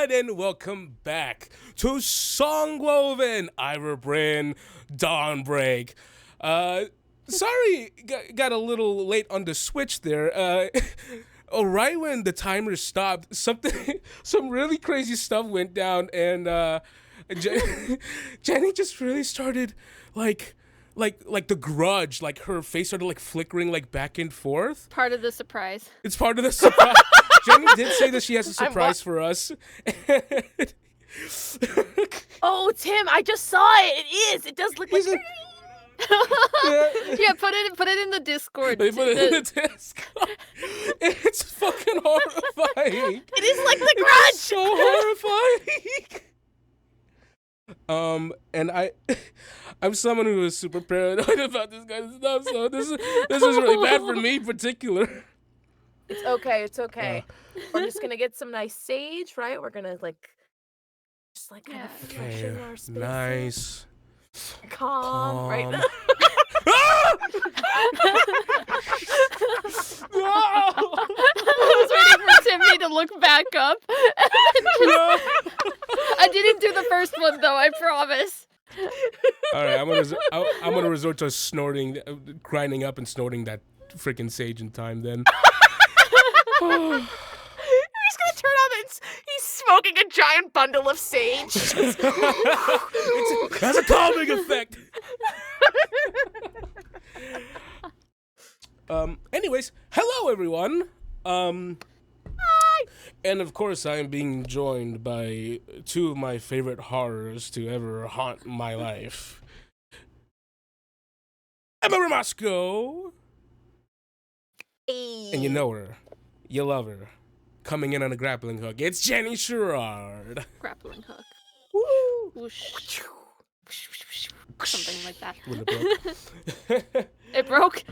everyone, and welcome back to Songwoven, Eira Bryn, Dawnbreak. Sorry, got a little late on the switch there. Right when the timer stopped, some really crazy stuff went down, and Jenny just really started like the grudge, like her face started like flickering like back and forth. Part of the surprise. It's part of the surprise. Jenny did say that she has a surprise for us. Oh, Tim, I just saw it. It is. It does look like. Yeah, put it in the Discord. They put it in the Discord. It's fucking horrifying. It is like the grudge. It's so horrifying. And I'm someone who is super paranoid about this kind of stuff, so this is really bad for me in particular. It's okay. It's okay. We're just gonna get some nice sage, right? We're gonna kind of freshen our spaces. Nice. Calm. Right. No! I was waiting for Timmy to look back up. I didn't do the first one though, I promise. All right, I'm gonna resort to snorting, grinding up and snorting that freaking sage in time then. He's gonna turn on and he's smoking a giant bundle of sage. It has a calming effect. Anyways, hello everyone. Hi. And of course, I am being joined by two of my favorite horrors to ever haunt my life. Emma Ramasco. Hey. And you know her. You love her. Coming in on a grappling hook. It's Jenny Sherrard. Grappling hook. Woo! Whoosh. Something like that. When it broke. It broke?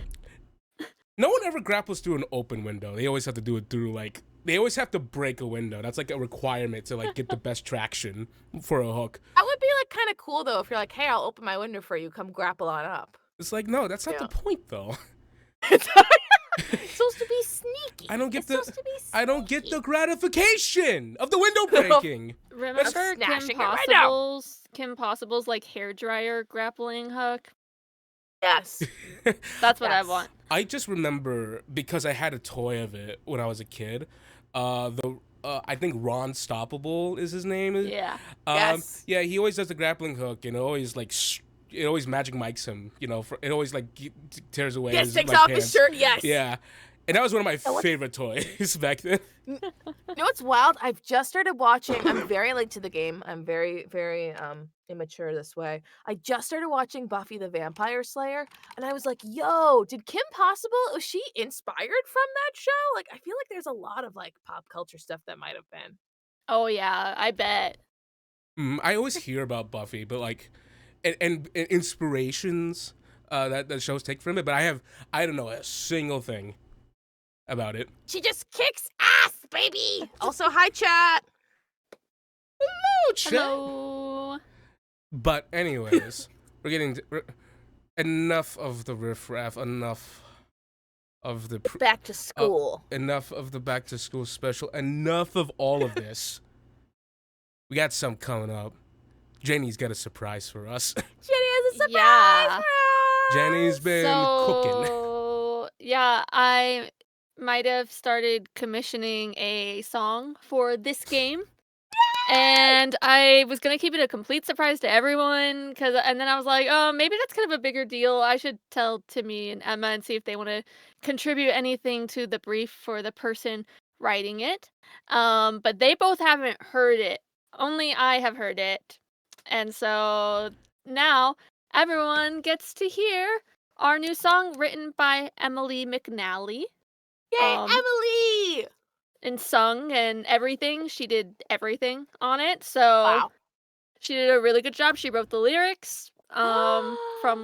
No one ever grapples through an open window. They always have to do it through they always have to break a window. That's like a requirement to get the best traction for a hook. That would be kind of cool though if you're like, hey, I'll open my window for you. Come grapple on up. It's like, no, that's not the point though. It's supposed to be sneaky. I don't get supposed to be I don't get the gratification of the window breaking. Remember Kim Possible's like hairdryer grappling hook? Yes. That's what I want. I just remember because I had a toy of it when I was a kid. I think Ron Stoppable is his name. Yeah. Yes. Yeah, he always does the grappling hook and always it always magic mics him, it always tears away Yes, his takes pants. off his shirt, yes. Yeah. And that was one of my favorite toys back then. You know what's wild? I've just started watching. I'm very late to the game. I'm very, very immature this way. I just started watching Buffy the Vampire Slayer, and I was like, yo, did Kim Possible, was she inspired from that show? I feel like there's a lot of pop culture stuff that might have been. Oh yeah, I bet. I always hear about Buffy, but and inspirations that shows take from it, but I don't know a single thing about it. She just kicks ass, baby. Also, hi, chat. Hello, chat. Hello. But anyways, we're getting enough of the riffraff, enough of the back to school. Enough of the back to school special. Enough of all of this. We got some coming up. Jenny's got a surprise for us. Jenny has a surprise for us. Jenny's been cooking. Yeah, I might have started commissioning a song for this game. And I was going to keep it a complete surprise to everyone, and then I was like, oh, maybe that's kind of a bigger deal. I should tell Timmy and Emma and see if they want to contribute anything to the brief for the person writing it. But they both haven't heard it. Only I have heard it. And so now everyone gets to hear our new song written by Emily McNally. Yay, Emily! And sung and everything. She did everything on it. So She did a really good job. She wrote the lyrics from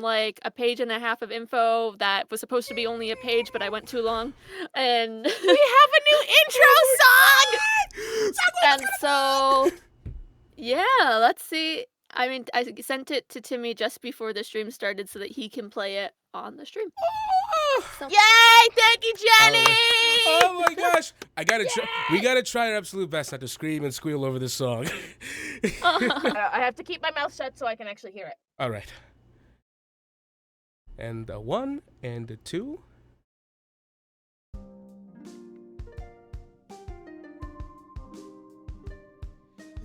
a page and a half of info that was supposed to be only a page, but I went too long. And we have a new intro song! And so, yeah, let's see. I mean, I sent it to Timmy just before the stream started so that he can play it on the stream. So Yay! Thank you, Jenny. Oh my gosh! We gotta try our absolute best not to scream and squeal over this song. I have to keep my mouth shut so I can actually hear it. All right. And a 1 and a 2.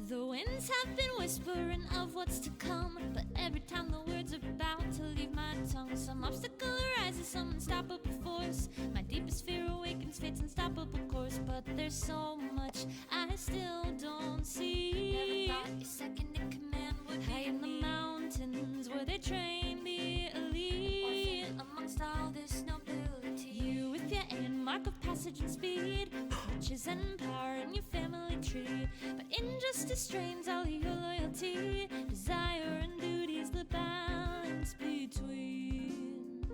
The winds have been whispering of what's to come, but every time the words are about to leave my tongue, some obstacle arises, some unstoppable force. My deepest fear awakens fate's unstoppable course, but there's so much I still don't see. Never thought your second in command would high in the mountains where they train the elite. Amongst all this nobility, you with your aim, mark of passage and speed, riches and power in your family tree, but injustice strains all your loyalty. Desire and duty's the balance between.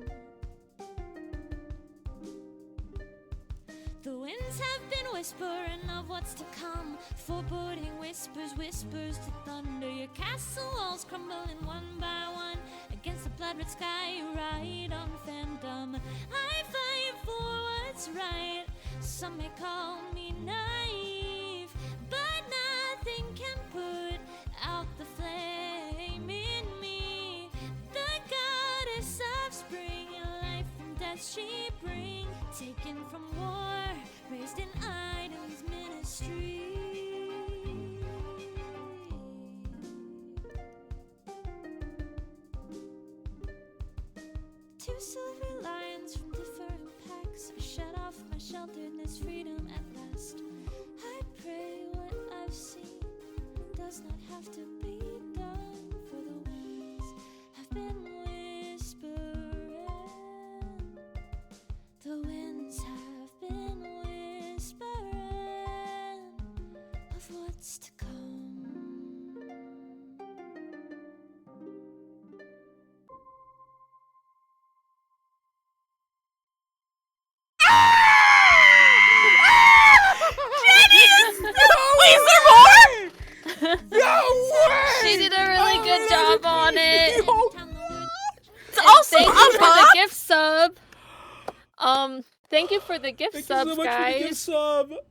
The winds have been whispering of what's to come, foreboding whispers to thunder. Your castle walls crumbling one by one against the blood-red sky. You ride on phantom. I fight for what's right. Some may call me naive, but nothing can put out the flame in me. The goddess of spring, life and death she bring, taken from war, raised in Ida's ministry. Two silver lions from different packs shut off my shelteredness, freedom at last. I pray what I've seen does not have to be done, for the winds have been whispering. The winds have been whispering of what's to come. No way! She did a really good job on it. It's also Thank you a for the pop. gift sub. Thank you for the gift Thank subs, you so much guys. for the gift sub. Thank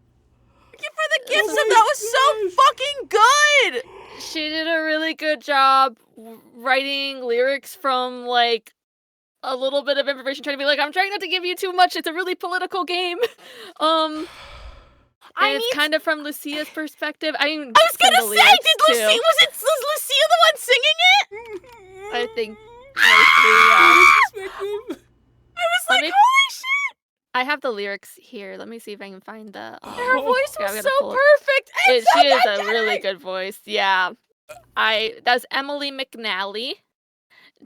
you for the gift sub. That was so fucking good. She did a really good job writing lyrics from like a little bit of information, trying to be like, I'm trying not to give you too much. It's a really political game. And it's kind of from Lucia's perspective. I was gonna say, was Lucia the one singing it? I think mostly, yeah. I was like, me- holy shit! I have the lyrics here. Let me see if I can find the. Her voice yeah, I'm was gonna so pull it. perfect. It's so She is good, a really Jenny. good voice. Yeah, that's Emily McNally.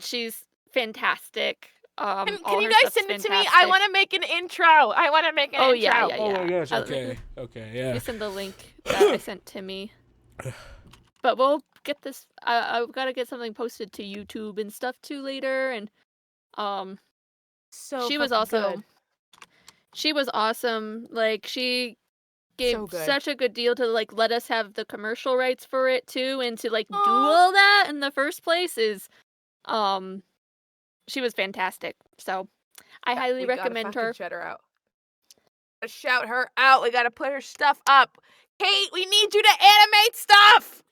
She's fantastic. Can all you her guys stuff's send it to me? I fantastic. want to make an intro. I want to make an Oh, intro. yeah. Oh my gosh, Uh, okay, yeah. Let me send the link that I sent to me. But we'll get this. I've got to get something posted to YouTube and stuff too later. And So she was fucking also good. she was awesome. Like she gave So good. such a good deal to like let us have the commercial rights for it too, and to like do Aw. all that in the first place is, she was fantastic. So I highly We gotta recommend fucking her. Shout her out. Gotta shout her out. We gotta put her stuff up. Kate, we need you to animate stuff.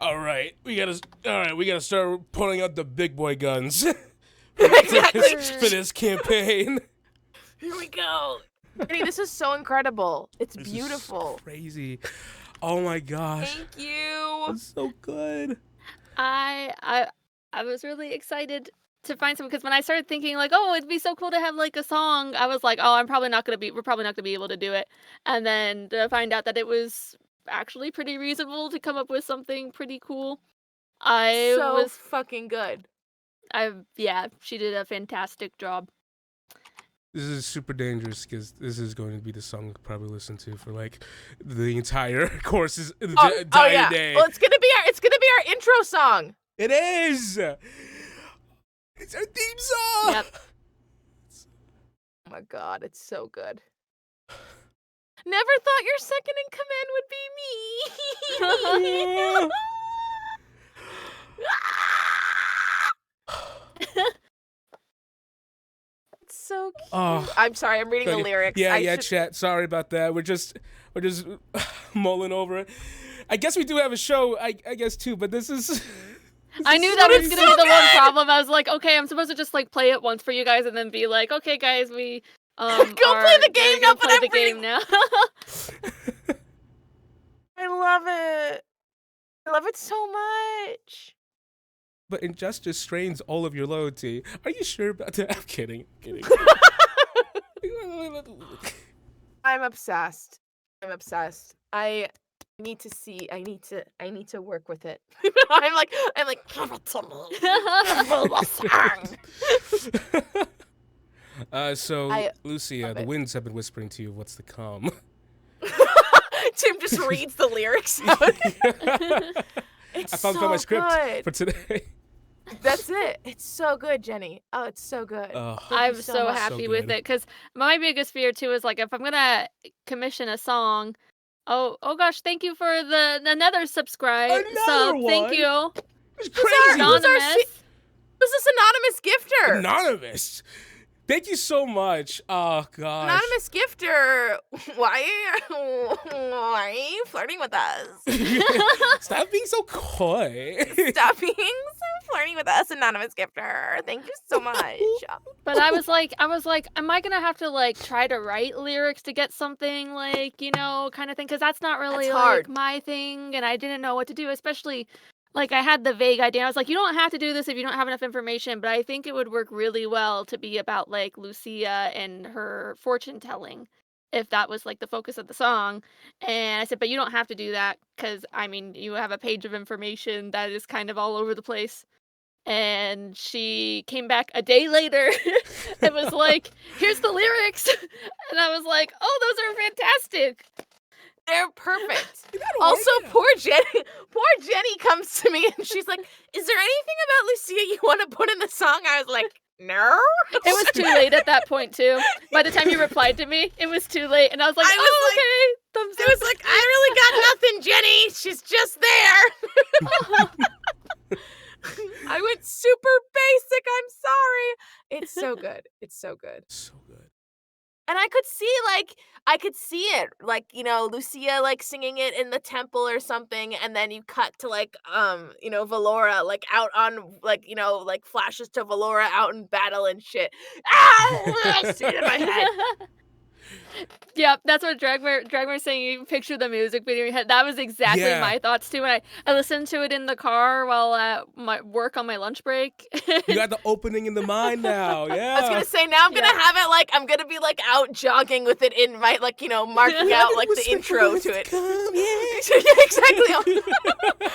All right, we gotta start pulling out the big boy guns Exactly. for this campaign. Here we go. Jenny, this is so incredible. It's This is beautiful. crazy. Oh my gosh, Thank you. it's so good. I was really excited to find some, because when I started thinking like, oh, it'd be so cool to have like a song, I was like, oh, we're probably not gonna be able to do it. And then to find out that it was actually pretty reasonable to come up with something pretty cool. So fucking good. She did a fantastic job. This is super dangerous because this is going to be the song we'll probably listen to for like the entire course's entire yeah. day. Well, it's gonna be our intro song. It is. It's our theme song. Yep. Oh my god, it's so good. Never thought your second in command would be me. It's so cute. Oh, I'm sorry, I'm reading the lyrics. Yeah, chat. Sorry about that. We're just mulling over it. I guess we do have a show. I guess too, but this is. I knew that was gonna be the one problem. I was like, okay, I'm supposed to just like play it once for you guys, and then be like, okay, guys, we go play the game now. Play the game now. I love it. I love it so much. But injustice strains all of your loyalty. Are you sure about that? I'm kidding. I'm obsessed. I need to see. I need to work with it. I'm like, give it to me. So Lucia, the winds have been whispering to you what's to come. Tim just reads the lyrics out. I found my script for today. That's it. It's so good, Jenny. Oh, it's so good. I'm so happy with it because my biggest fear too is like if I'm gonna commission a song. Oh gosh! Thank you for another subscribe. Thank you. It's crazy. Anonymous. Who's this anonymous gifter? Anonymous. Thank you so much. Oh gosh. Anonymous gifter. Why are you flirting with us? Stop being so coy. Stop being so flirting with us, anonymous gifter. Thank you so much. But I was like, am I gonna have to like try to write lyrics to get something like, kind of thing? Because that's not really like my thing, and I didn't know what to do, especially. Like, I had the vague idea. I was like, you don't have to do this if you don't have enough information, but I think it would work really well to be about, like, Lucia and her fortune-telling, if that was, like, the focus of the song. And I said, but you don't have to do that, because, I mean, you have a page of information that is kind of all over the place. And she came back a day later and was like, here's the lyrics. And I was like, oh, those are fantastic. They're perfect. Also, poor Jenny comes to me and she's like, is there anything about Lucia you want to put in the song? I was like, no. It was too late at that point, too. By the time you replied to me, it was too late. And I was like, okay. Thumbs up. I was like, I really got nothing, Jenny. She's just there. I went super basic. I'm sorry. It's so good. It's so good. So good. And I could see it, like, Lucia, like, singing it in the temple or something, and then you cut to, like, Valoura, like, out on, like, like, flashes to Valoura out in battle and shit. I see it in my head. Yeah, that's what Dragmar's saying. You picture the music video in your head. That was exactly my thoughts too. When I listened to it in the car while at my work on my lunch break. You got the opening in the mind now. Yeah. I was gonna say now I'm gonna have it like I'm gonna be like out jogging with it in my marking out like the intro to it. Exactly.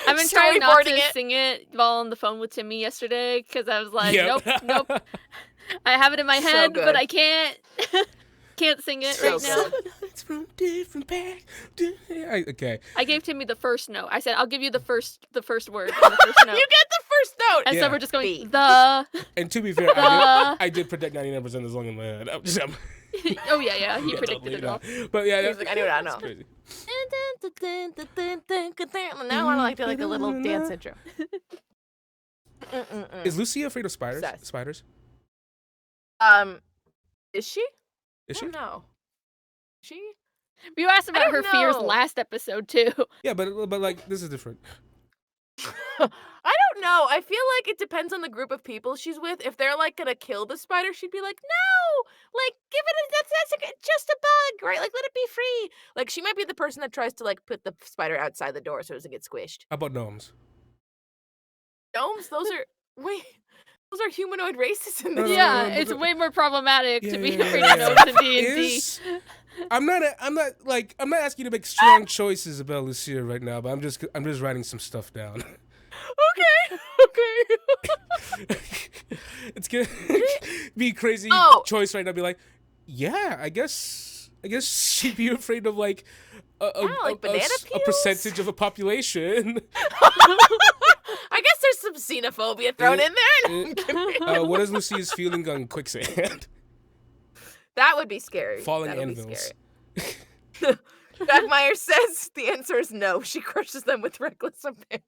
I've been trying not to sing it while on the phone with Timmy yesterday because I was like, nope. I have it in my head, but I can't. Can't sing it right now. It's from different back. Okay. I gave Timmy the first note. I said, I'll give you the first word. On the first note. You get the first note. And so we're just going, the. And to be fair, I did predict 99% of the song in my head. Oh, yeah. You predicted it all. But yeah, like, I knew it, I know. Crazy. Now I want to do like a little dance intro. Is Lucia afraid of spiders? Spiders? Is she? Is she? No. She? You asked about her fears last episode too. Yeah, but like this is different. I don't know. I feel like it depends on the group of people she's with. If they're like gonna kill the spider, she'd be like, no, like give it that's just a bug, right? Like let it be free. Like she might be the person that tries to like put the spider outside the door so it doesn't get squished. How about gnomes? Gnomes? Those are humanoid races in this. Yeah, it's way more problematic to be afraid of gnomes in D&D. I'm not asking you to make strong choices about Lucia right now, but I'm just writing some stuff down. Okay. It's gonna be a crazy choice right now. Be like, yeah, I guess she'd be afraid of like a percentage of a population. I guess there's some xenophobia thrown in there. What is Lucia's feeling on quicksand? That would be scary. Falling anvils. Dragmeyer says the answer is no. She crushes them with reckless abandon.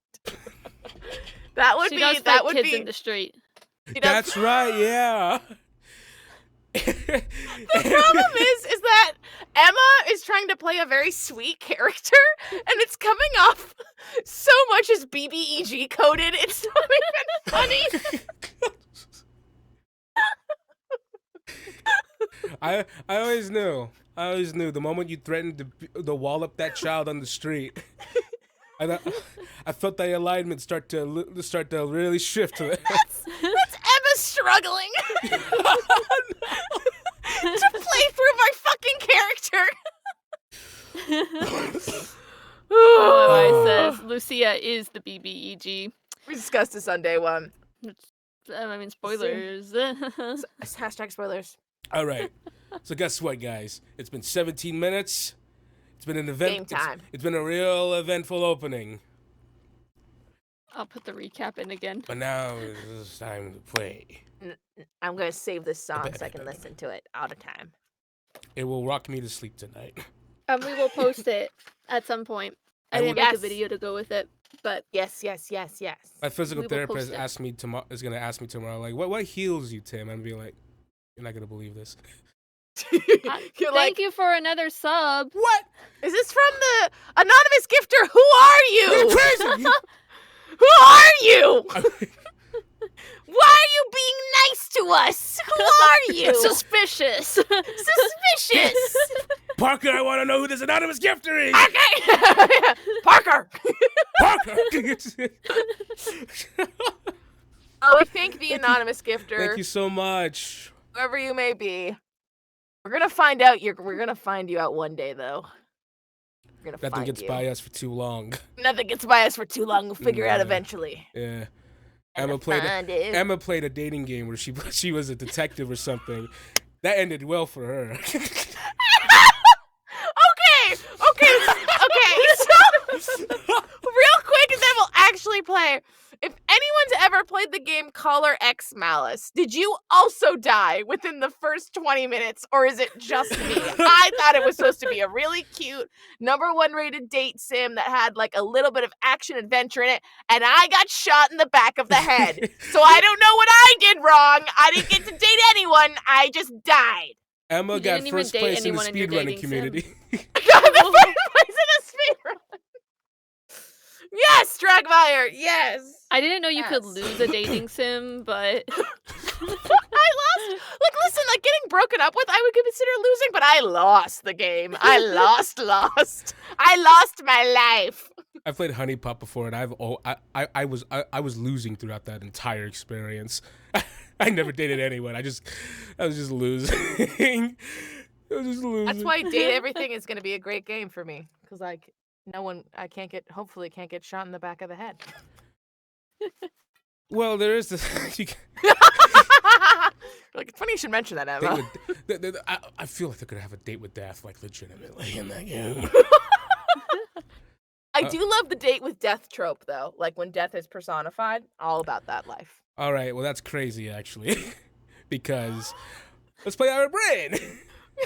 That would she be does that fight would kids be in the street. That's right. Yeah. The problem is that Emma is trying to play a very sweet character, and it's coming off so much as BBEG coded. It's not even funny. I always knew. I always knew the moment you threatened to wallop that child on the street. I felt the alignment start to really shift. That's Emma struggling to play through my fucking character. I says Lucia is the BBEG. We discussed this on day one. I mean, spoilers. Hashtag spoilers. All right. So guess what, guys? It's been 17 minutes. It's been an event. Game time. It's been a real eventful opening. I'll put the recap in again. But now it's time to play. I'm going to save this song so I can listen to it all the time. It will rock me to sleep tonight. And we will post it at some point. I didn't make a video to go with it, but Yes. My physical We will therapist post it. asked me tomorrow. Is gonna ask me tomorrow, like, what heals you, Tim? I'm be like, you're not gonna believe this. You're like, thank you for another sub. What? is this from the anonymous gifter? Who are You're you? crazy. Who are you? Why are you being nice to us? Who are you? Suspicious. Suspicious. Parker, I want to know who this anonymous gifter is. Okay. Parker. Parker. Oh, we thank the anonymous gifter, Thank you so much. whoever you may be. We're gonna find out. We're gonna find you out one day, though. We're gonna Nothing find gets you. by us for too long. Nothing gets by us for too long. We'll figure it out Yeah. eventually. Yeah. And Emma played find it. Emma played a dating game where she was a detective or something. That ended well for her. Okay. So, real quick, and then we'll actually play. If anyone's ever played the game Caller X Malice, did you also die within the first 20 minutes, or is it just me? I thought it was supposed to be a really cute #1 rated date sim that had like a little bit of action adventure in it, and I got shot in the back of the head. So I don't know what I did wrong. I didn't get to date anyone. I just died. Emma You got didn't even first date place in the anyone in your speedrunning dating sim. community. I got the first place in the speedrun. Yes, Dragmire. Yes. I didn't know you could Yes. lose a dating sim, but I lost. Like, listen, like getting broken up with, I would consider losing, but I lost the game. I lost. I lost my life. I played Honey Pop before, and I was losing throughout that entire experience. I never dated anyone. I was just losing. I was just losing. That's why Date Everything is going to be a great game for me, because like hopefully can't get shot in the back of the head. Well, there is this. Like, it's funny you should mention that, Emma. I feel like they're gonna have a date with death, like legitimately in that game. I do love the date with death trope, though. Like when death is personified, all about that life. All right, well that's crazy actually, because let's play Eira Bryn.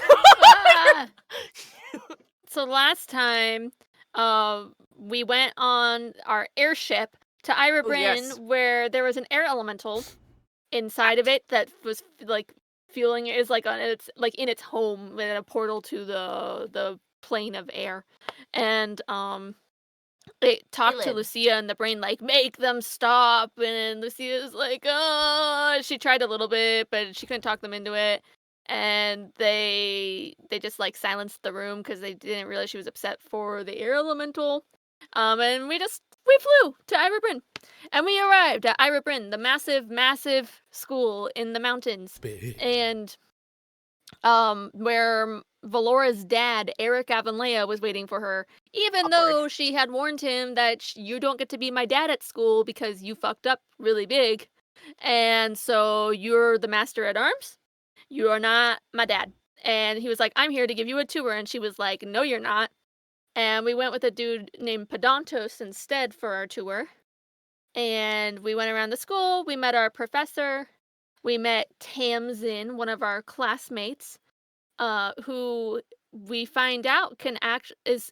Ah. So last time, we went on our airship to Eira Bryn, yes. where there was an air elemental inside of it that was like fueling it. Is like on its like in its home with a portal to the plane of air, and it talked to Dylan. Lucia and the brain like make them stop, and Lucia's like she tried a little bit but she couldn't talk them into it, and they just like silenced the room because they didn't realize she was upset for the air elemental, and we flew to Eira Bryn, and we arrived at Eira Bryn, the massive school in the mountains, and where Valoura's dad, Eric Avanlea, was waiting for her, even though she had warned him that you don't get to be my dad at school because you fucked up really big. And so you're the master at arms. You are not my dad. And he was like, I'm here to give you a tour. And she was like, no, you're not. And we went with a dude named Pedantos instead for our tour. And we went around the school. We met our professor. We met Tamsin, one of our classmates, who we find out is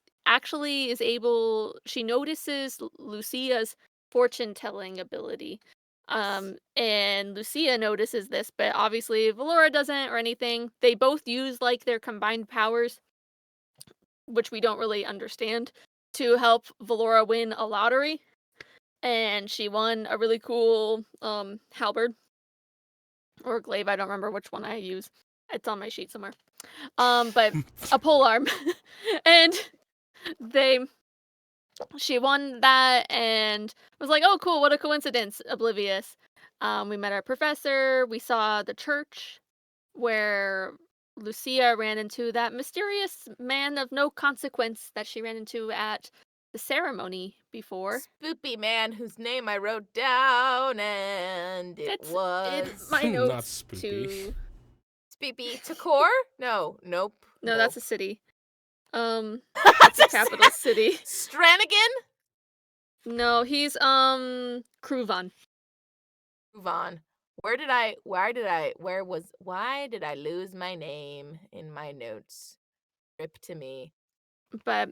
able. She notices Lucia's fortune telling ability, And Lucia notices this, but obviously Valoura doesn't or anything. They both use like their combined powers, which we don't really understand, to help Valoura win a lottery. And she won a really cool halberd or glaive. I don't remember which one I use. It's on my sheet somewhere. But a polearm. And she won that and was like, oh cool, what a coincidence, oblivious. We met our professor, we saw the church where Lucia ran into that mysterious man of no consequence that she ran into at the ceremony before. Spoopy man whose name I wrote down, and It's was my Not notes spoopy. too. Spoopy Takor? No, nope. No, that's a city. That's That's a a capital city. Stranigan? No, he's Kruvan. Move on. Why did I lose my name in my notes? Rip to me. But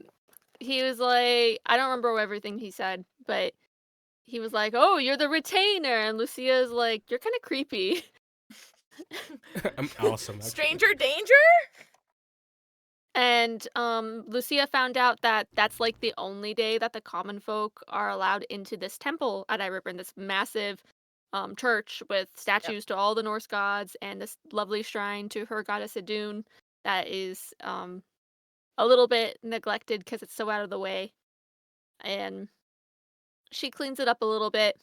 he was like, I don't remember everything he said, but he was like, oh, you're the retainer. And Lucia's like, you're kind of creepy. I'm awesome. Actually. Stranger danger? And Lucia found out that that's like the only day that the common folk are allowed into this temple at Eira Bryn, this massive church with statues to all the Norse gods and this lovely shrine to her goddess Idun that is a little bit neglected because it's so out of the way. And she cleans it up a little bit.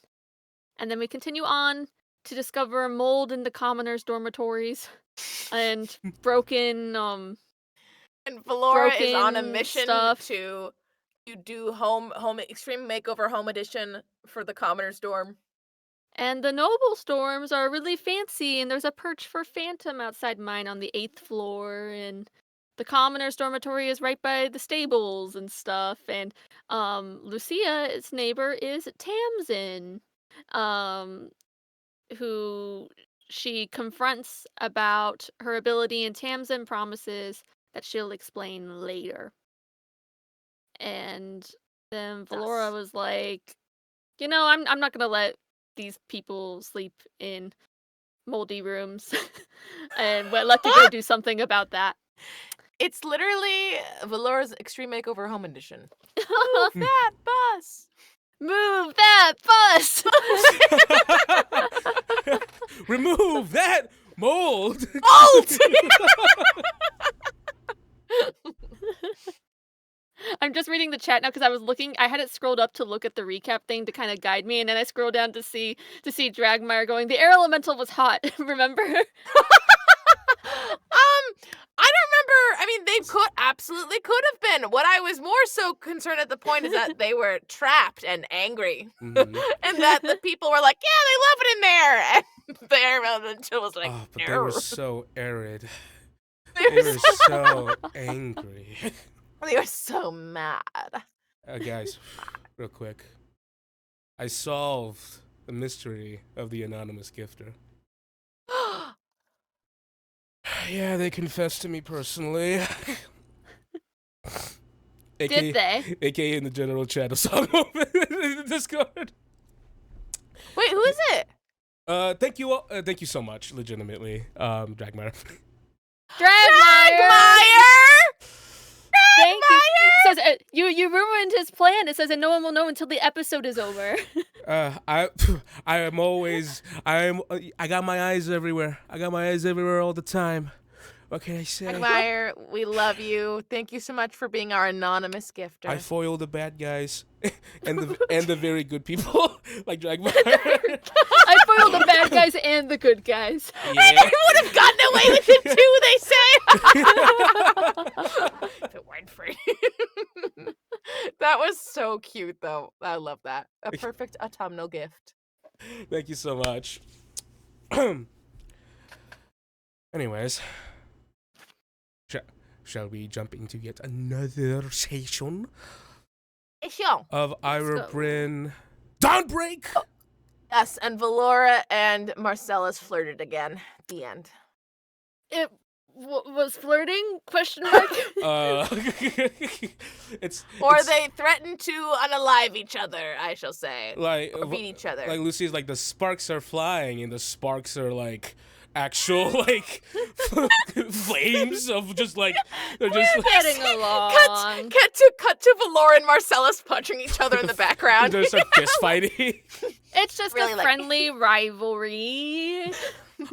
And then we continue on to discover mold in the commoners' dormitories and broken And Valoura is on a broken mission stuff. to do home extreme makeover home edition for the commoner's dorm. And the noble storms are really fancy, and there's a perch for Phantom outside mine on the 8th floor, and the commoner's dormitory is right by the stables and stuff. And Lucia's neighbor is Tamsin, who she confronts about her ability, and Tamsin promises that she'll explain later. And then Valoura was like, you know, I'm not gonna let these people sleep in moldy rooms and we'll let you go do something about that. It's literally Valora's Extreme Makeover Home Edition. Move that bus! Move that bus! Remove that mold. Mold! I'm just reading the chat now because I was looking. I had it scrolled up to look at the recap thing to kind of guide me, and then I scrolled down to see Dragmire going, the air elemental was hot. Remember? I don't remember. I mean, they absolutely could have been. What I was more so concerned at the point is that they were trapped and angry, Mhm. and that the people were like, "Yeah, they love it in there," and the air elemental was like, Oh, but "No." they were so arid. They They were were so angry. They were so mad. Guys, real quick. I solved the mystery of the anonymous gifter. Yeah, they confessed to me personally. Did they? AKA in the general chat of Songwoven in the Discord. Wait, who is it? Thank you all. Thank you so much, legitimately, Dragmire. Dragmire! Thank you. It says you ruined his plan. It says that no one will know until the episode is over. I got my eyes everywhere. I got my eyes everywhere all the time. What can I say? Dragmire, we love you. Thank you so much for being our anonymous gifter. I foil the bad guys and the very good people like Dragmire. I foiled the bad guys and the good guys. Yeah. I would have gotten away with it too, they say. If it weren't for you. That was so cute, though. I love that. A perfect autumnal gift. Thank you so much. Anyways, shall we jump into yet another session of Eira go. Bryn Dawnbreak? Yes, and Valoura and Marcellus flirted again. The end. It was flirting? Question mark. Or they threaten to unalive each other, I shall say. like Or beat each other. Like Lucy's like the sparks are flying and the sparks are like actual like flames of just like they're just like, Getting along. Cut to Valoura and Marcellus punching each other in the background. there's like fist fighting. It's just Really, a like- friendly rivalry.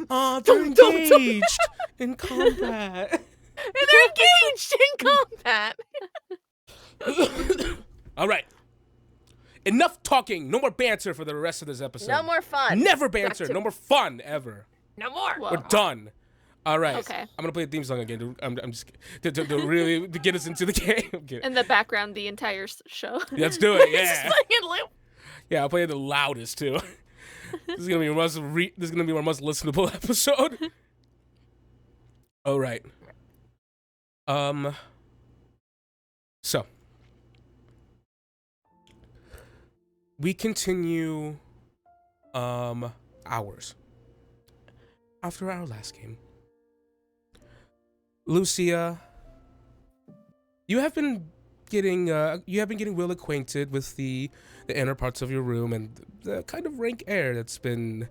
Oh, they're engaged in combat. They're engaged in combat. All right. Enough talking. No more banter for the rest of this episode. No more fun. Never banter. to- No more fun ever. No more. Whoa. We're done. All right. Okay. I'm gonna play the theme song again. I'm just to really to get us into the game. I'm kidding. In the background, the entire show. Let's do it. Just Yeah. like in loop. Yeah. I'll play it the loudest too. This is gonna be our most listenable episode. All right. So we continue hours after our last game. Lucia, you have been getting well acquainted with the inner parts of your room and the kind of rank air that's been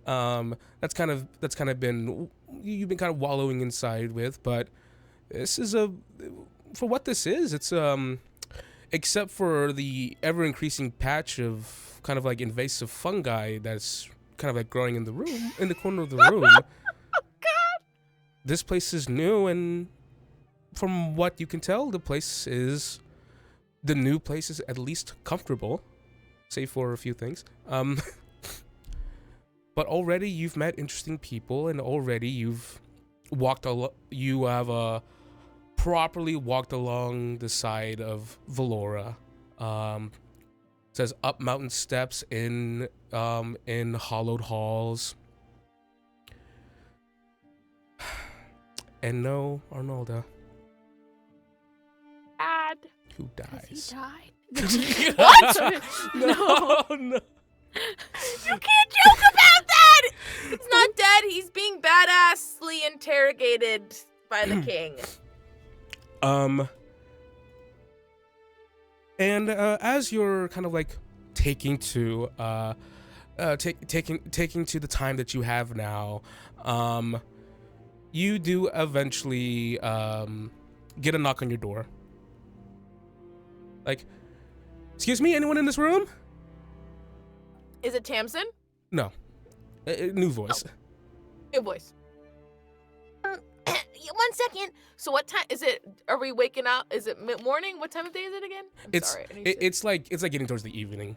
that's kind of been you've been kind of wallowing inside with, but this is for what this is, it's except for the ever increasing patch of kind of like invasive fungi that's kind of like growing in the corner of the room. Oh, God. This place is new, and from what you can tell, the new place is at least comfortable, save for a few things. But already you've met interesting people, and already you have properly walked along the side of Valoura. Says up mountain steps in hollowed halls. And no Arnalda, Dad. who He dies. died. What? No. No. You can't joke about that! He's not dead. He's being badassly interrogated by the king. And as you're kind of like taking to the time that you have now, you do eventually get a knock on your door. Like, excuse me, anyone in this room? Is it Tamsin? No, new voice. New voice. 1 second. So what time is it? Are we waking up? Is it morning? What time of day is it again? I'm sorry. I need to- It's like getting towards the evening.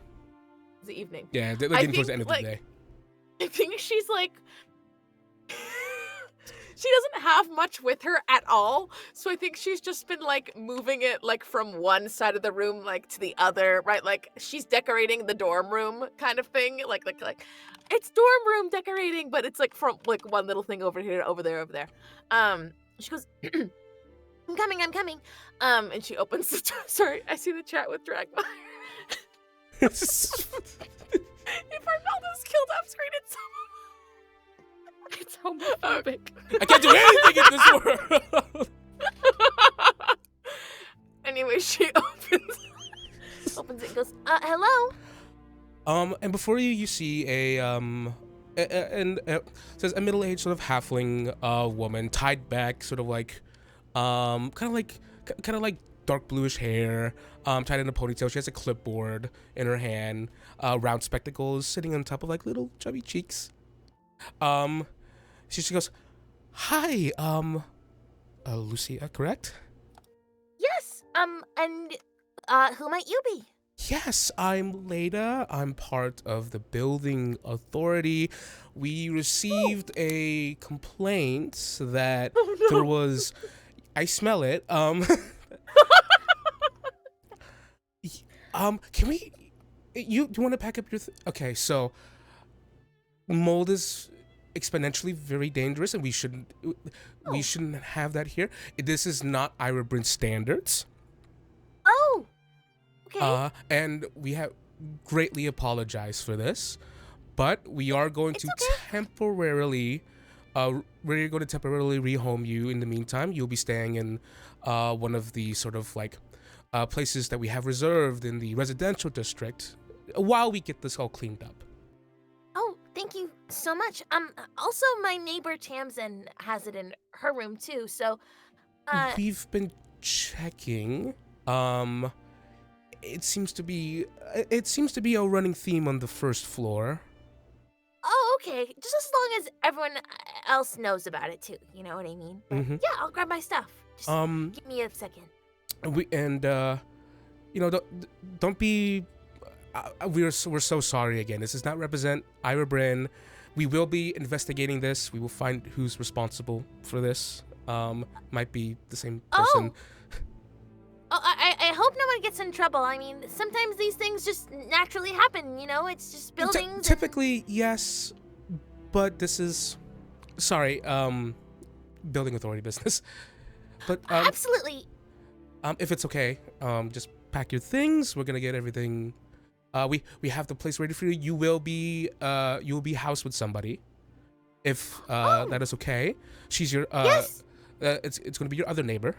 It's the evening. Yeah, they're I getting towards the end think, of the day. I think she's like, she doesn't have much with her at all. So I think she's just been like moving it like from one side of the room like to the other, right? Like she's decorating the dorm room kind of thing. Like it's dorm room decorating, but it's like from like one little thing over here, over there. She goes, I'm coming. And she opens the door. Sorry, I see the chat with Dragmire. If Arnaldo's killed off screen, It's homophobic. I can't do anything in this world. Anyway, she opens it and goes, hello? And before you see says a middle-aged sort of halfling woman, tied back, sort of like, kind of like dark bluish hair, tied in a ponytail. She has a clipboard in her hand, round spectacles, sitting on top of like little chubby cheeks. She goes, "Hi, Lucia, correct?" Yes, and who might you be? Yes, I'm Leda. I'm part of the building authority. We received a complaint that there was, I smell it. Can we? Do you want to pack up your? Okay, so mold is exponentially very dangerous, and we shouldn't have that here. This is not Eira Bryn standards. Oh, okay. And we have greatly apologized for this, but we are going to temporarily we're going to temporarily rehome you. In the meantime, you'll be staying in one of the sort of like places that we have reserved in the residential district while we get this all cleaned up. Oh, thank you so much. Also, my neighbor Tamsin has it in her room too. So, We've been checking. It seems to be a running theme on the first floor. oh, okay. Just as long as everyone else knows about it too. You know what I mean? But Mhm. yeah, I'll grab my stuff. Just give me a second. Don't be. We're so sorry again. This does not represent Eira Bryn. We will be investigating this. We will find who's responsible for this. Might be the same person. I hope no one gets in trouble. I mean, sometimes these things just naturally happen, you know? It's just buildings. Typically, yes, but this is, sorry, building authority business. But Absolutely. if it's okay, just pack your things. We're gonna get everything. We have the place ready for you. You will be housed with somebody, if that is okay. She's your Yes. It's gonna be your other neighbor.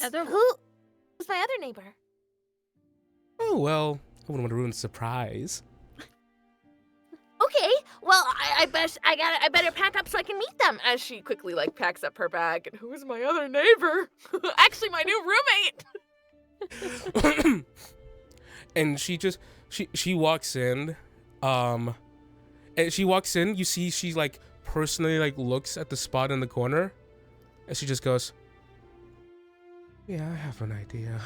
Who's my other neighbor? Oh well, I wouldn't want to ruin the surprise. Okay, well, I better pack up so I can meet them. As she quickly like packs up her bag, and who's my other neighbor? Actually, my new roommate. And she walks in, and she walks in. You see, she like personally like looks at the spot in the corner, and she just goes, "Yeah, I have an idea."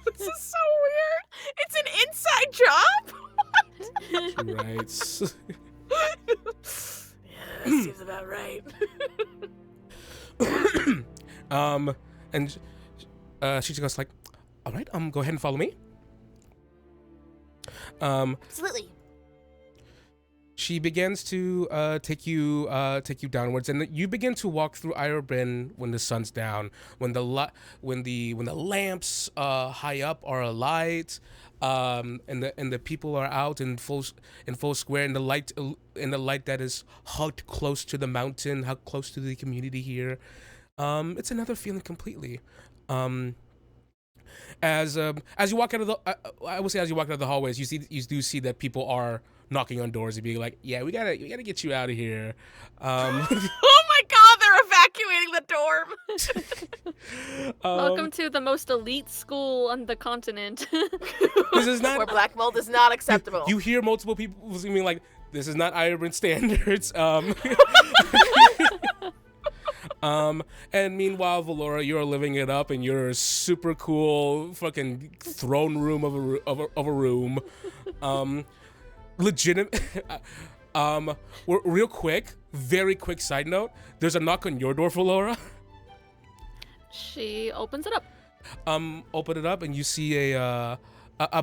This is so weird. It's an inside job. Right. Yeah, that seems about right. And she just goes like, "All right, go ahead and follow me." Absolutely. She begins to take you downwards, and you begin to walk through Eira Bryn when the sun's down, when the lamps high up are alight, and the people are out in full square, and the light that is hugged close to the mountain, hugged close to the community here. It's another feeling completely. As you walk out of the, I will say, as you walk out of the hallways, you do see that people are knocking on doors and being like, "Yeah, we gotta get you out of here." Oh my God, they're evacuating the dorm. Welcome to the most elite school on the continent. This is not where black mold is not acceptable. You hear multiple people being like, "This is not Eira Bryn standards." And meanwhile, Valoura, you're living it up in your super cool fucking throne room of a room. Legitimate. Real quick, very quick side note. There's a knock on your door, Valoura. She opens it up. Open it up, and you see a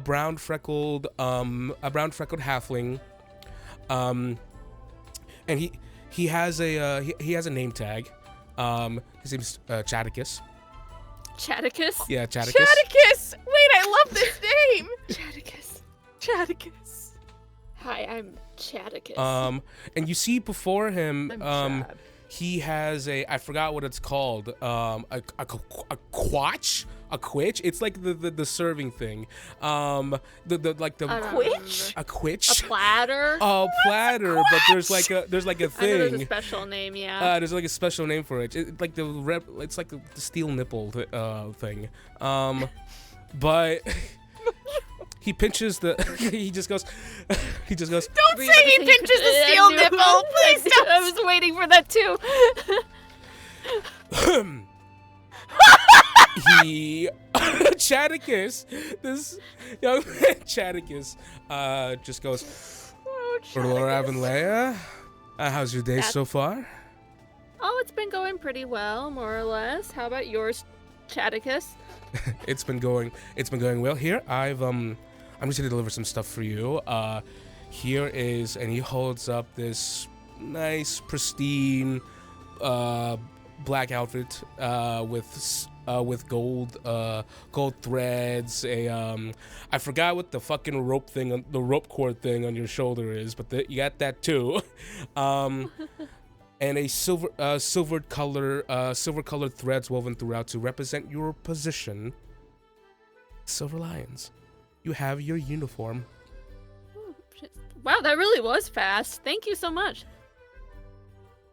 brown freckled halfling. And he has a name tag. His name's Chaticus. Chaticus? Yeah, Chaticus. Chaticus! Wait, I love this name! Chaticus. Chaticus. Hi, I'm Chaticus. And you see before him, I'm Chad. he has I forgot what it's called, a quatch, a quitch. It's like the serving thing. Quitch? A quitch. A platter? A platter, but there's like a I know there's a thing. special name, yeah. There's like a special name for it. It's like it's like the steel nipple thing. But he pinches he just goes. Don't say he pinches the steel nipple! Please stop! I was waiting for that too. Chaticus, this young man Chaticus, just goes, "Valoura and Lucia, how's your day so far?" Oh, it's been going pretty well, more or less. How about yours, Chaticus? It's been going well. Here, I'm just gonna deliver some stuff for you. Here is, and he holds up this nice, pristine, black outfit with gold threads. I forgot what the fucking the rope cord thing on your shoulder is, but you got that too. And a silver colored threads woven throughout to represent your position. Silver Lions, you have your uniform. Wow, that really was fast. Thank you so much.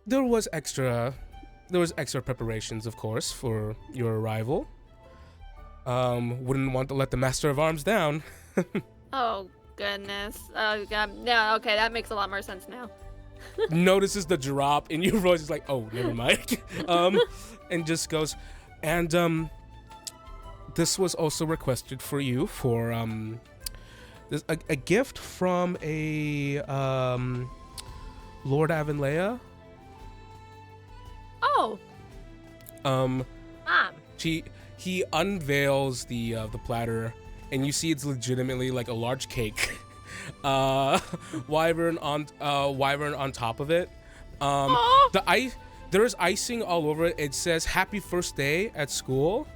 There was extra preparations, of course, for your arrival. Wouldn't want to let the Master of Arms down. Oh, goodness. Oh, God. Yeah, okay, that makes a lot more sense now. Notices the drop in your voice. Is like, oh, never mind. And just goes, and this was also requested for you for there's a gift from a Lord Avenlea. Oh. Mom. He unveils the platter, and you see it's legitimately like a large cake. Wyvern on top of it. There's icing all over it. It says "Happy First Day at School."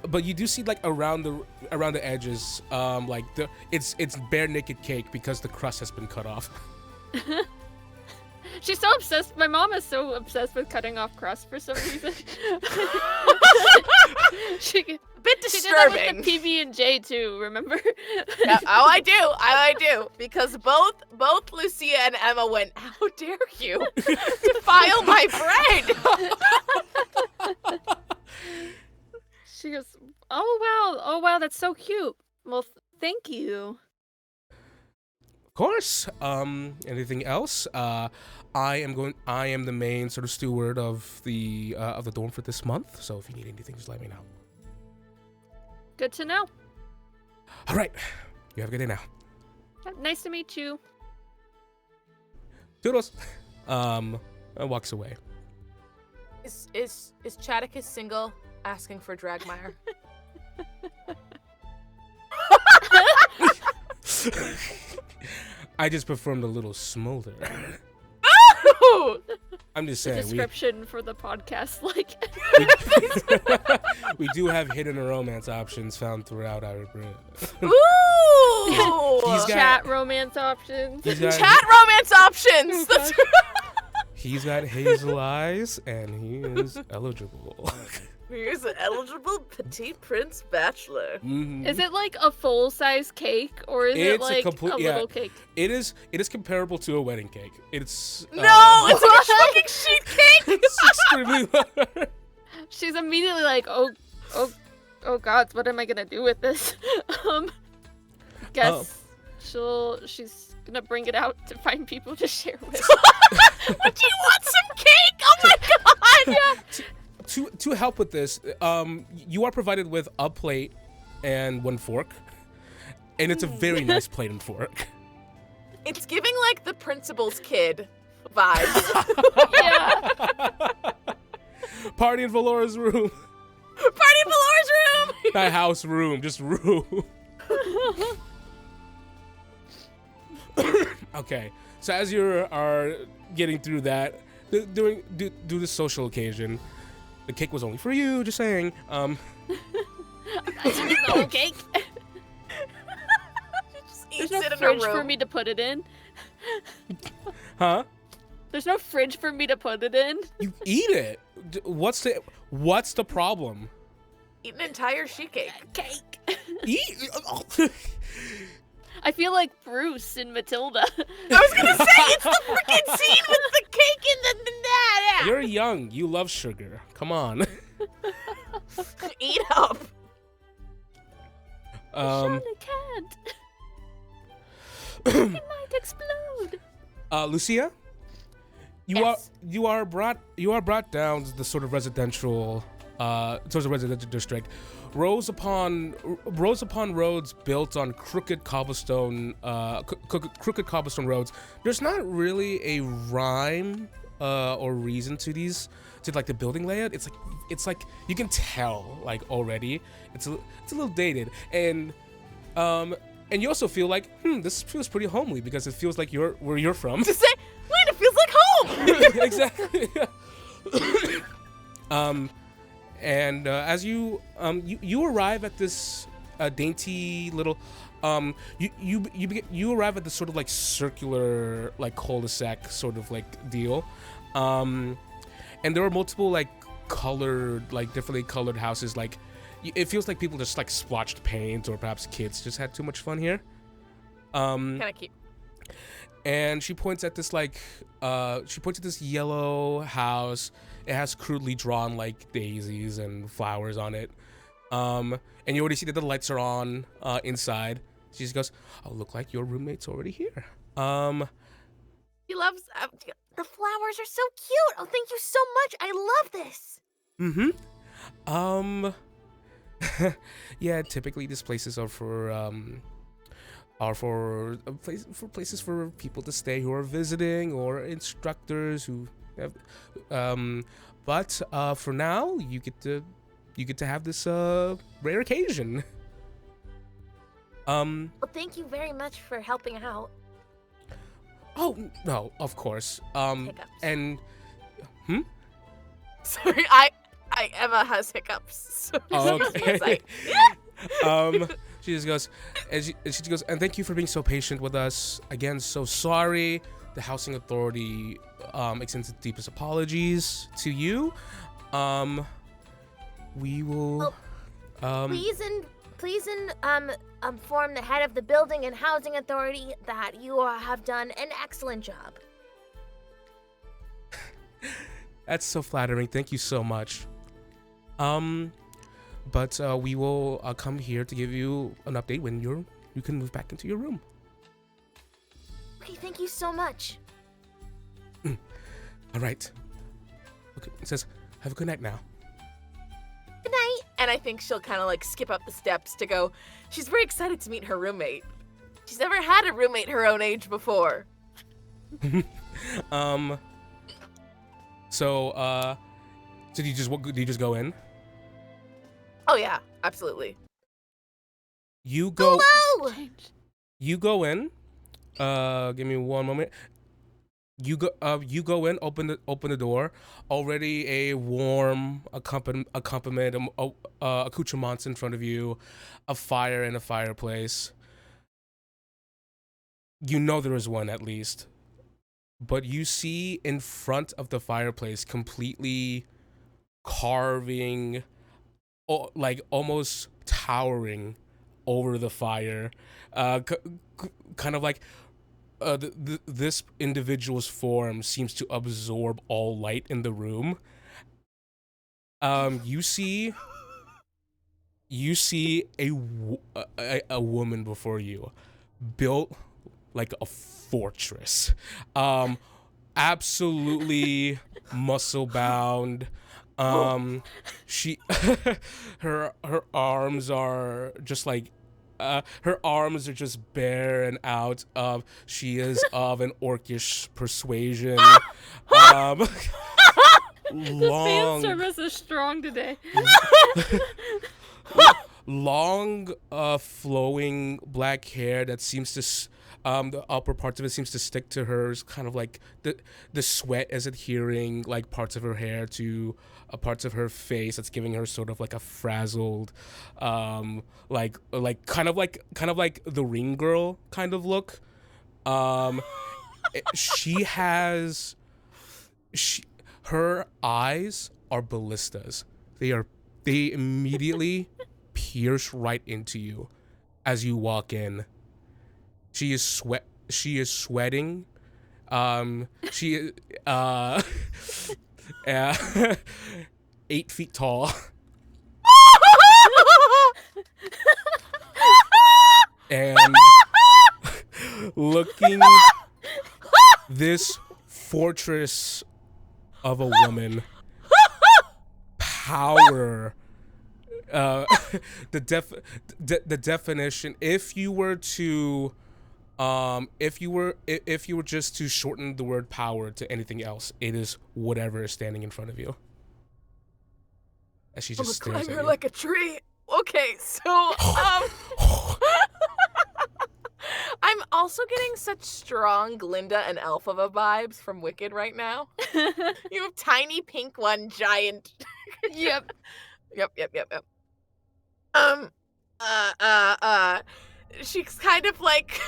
But you do see like around the edges, like it's bare naked cake because the crust has been cut off. She's so obsessed. My mom is so obsessed with cutting off crust for some reason. She A bit did that disturbing. with the PB&J too, remember? Yeah, I do. Because both Lucia and Emma went, how dare you defile my bread? She goes, oh wow, that's so cute. Well, thank you. Of course. Anything else? I am the main sort of steward of the dorm for this month. So if you need anything, just let me know. Good to know. All right. You have a good day now. Nice to meet you. Toodles. And walks away. Is Chadicus single? Asking for Dragmire. I just performed a little smolder. Oh! I'm just The saying. description for the podcast, like. We do have hidden romance options found throughout Eira Bryn. Ooh! He's got- Chat romance options. He's got- Chat romance options! Oh, gosh. He's got hazel eyes and he is eligible. Here's an eligible petite prince bachelor. Mhm. Is it like a full-size cake, or is it It's a like complete- a yeah. little cake? It is comparable to a wedding cake. It's No, it's like a fucking sheet cake. it's extremely large. She's immediately like, oh God, what am I gonna do with this? Guess she's gonna bring it out to find people to share with. Would you want some cake? Oh my god! Yeah. To help with this, you are provided with a plate and one fork, and it's a very nice plate and fork. It's giving like the principal's kid vibes. Yeah. Party in Valoura's room. Party in Valoura's room! Not house room, just room. Okay, so as you are getting through that, do the social occasion. The cake was only for you, just saying. That's the whole cake. Just There's eats no it in a fridge room. for me to put it in. Huh? There's no fridge for me to put it in. You eat it. What's the problem? Eat an entire sheet cake. Cake. Eat. I feel like Bruce in Matilda. I was gonna say, it's the freaking scene with the cake and the You're young. You love sugar. Come on. Eat up. Surely can't. It might explode. Lucia, Yes. you are brought down to the sort of residential towards the residential district. Rows upon roads built on crooked cobblestone roads. There's not really a rhyme or reason to like the building layout. It's like you can tell like already it's a little dated, and you also feel like this feels pretty homely because it feels like where you're from. To say, wait, it feels like home. Exactly. And as you arrive at this dainty little you arrive at this sort of like circular like cul-de-sac sort of like deal, and there are multiple like colored like differently colored houses. Like it feels like people just like splotched paint, or perhaps kids just had too much fun here. Kind of cute. And she points at this like this yellow house. It has crudely drawn like daisies and flowers on it. And you already see that the lights are on inside. She just goes, "Oh, look like your roommate's already here." He loves the flowers are so cute. Oh, thank you so much. I love this. Yeah, typically these places are for places for people to stay who are visiting, or instructors who have, but for now you get to have this rare occasion. Well, thank you very much for helping out. Oh no, of course. Hiccups. And Sorry, Emma has hiccups. So oh, just okay. like, She just goes, and she goes, and thank you for being so patient with us. Again, so sorry. The housing authority extends its deepest apologies to you. We will. Please inform the head of the building and housing authority that you have done an excellent job. That's so flattering. Thank you so much. But we will come here to give you an update when you can move back into your room. Okay, thank you so much. All right. Okay, it says, "Have a good night now." Good night. and I think she'll kind of like skip up the steps to go. She's very excited to meet her roommate. She's never had a roommate her own age before. So do you just go in? Oh yeah, absolutely. You go. Hello! You go in. Give me one moment. You go in. Open the door. Already a warm accompaniment, accoutrements in front of you, a fire and a fireplace. You know there is one at least, but you see in front of the fireplace, completely carving, like almost towering over the fire, kind of like this individual's form seems to absorb all light in the room. You see a woman before you, built like a fortress, absolutely muscle bound. She her arms are just like her arms are just bare and out. She is of an orcish persuasion. The fan Long, service is strong today. long, flowing black hair that seems to the upper parts of it seems to stick to hers, kind of like the sweat is adhering like parts of her hair to parts of her face. That's giving her sort of like a frazzled, like kind of like the Ring Girl kind of look. Her eyes are ballistas. They immediately pierce right into you as you walk in. She is sweating. She 8 feet tall. And looking this fortress of a woman, power, the definition, if you were just to shorten the word power to anything else, it is whatever is standing in front of you. As she just I'm gonna stares climb at her you. like a tree. Okay, so I I'm also getting such strong Glinda and Elphaba vibes from Wicked right now. You have tiny pink one, giant. Yep. Yep. She's kind of like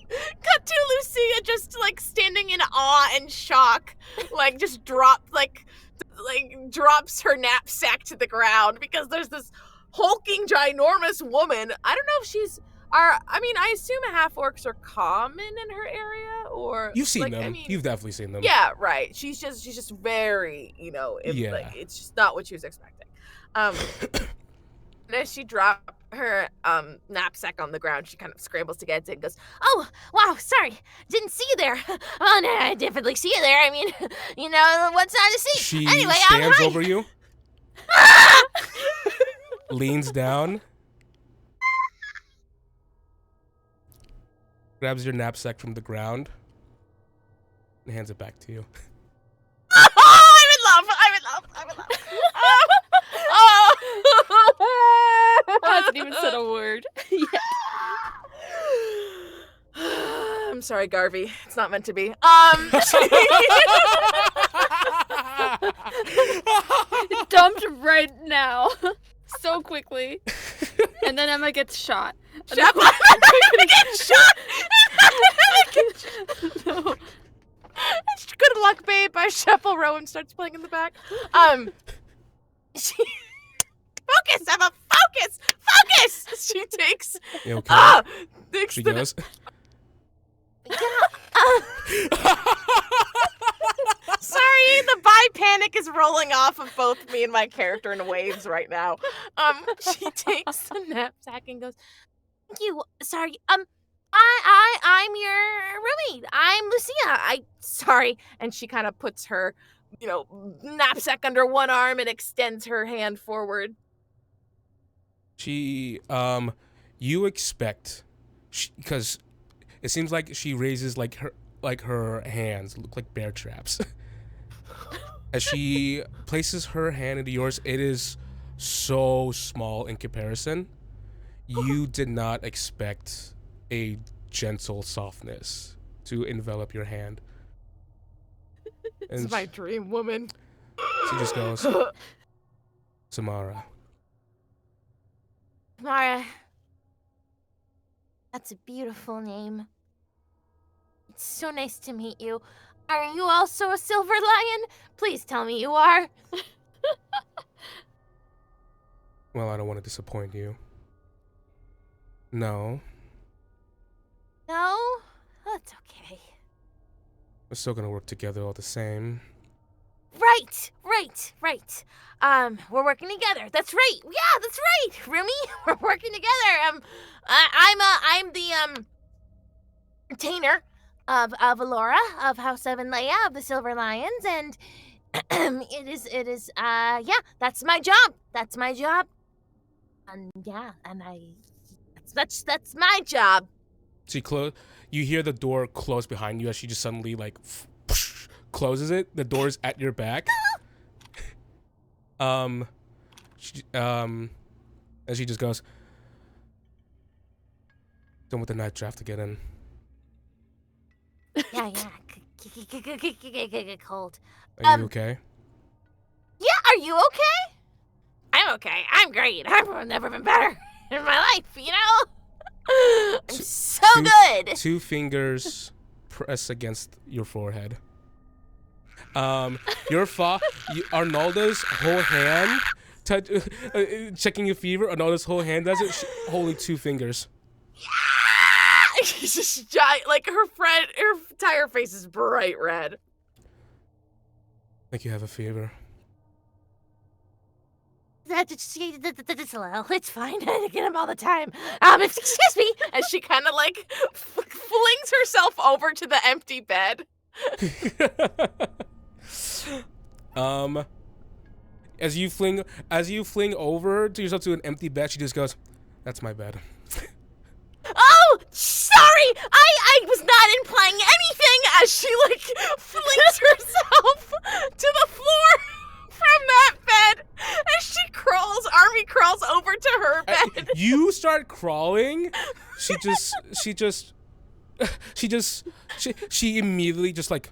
cut to Lucia just like standing in awe and shock, like just drops her knapsack to the ground because there's this hulking ginormous woman. I don't know if she's I assume half-orcs are common in her area, or You've seen like, them. You've definitely seen them. Yeah, right. She's just very, like, it's just not what she was expecting. And as she dropped her knapsack on the ground, she kind of scrambles to get it and goes, Oh, wow, sorry. Didn't see you there. Oh, no, I definitely see you there. I mean, what's not to see? She Anyway, stands hi. over you, leans down, grabs your knapsack from the ground, and hands it back to you. I'm in love. I hasn't even said a word. I'm sorry, Garvey. It's not meant to be. Dumped right now. So quickly. And then Emma gets shot. And then- I'm gonna get shot. No. Good luck, babe. By Shuffle Rowan starts playing in the back. Focus, Emma. Focus. She takes. You okay? Takes She the. goes. Sorry, the bi panic is rolling off of both me and my character in waves right now. She takes the knapsack and goes, Thank you. Sorry. I'm your roommate. I'm Lucia. sorry, and she kind of puts her, knapsack under one arm and extends her hand forward. She, you expect, because it seems like she raises her hands look like bear traps. As she places her hand into yours, it is so small in comparison. You did not expect a gentle softness to envelop your hand. This is And my dream woman. she just goes, Samara. Mara. That's a beautiful name. It's so nice to meet you. Are you also a silver lion? Please tell me you are. Well, I don't want to disappoint you. No, No? That's okay. we're still gonna work together all the same. Right. We're working together. That's right. Yeah, that's right, Rumi. We're working together. I'm the retainer of Valoura of House 7 Leia of the Silver Lions, and it is that's my job. And that's my job. You hear the door close behind you as she just suddenly closes it. The door's at your back. And she just goes, "Don't want the night draft to get in." Yeah. Cold. Are you okay? Yeah, are you okay? I'm okay. I'm great. I've never been better in my life, I'm so good. 2 fingers press against your forehead. Arnaldo's whole hand, checking your fever. Arnaldo's whole hand does it. Holding 2 fingers. She's just giant. Like her entire face is bright red. Like you have a fever. It's fine. I get them all the time. Excuse me. And she kind of flings herself over to the empty bed. As you fling over to yourself to an empty bed, she just goes, "That's my bed." Oh, sorry. I was not implying anything as she flings herself to the floor from that bed. bed, and she army crawls over to her bed. You start crawling. She immediately just like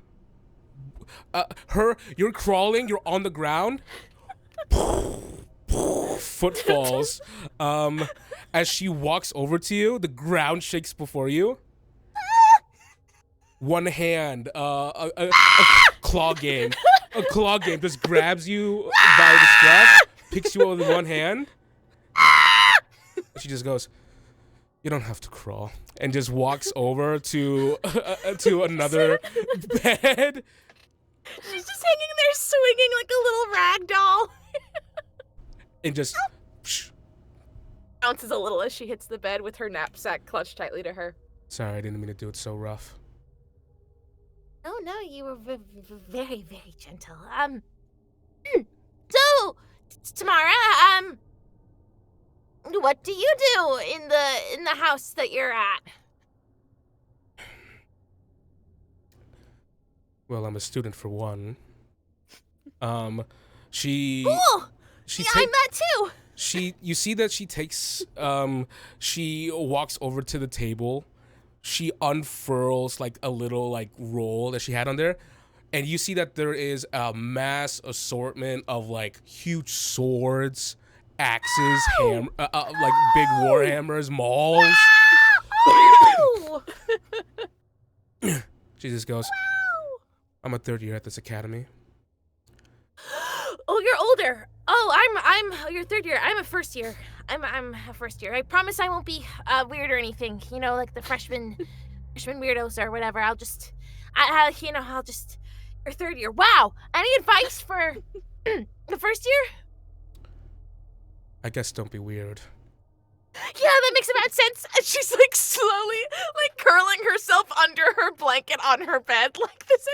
you're crawling, you're on the ground. Footfalls. As she walks over to you, the ground shakes before you. One hand, a claw game. A claw game just grabs you by the scruff, picks you up with one hand. She just goes, "You don't have to crawl," and just walks over to another bed. She's just hanging there swinging like a little rag doll. And just Bounces a little as she hits the bed with her knapsack clutched tightly to her. Sorry, I didn't mean to do it so rough. Oh no, you were very, very gentle. So Tamara, what do you do in the house that you're at? Well, I'm a student for one. She. Cool. She Yeah, I'm that too. You see that she takes, she walks over to the table. She unfurls like a little like roll that she had on there. And you see that there is a mass assortment of like huge swords, axes, like big war hammers, mauls. Wow. She just goes, I'm a third year at this academy. Oh, you're older. Oh, I'm your third year. I'm a first year. I'm a first year. I promise I won't be weird or anything. You know, like the freshman weirdos or whatever. I'll just your third year. Wow. Any advice for the first year? I guess don't be weird. Yeah, that makes about sense. And she's like slowly like curling herself under her blanket on her bed. Like this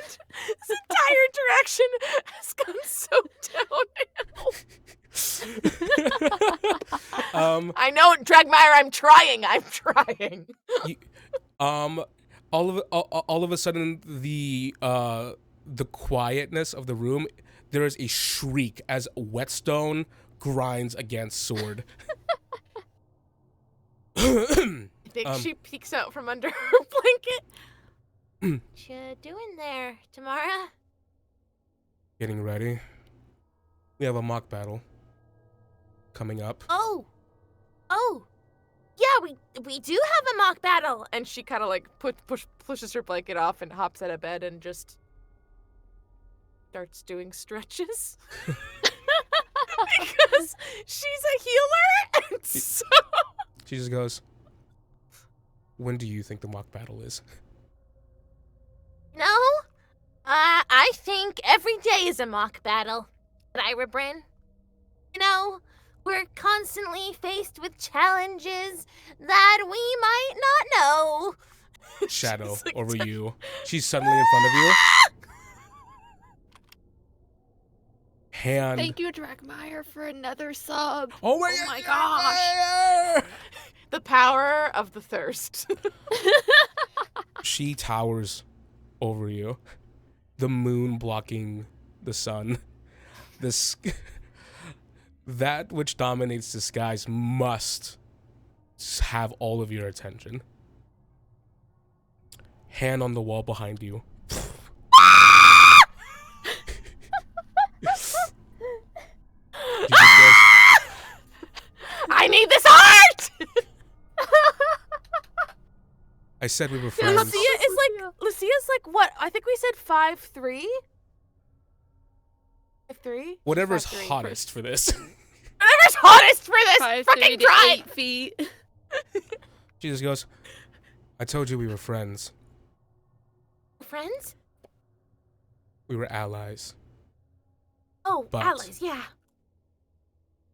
entire direction has gone so downhill. I know, Dragmire, I'm trying. All of a sudden, the quietness of the room, there is a shriek as whetstone grinds against sword. I think she peeks out from under her blanket. What you doing there, Tamara? Getting ready. We have a mock battle coming up. Oh, yeah, we do have a mock battle. And she kind of like pushes her blanket off and hops out of bed and just starts doing stretches. Because she's a healer, and so... She just goes, when do you think the mock battle is? No, I think every day is a mock battle at Eira Bryn. You know, we're constantly faced with challenges that we might not know. Shadow She's like, over you. She's suddenly in front of you. Hand. Thank you, Dragmire, for another sub. Oh my gosh. The power of the thirst. She towers over you. The moon blocking the sun. That which dominates the skies must have all of your attention. Hand on the wall behind you. I need this heart! I said we were friends. Lucia's like what? I think we said 5'3". 5'3"? Whatever's 5'3" hottest for this. Whatever's hottest for this 5 fucking to try. 8 feet. She just goes, I told you we were friends. Friends? We were allies. Oh, But- allies, yeah.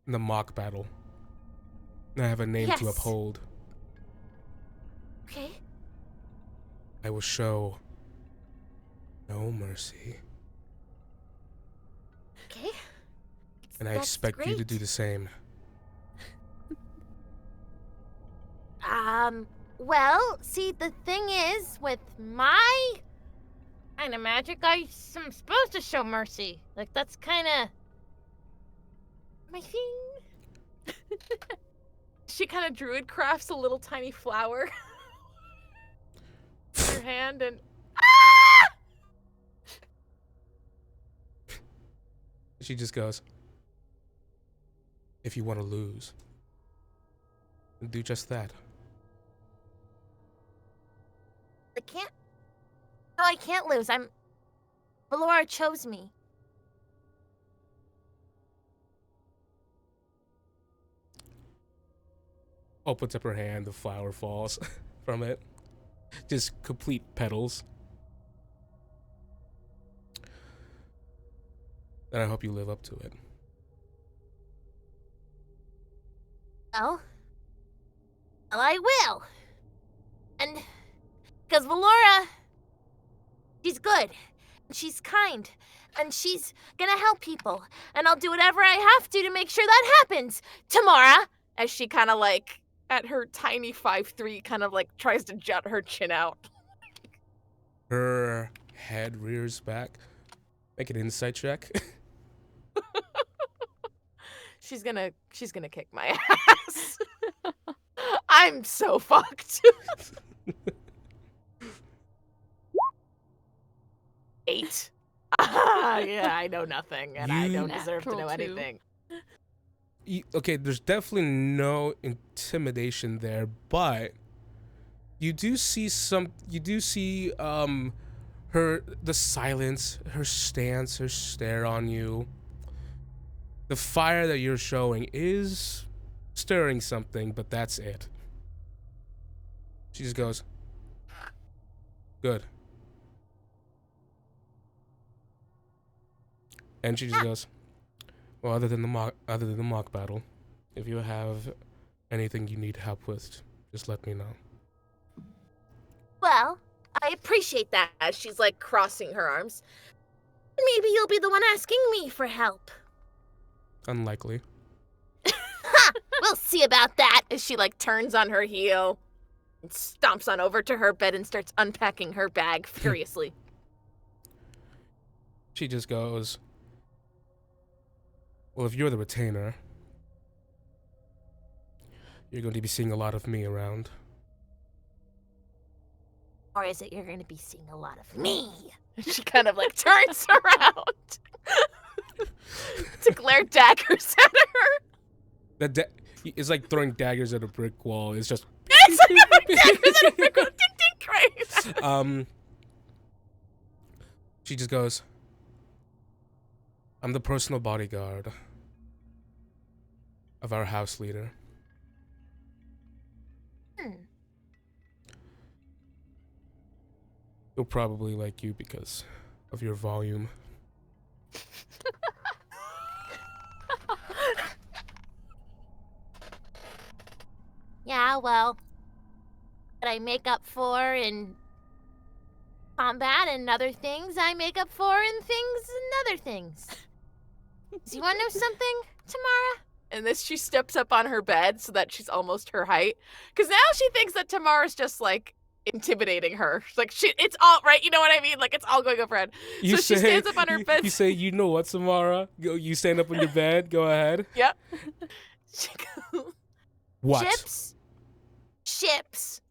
In the mock battle. I have a name to Yes. uphold. Okay. I will show no mercy. Okay. And I That's expect you to great. do the same. Well, see, the thing is, with my kind of magic, I'm supposed to show mercy. Like, that's kind of my thing. She kind of druid crafts a little tiny flower in her hand and She just goes, if you want to lose, then do just that. I can't. No, I can't lose. Valoura chose me. Opens up her hand, the flower falls from it. Just complete petals. And I hope you live up to it. Well, I will. And because Valoura, she's good, and she's kind, and she's gonna help people, and I'll do whatever I have to make sure that happens. Tamara, as she kind of like at her tiny 5'3", kind of like tries to jut her chin out. Her head rears back. Make an insight check. She's gonna kick my ass. I'm so fucked. 8. Yeah, I know nothing, and I don't deserve to know Natural 2. anything. Okay, there's definitely no intimidation there, but you do see the silence, her stance, her stare on you. The fire that you're showing is stirring something, but that's it. She just goes, good. And she just goes, well, other than the mock battle, if you have anything you need help with, just let me know. well, I appreciate that. As she's like crossing her arms. Maybe you'll be the one asking me for help. Unlikely. Ha! We'll see about that. As she like turns on her heel and stomps on over to her bed and starts unpacking her bag furiously. She just goes, well, if you're the retainer, you're going to be seeing a lot of me around. Or is it you're going to be seeing a lot of me? She kind of like turns around to glare daggers at her. It's like throwing daggers at a brick wall. It's just. It's like daggers at a brick wall. Ding, ding, crazy. She just goes, I'm the personal bodyguard of our house leader. He'll probably like you because of your volume. Yeah, well, what I make up for in combat and other things, I make up for in things and other things. Do you want to know something, Tamara? And this, she steps up on her bed so that she's almost her height. Because now she thinks that Tamara's just like intimidating her. Like it's all right. You know what I mean? Like it's all going over her head. So she stands up on her bed. You say, you know what, Samara? You stand up on your bed. Go ahead. Yep. She goes, What? Ships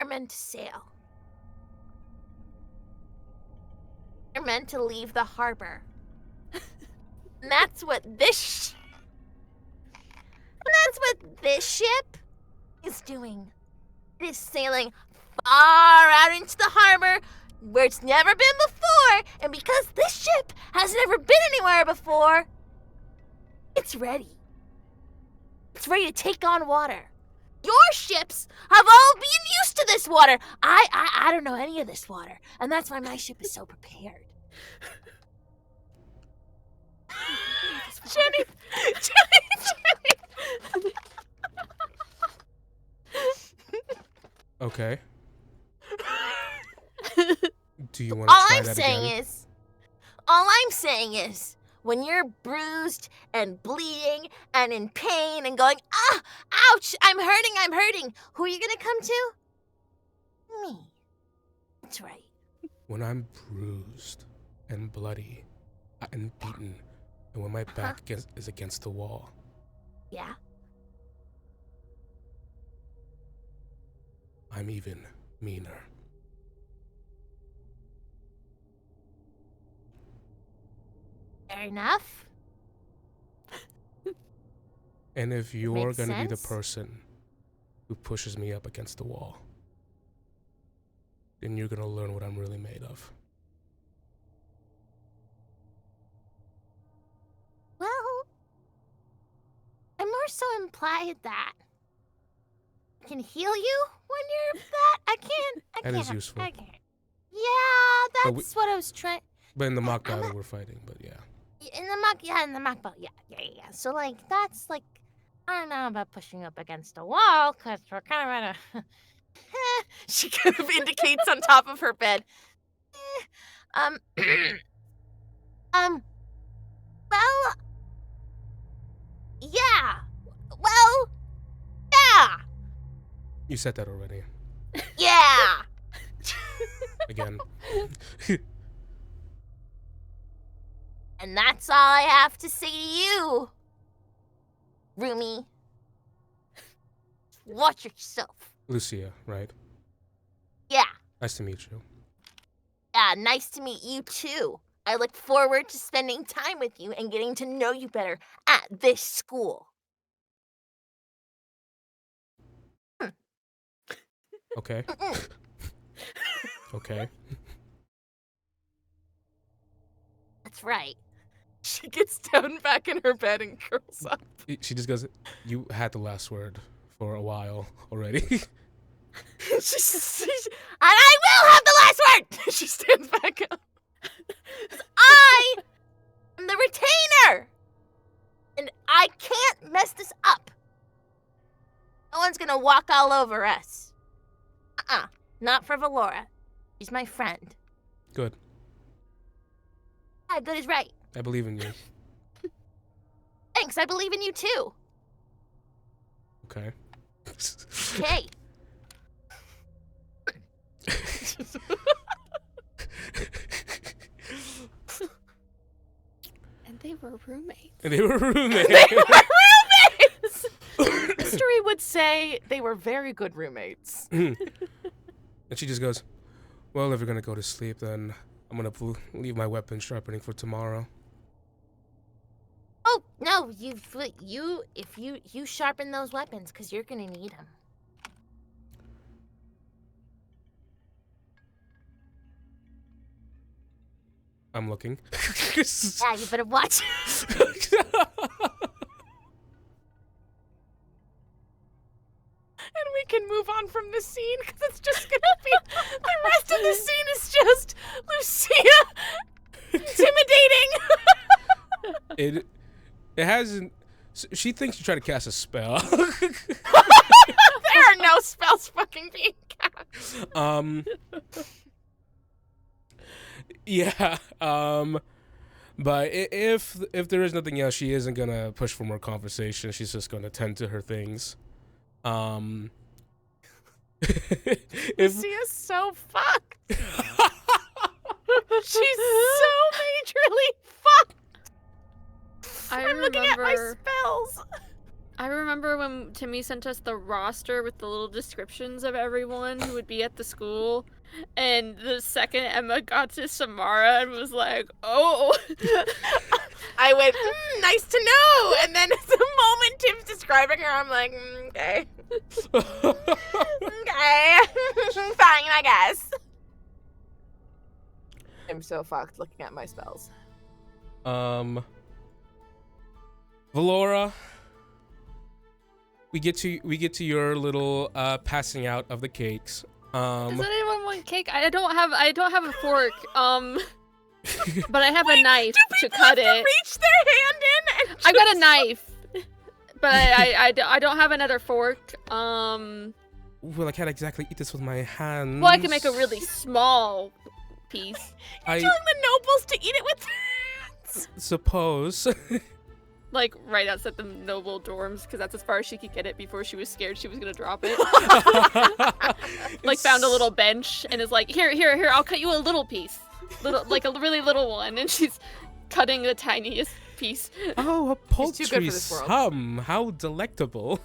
are meant to sail. They're meant to leave the harbor. And that's what this ship is doing. It is sailing far out into the harbor where it's never been before, and because this ship has never been anywhere before, it's ready. It's ready to take on water. Your ships have all been used to this water. I don't know any of this water, and that's why my ship is so prepared. Jenny. Okay. Do you want to try that again? All I'm saying is, when you're bruised and bleeding and in pain and going, ouch, I'm hurting, who are you gonna come to? Me. That's right. When I'm bruised and bloody and beaten And when my back is against the wall, Yeah. I'm even meaner. Fair enough. And if you're Makes gonna be the sense. person who pushes me up against the wall, then you're gonna learn what I'm really made of. Well, I more so implied that I can heal you when you're that. I can't. That is useful. I can't. Yeah, But that's what I was trying. But in the mock I'm battle, not- we're fighting, but yeah. In the mock, yeah, in the mock belt, yeah. So like, that's like, I don't know about pushing up against a wall, cause we're kind of at a. She kind of indicates on top of her bed. Um. Well. Yeah. Well. Yeah. You said that already. Yeah. Again. And that's all I have to say to you, Rumi. Watch yourself. Lucia, right? Yeah. Nice to meet you. Yeah, nice to meet you too. I look forward to spending time with you and getting to know you better at this school. Okay. Mm-mm. Okay. That's right. She gets down back in her bed and curls up. She just goes, you had the last word for a while already. And I will have the last word! She stands back up. I am the retainer! And I can't mess this up. No one's gonna walk all over us. Not for Valoura. She's my friend. Good. Yeah, good is right. I believe in you. Thanks, I believe in you too. Okay. Okay. And they were roommates. And they were roommates. They were roommates! History would say they were very good roommates. And she just goes, well, if you're gonna go to sleep, then I'm gonna leave my weapon sharpening for tomorrow. Oh, no, if you sharpen those weapons, because you're gonna need them. I'm looking. Yeah, you better watch. And we can move on from the scene because it's just gonna be the rest of the scene is just Lucia intimidating. It hasn't. She thinks you try to cast a spell. There are no spells fucking being cast. Yeah. But if there is nothing else, she isn't gonna push for more conversation. She's just gonna tend to her things. If Lucia's so fucked. She's so majorly fucked. I'm looking at my spells. I remember when Timmy sent us the roster with the little descriptions of everyone who would be at the school. And the second Emma got to Samara and was like, oh. I went, nice to know. And then the moment Tim's describing her, I'm like, okay. Okay. Fine, I guess. I'm so fucked looking at my spells. Valoura, we get to your little passing out of the cakes. Does anyone want cake? I don't have a fork. But I have a knife to cut it. Reach their hand in and I've got a knife, but I don't have another fork. Well, I can't exactly eat this with my hands. Well, I can make a really small piece. telling the nobles to eat it with their hands. suppose. Like right outside the noble dorms, because that's as far as she could get it before she was scared she was gonna drop it. Like found a little bench and is like, here, I'll cut you a little piece, like a really little one, and she's cutting the tiniest piece. Oh, a He's too poultry good for this world. sum. How delectable.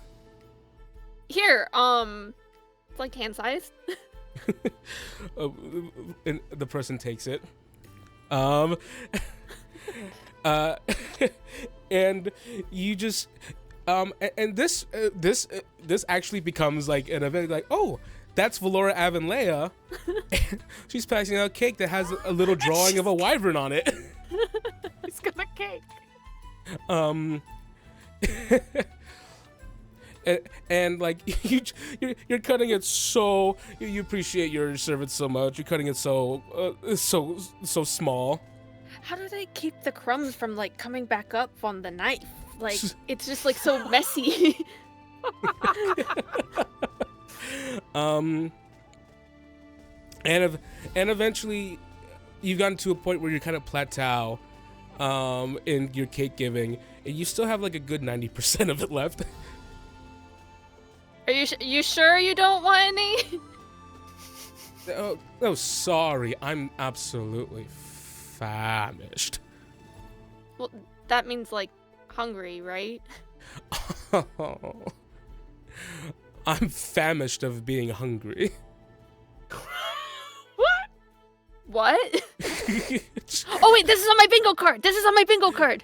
Here, it's like hand sized. And the person takes it. Uh, and you just and this actually becomes like an event. Like, oh, that's Valoura and Lucia. She's passing out cake that has a little drawing of a wyvern on it. He's got a cake. And like you're cutting it so you appreciate your servants so much. You're cutting it so small. How do they keep the crumbs from like coming back up on the knife? Like it's just like so messy. And eventually you've gotten to a point where you kind of plateau in your cake giving, and you still have like a good 90% of it left. Are you sure you don't want any? Oh, sorry. I'm absolutely famished. Well, that means like hungry, right? I'm famished of being hungry. What? Oh wait, this is on my bingo card.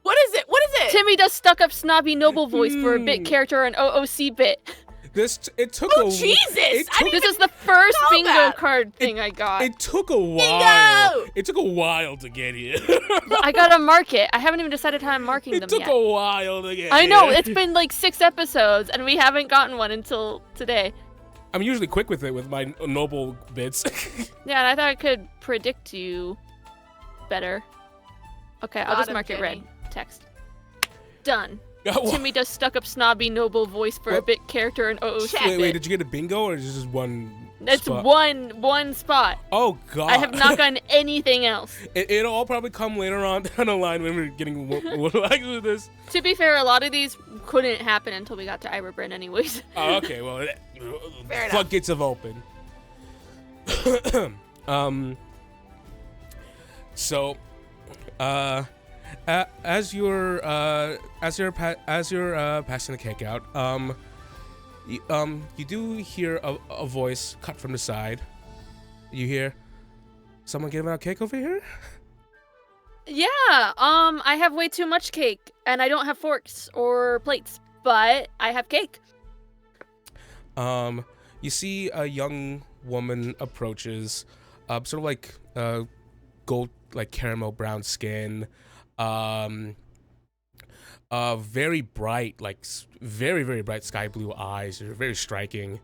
What is it? What is it? Timmy does stuck-up snobby noble voice for a bit character and OOC bit. It took Oh, Jesus! This is the first know bingo that. card thing I got. It took a while. Bingo! It took a while to get here. I gotta mark it. I haven't even decided how I'm marking them It took yet. a while to get I know, here. it's been like 6 episodes and we haven't gotten one until today. I'm usually quick with it with my noble bits. Yeah, and I thought I could predict you better. Okay, I'll Got just him, mark it red. Timmy. Text. Done. Wait, Timmy does stuck-up snobby noble voice for a What? bit character and OOC Check. bit. did you get a bingo or is it just one It's spot? one spot. Oh, God. I have not gotten anything else. It'll all probably come later on down the line when we're getting more like this. To be fair, a lot of these couldn't happen until we got to Eira Bryn anyways. Oh, okay, well, Fair enough. floodgates have opened. So, as you're passing the cake out, you do hear a voice cut from the side. You hear someone giving out cake over here? Yeah, I have way too much cake, and I don't have forks or plates, but I have cake. You see a young woman approaches, sort of like gold, like caramel brown skin, very bright, like very, very bright sky blue eyes. They're very striking.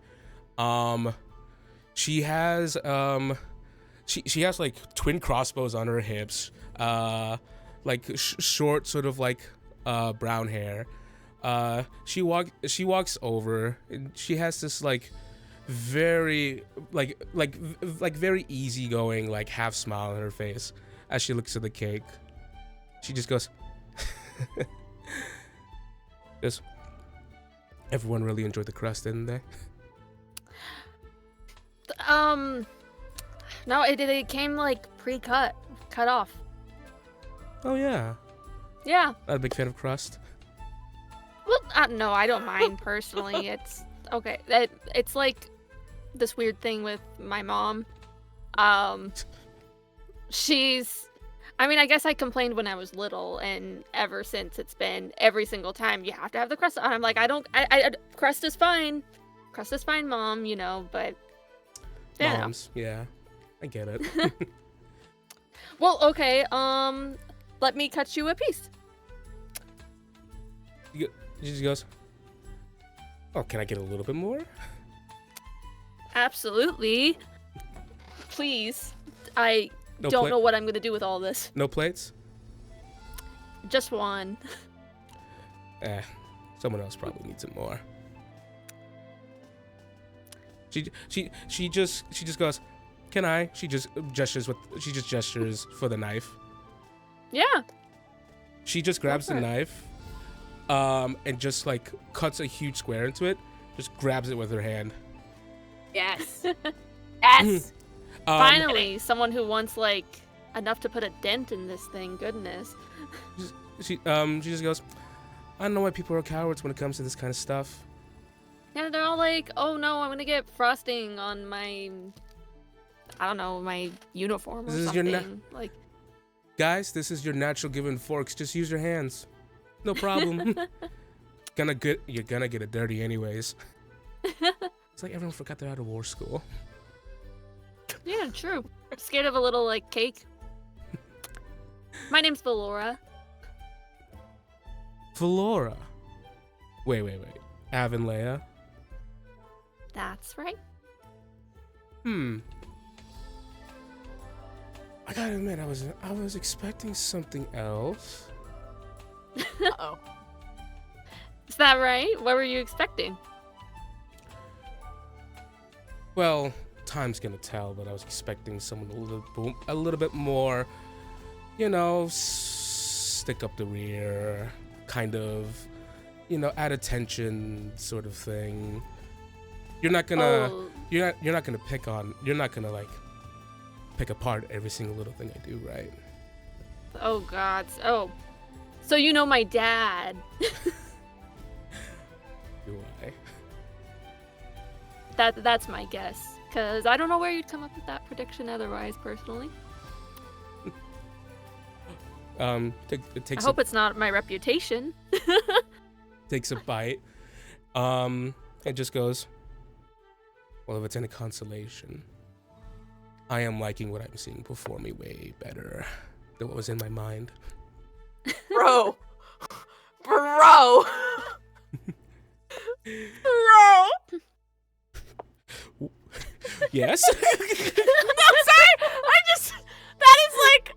She has she has like twin crossbows on her hips, like short sort of like brown hair. She walks over and she has this like very like very easygoing like half smile on her face as she looks at the cake. She just goes, "Yes, everyone really enjoyed the crust, didn't they?" No, it came like pre-cut, cut off. Oh yeah, Yeah. not a big fan of crust. Well, no, I don't mind personally. It's okay. It's like this weird thing with my mom. I mean, I guess I complained when I was little, and ever since it's been every single time you have to have the crust on. I'm like, crust is fine. Crust is fine, Mom, you know, but yeah. Moms, yeah, I get it. Well, okay, let me cut you a piece. She just goes, "Oh, can I get a little bit more?" Absolutely. Please. I No don't plate? know what I'm gonna do with all this. No plates? Just one. Someone else probably needs it more. She just goes, "Can I?" She just gestures for the knife. Yeah. She just grabs the for it. knife, and just like cuts a huge square into it. Just grabs it with her hand. Yes. Yes. Finally, someone who wants like enough to put a dent in this thing. Goodness. she just goes, I don't know why people are cowards when it comes to this kind of stuff. Yeah, they're all like, oh no, I'm gonna get frosting on my, I don't know, my uniform or This is your something. Like, Guys, this is your natural given forks. Just use your hands. No problem. You're gonna get it dirty anyways. It's like everyone forgot they're out of war school. yeah, true. Scared of a little like cake. My name's Valoura. Valoura. Wait. Avonlea. That's right. I gotta admit, I was expecting something else. Uh-oh. Is that right? What were you expecting? Well, time's gonna tell, but I was expecting someone a little bit more, stick up the rear, kind of, add attention sort of thing. You're not gonna like pick apart every single little thing I do, right? Oh God. Oh, so you know my dad. Do I? That's my guess. Cause I don't know where you'd come up with that prediction otherwise, personally. It I takes hope it's not my reputation. takes a bite. And just goes, well, if it's any consolation, I am liking what I'm seeing before me way better than what was in my mind. Bro. Bro. Yes? No, sorry. That is like,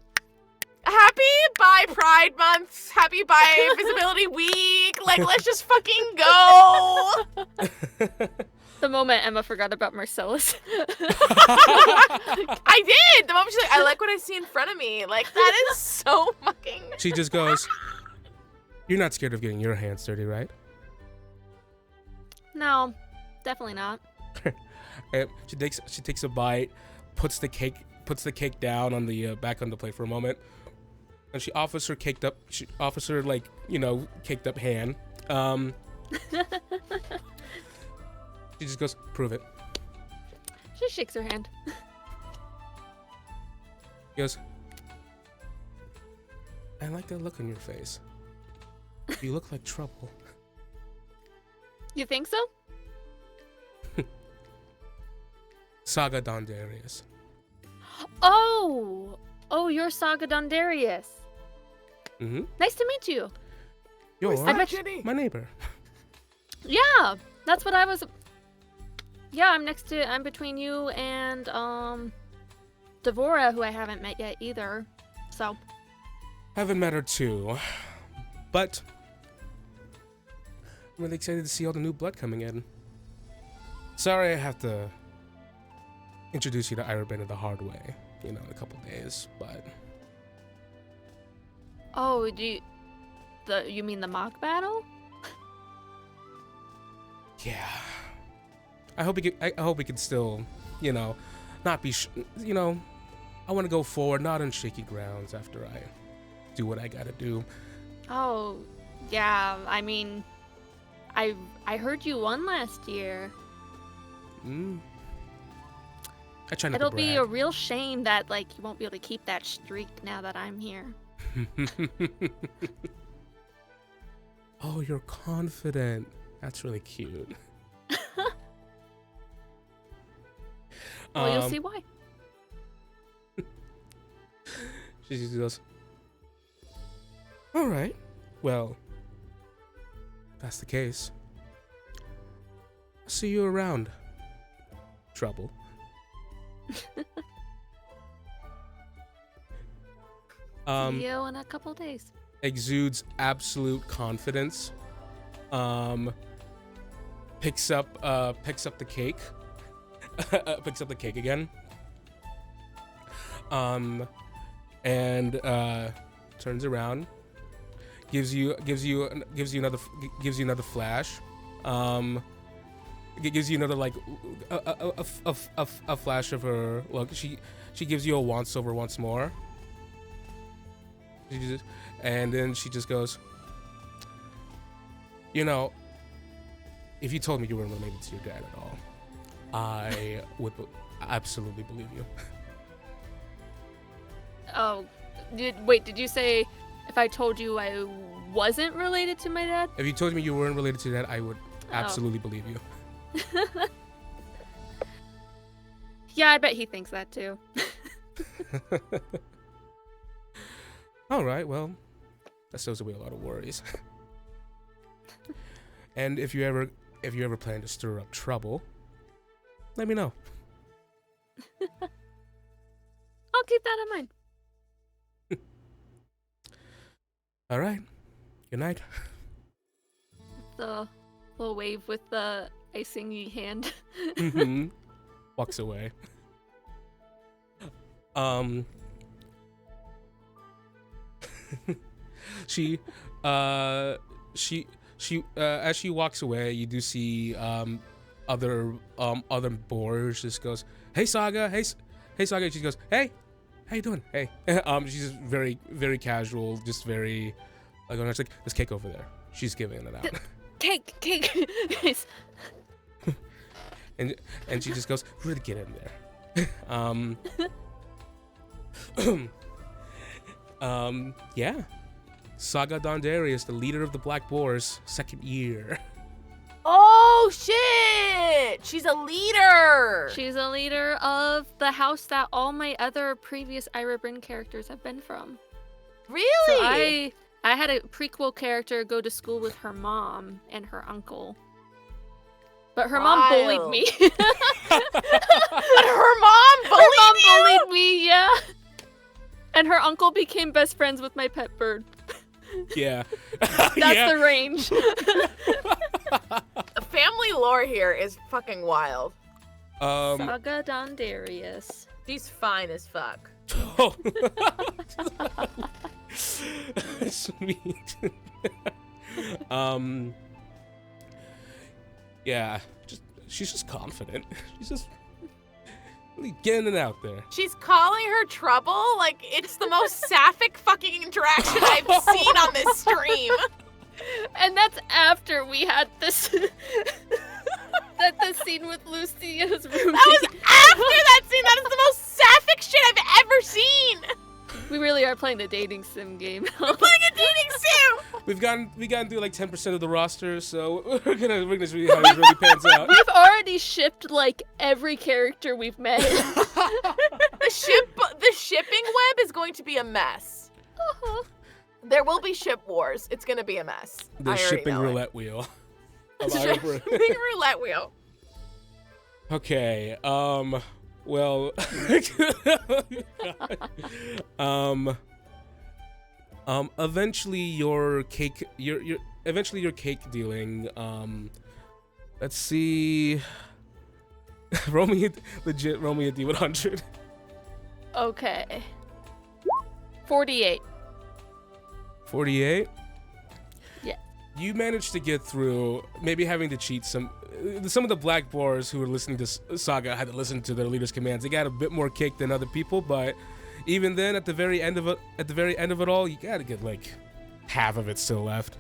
happy by Pride Month, happy by Visibility Week. Like, let's just fucking go. The moment Emma forgot about Marcellus. I did. The moment she's like, I like what I see in front of me. Like, that is so fucking. She just goes, you're not scared of getting your hands dirty, right? No, definitely not. She takes a bite, puts the cake down on the back on the plate for a moment, and she offers her caked up hand. She just goes, prove it. She shakes her hand. She goes, I like that look on your face. You look like trouble. You think so? Saga Dondarius. Oh, you're Saga Dondarius. Mm-hmm. Nice to meet you. You're I bet my neighbor. Yeah, that's what I was. Yeah, I'm between you and Devora, who I haven't met yet either. So. Haven't met her too, but I'm really excited to see all the new blood coming in. Sorry, I have to introduce you to Eira Bryn the hard way, in a couple days, but. Oh, you mean the mock battle? Yeah. I hope we can still, not be, I want to go forward, not on shaky grounds after I do what I gotta do. Oh, yeah. I mean, I heard you won last year. I try not It'll to be brag. a real shame that you won't be able to keep that streak now that I'm here. Oh, you're confident. That's really cute. Well, you'll see why. She just goes, all right, well, if that's the case, I'll see you around, trouble. See you in a couple days. Exudes absolute confidence. Picks up the cake. Picks up the cake again. And turns around, gives you another flash. It gives you another a flash of her look. She gives you a once over once more. And then she just goes, you know, if you told me you weren't related to your dad at all, I would absolutely believe you. Oh, wait, did you say if I told you I wasn't related to my dad? If you told me you weren't related to your dad, I would absolutely believe you. Yeah, I bet he thinks that too. All right, well, that stows away a lot of worries. And if you ever plan to stir up trouble, let me know. I'll keep that in mind. All right. Good night. The little wave with the icingy hand. Mhm. Walks away. She as she walks away, you do see other boars just goes, "Hey Saga, hey Saga." She goes, "Hey, how you doing? Hey." She's just very, very casual, just very like, it's like, "There's cake over there." She's giving it out. Cake. Guys. and she just goes, "Really get in there." Yeah. Saga Dawnbreak, the leader of the Black Boars, 2nd year. Oh shit! She's a leader. She's a leader of the house that all my other previous Eira Bryn characters have been from. Really? So I had a prequel character go to school with her mom and her uncle. But her mom bullied Wild. me. Her mom bullied you? bullied me, yeah. And her uncle became best friends with my pet bird. Yeah. That's Yeah. the range. The family lore here is fucking wild. Saga Dawnbreak. She's fine as fuck. Oh. Sweet. Yeah, she's just confident. She's just really getting it out there. She's calling her trouble like it's the most sapphic fucking interaction I've seen on this stream. And that's after we had this the scene with Lucia's room. That was after that scene. That is the most sapphic shit I've ever seen. We really are playing the dating sim game. We're playing a dating sim. We gotten through like 10% of the roster, so we're gonna see how it really pans out. We've already shipped like every character we've met. The shipping web is going to be a mess. There will be ship wars. It's gonna be a mess. The I already shipping know it. roulette wheel. Of Eira Bryn. Shipping roulette wheel. Okay. Well. Eventually your cake cake dealing. Let's see. roll me a D100. Okay. 48. 48. Yeah. You managed to get through, maybe having to cheat some of the Black Boars who were listening to Saga had to listen to their leader's commands. They got a bit more cake than other people, but even then, at the very end of it all, you gotta get like half of it still left.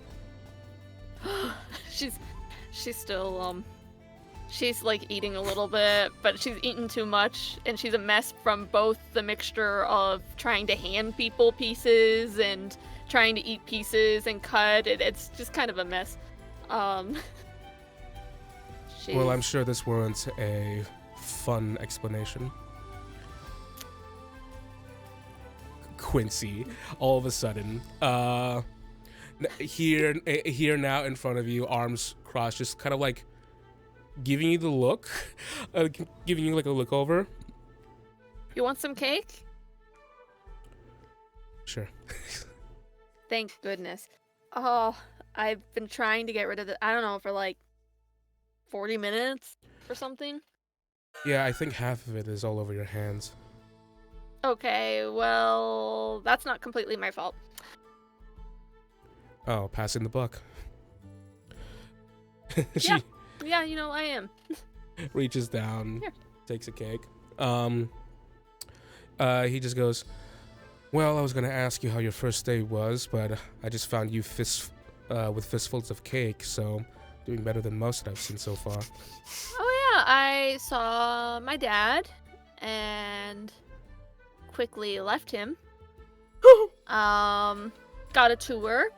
She's still she's like eating a little bit, but she's eaten too much, and she's a mess from both the mixture of trying to hand people pieces and trying to eat pieces and cut. It's just kind of a mess. Well, I'm sure this warrants a fun explanation. Quincy, all of a sudden, here now in front of you, arms crossed, just kind of like giving you the look, giving you like a look over. You want some cake? Sure. Thank goodness. Oh, I've been trying to get rid of it. I don't know, for like 40 minutes or something. Yeah, I think half of it is all over your hands. Okay, well, that's not completely my fault. Oh, passing the buck. She Yeah, you know, I am. reaches down, Here. takes a cake. He just goes, Well, I was gonna ask you how your first day was, but I just found you with fistfuls of cake, so doing better than most that I've seen so far. Oh yeah, I saw my dad and quickly left him. Got a tour.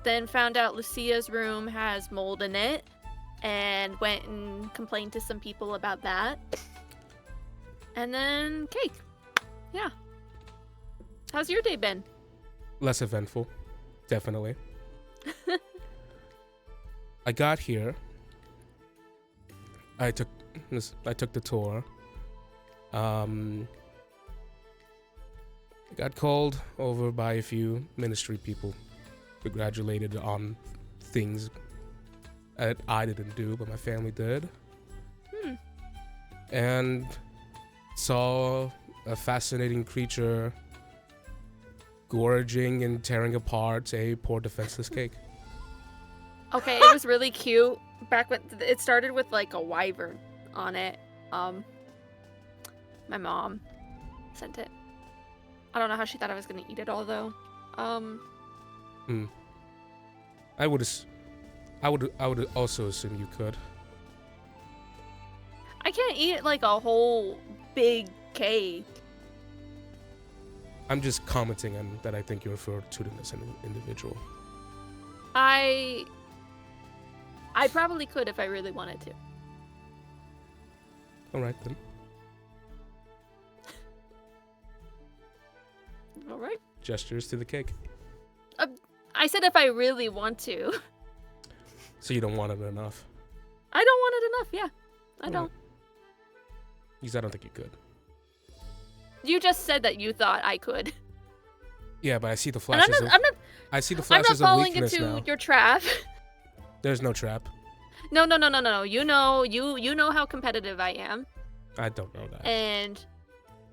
Then found out Lucia's room has mold in it and went and complained to some people about that. And then cake. Yeah. How's your day been? Less eventful, definitely. I got here. I took the tour. I got called over by a few ministry people, congratulated on things that I didn't do, but my family did. And saw a fascinating creature gorging and tearing apart a poor defenseless cake. Okay, it was really cute. Back when it started with like a wyvern on it. My mom sent it. I don't know how she thought I was gonna eat it all though. I would also assume you could. I can't eat like a whole big cake. I'm just commenting on that. I think you're a fortuitous individual. I probably could if I really wanted to. All right then. All right. Gestures to the cake. I said if I really want to. So you don't want it enough. I don't want it enough. Yeah, I don't. Because I don't think you could. You just said that you thought I could. Yeah, but I see the And flashes. I see the flashes of falling weakness into now. your trap. There's no trap. No. You know how competitive I am. I don't know that. And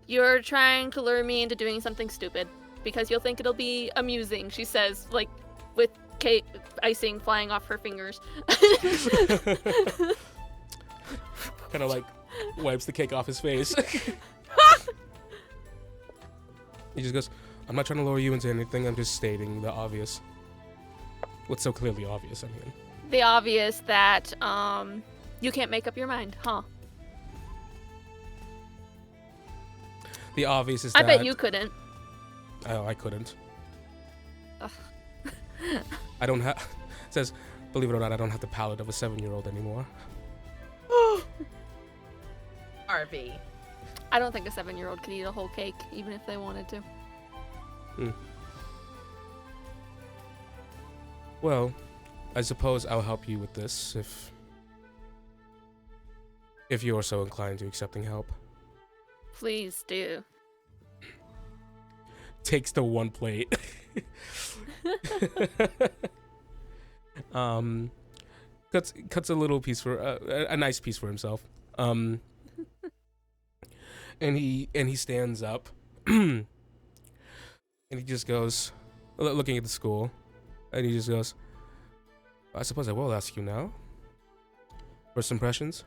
you're trying to lure me into doing something stupid because you'll think it'll be amusing, she says, like with cake icing flying off her fingers. Kind of like wipes the cake off his face. He just goes, I'm not trying to lure you into anything, I'm just stating the obvious. What's so clearly obvious, I mean. The obvious that you can't make up your mind, huh? The obvious is I that... bet you couldn't. Oh, I couldn't. Ugh. I don't have... says, believe it or not, I don't have the palate of a 7-year-old anymore. RV. I don't think a 7-year-old could eat a whole cake, even if they wanted to. Well, I suppose I'll help you with this if you're so inclined to accepting help. Please do. Takes the one plate. Cuts a little piece for a nice piece for himself. And he stands up. And he just goes, looking at the school, and he just goes, I suppose I will ask you now. First impressions?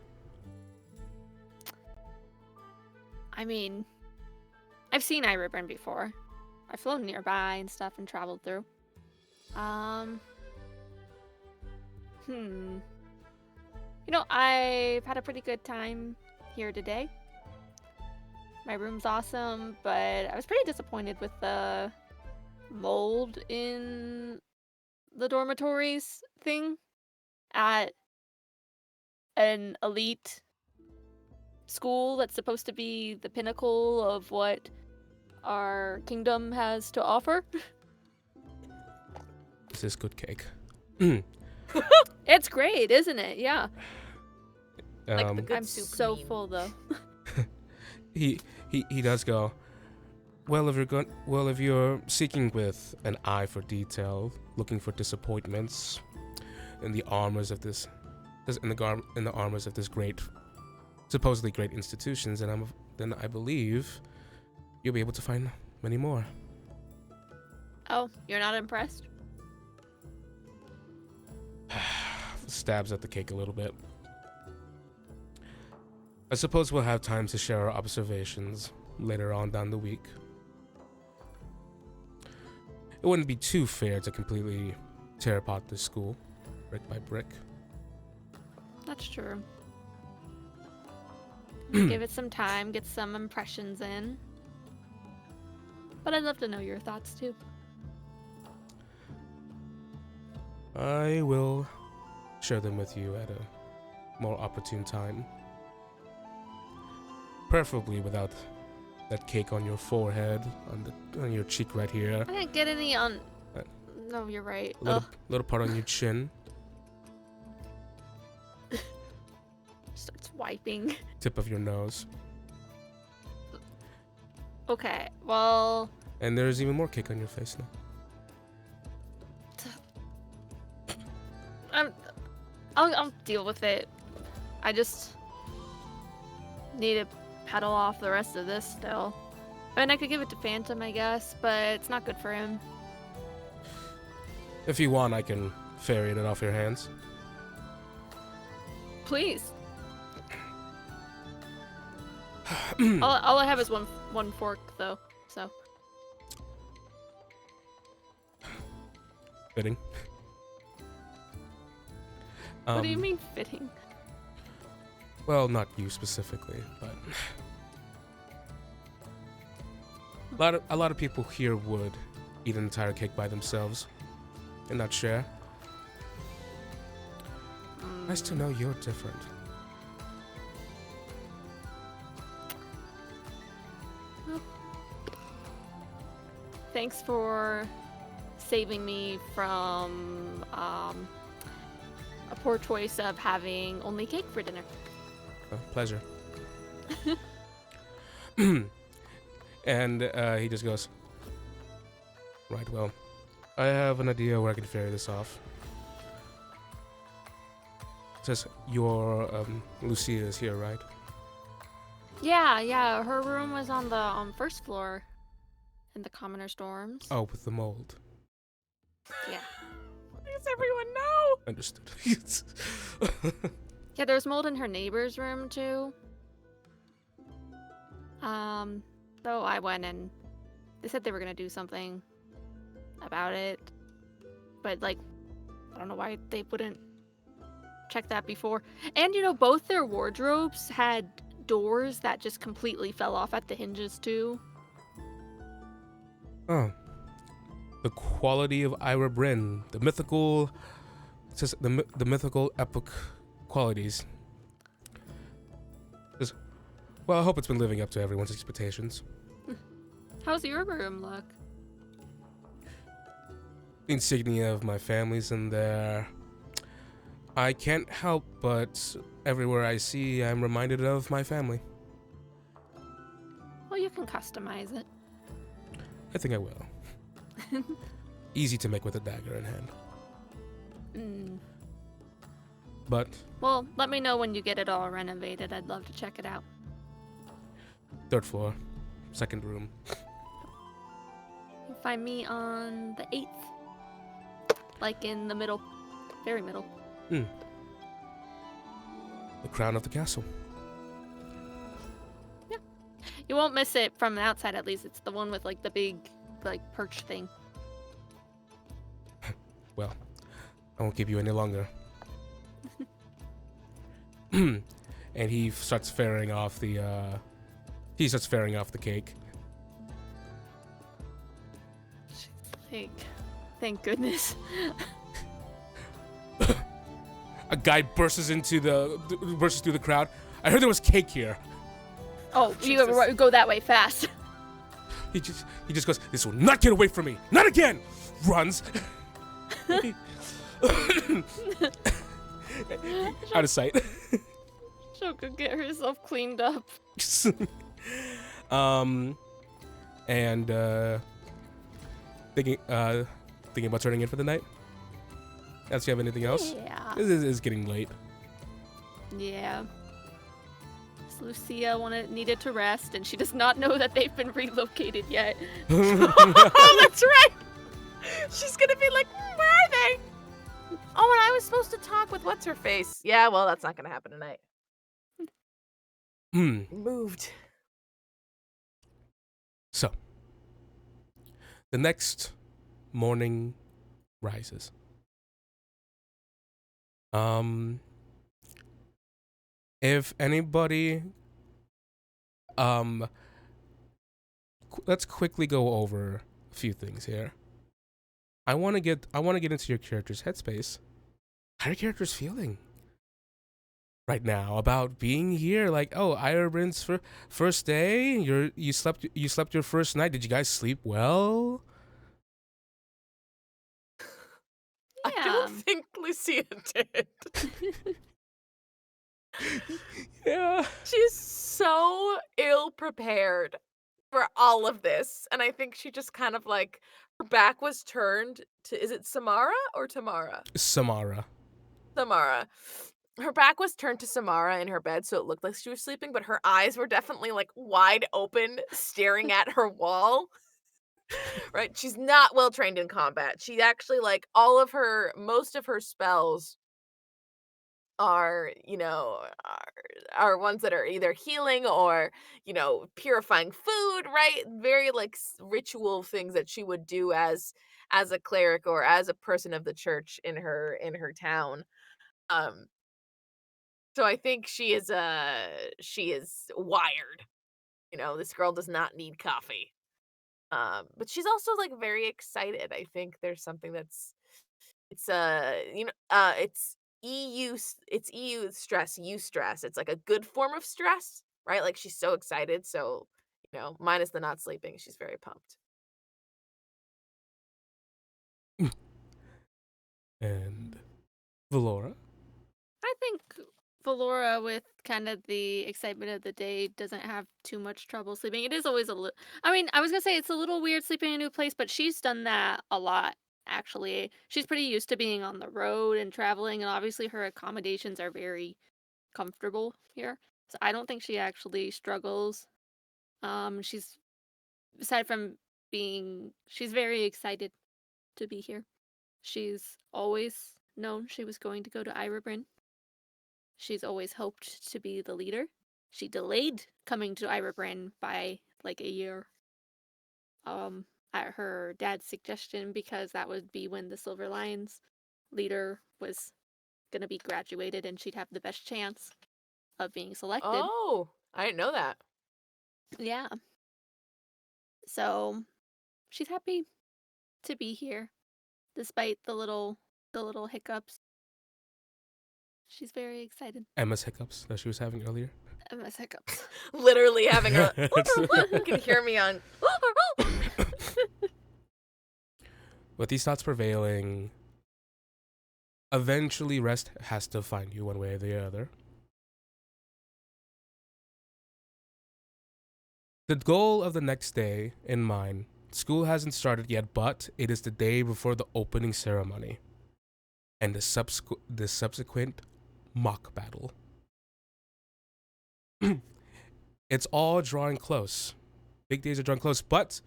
I mean, I've seen Eira Bryn before. I've flown nearby and stuff and traveled through. You know, I've had a pretty good time here today. My room's awesome, but I was pretty disappointed with the mold in the dormitories thing at an elite school that's supposed to be the pinnacle of what our kingdom has to offer. This is good cake. It's great, isn't it? Yeah. Like the good I'm so full though. He does go, well, if you're seeking with an eye for detail, looking for disappointments in the armors of this great, supposedly great institutions, then I believe you'll be able to find many more. Oh, you're not impressed? Stabs at the cake a little bit. I suppose we'll have time to share our observations later on down the week. It wouldn't be too fair to completely tear apart this school, brick by brick. That's true. Give it some time, get some impressions in. But I'd love to know your thoughts too. I will share them with you at a more opportune time. Preferably without that cake on your forehead, on your cheek right here. I didn't get any on... Uh, No, you're right. Little part on your chin. Starts wiping. Tip of your nose. Okay, well... And there's even more cake on your face now. I'll deal with it. I just need to pedal off the rest of this still. I mean, I could give it to Phantom, I guess, but it's not good for him. If you want, I can ferry it off your hands. Please. All I have is one fork, though, so. Fitting. What do you mean fitting? Well, not you specifically, but a lot of people here would eat an entire cake by themselves and not share. Nice to know you're different. Thanks for saving me from a poor choice of having only cake for dinner. Pleasure. And he just goes, right, well, I have an idea where I can ferry this off. It says your Lucia is here, right? Yeah, her room was on the first floor in the commoner's dorms. Oh, with the mold. Yeah. Does everyone know? Understood. Yeah, there's mold in her neighbor's room too. So I went and they said they were gonna do something about it, but like, I don't know why they wouldn't check that before. And you know, both their wardrobes had doors that just completely fell off at the hinges too. Oh. The quality of Eira Bryn, the mythical, it says the mythical epic qualities. Well, I hope it's been living up to everyone's expectations. How's your room look? The insignia of my family's in there. I can't help but everywhere I see, I'm reminded of my family. Well, you can customize it. I think I will. Easy to make with a dagger in hand. But Well, let me know when you get it all renovated. I'd love to check it out. 3rd floor, 2nd room. You can find me on the 8th. Like in the middle. Very middle. The crown of the castle. Yeah. You won't miss it from the outside, at least. It's the one with like the big like perch thing. Well, I won't keep you any longer. And he starts ferrying off the cake. Thank goodness. A guy bursts through the crowd. I heard there was cake here. Oh, you go that way fast. He just goes, "This will not get away from me. Not again." Runs. Out of sight. She'll go get herself cleaned up. And thinking about turning in for the night. Else, you have anything else? Yeah. It's getting late. Yeah. Lucia needed to rest, and she does not know that they've been relocated yet. Oh, that's right. She's gonna be like, where are they? Oh, and I was supposed to talk with what's her face. Yeah, well, that's not gonna happen tonight. Moved. So, the next morning rises. If anybody, let's quickly go over a few things here. I want to get into your character's headspace. How are your characters feeling right now about being here? Like, oh, Eira Bryn's first day. You slept your first night. Did you guys sleep well? I don't think Lucia did. Yeah. She's so ill prepared for all of this. And I think she just kind of like, her back was turned to, is it Samara or Tamara? Samara. Samara. Her back was turned to Samara in her bed, so it looked like she was sleeping, but her eyes were definitely like wide open, staring at her wall. Right? She's not well trained in combat. She actually, like, most of her spells are, are ones that are either healing or, purifying food, right? Very like ritual things that she would do as a cleric or as a person of the church in her town. Um so I think she is wired. This girl does not need coffee. But she's also like very excited. I think there's something it's it's EU stress, eustress. It's like a good form of stress, right? Like she's so excited. So, minus the not sleeping, she's very pumped. And Valoura? I think Valoura, with kind of the excitement of the day, doesn't have too much trouble sleeping. It is always a little. I mean, I was gonna say it's a little weird sleeping in a new place, but she's done that a lot. Actually, she's pretty used to being on the road and traveling, and obviously her accommodations are very comfortable here. So I don't think she actually struggles. She's aside from she's very excited to be here. She's always known she was going to go to Eira Bryn. She's always hoped to be the leader. She delayed coming to Eira Bryn by like a year. At her dad's suggestion, because that would be when the Silver Lions leader was gonna be graduated and she'd have the best chance of being selected. Oh, I didn't know that. Yeah. So she's happy to be here, despite the little hiccups. She's very excited. Emma's hiccups that she was having earlier. Emma's hiccups. Literally having a you can hear me on With these thoughts prevailing, eventually rest has to find you one way or the other. The goal of the next day in mind, school hasn't started yet, but it is the day before the opening ceremony and the subsequent mock battle. It's all drawing close. Big days are drawing close, but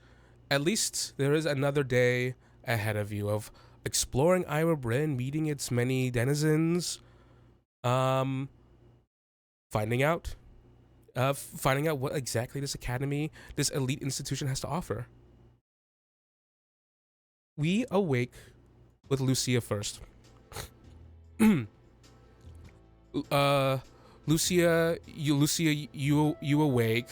at least there is another day ahead of you of exploring Eira Bryn, meeting its many denizens, finding out what exactly this academy, this elite institution has to offer. We awake with Lucia first. Lucia, you awake.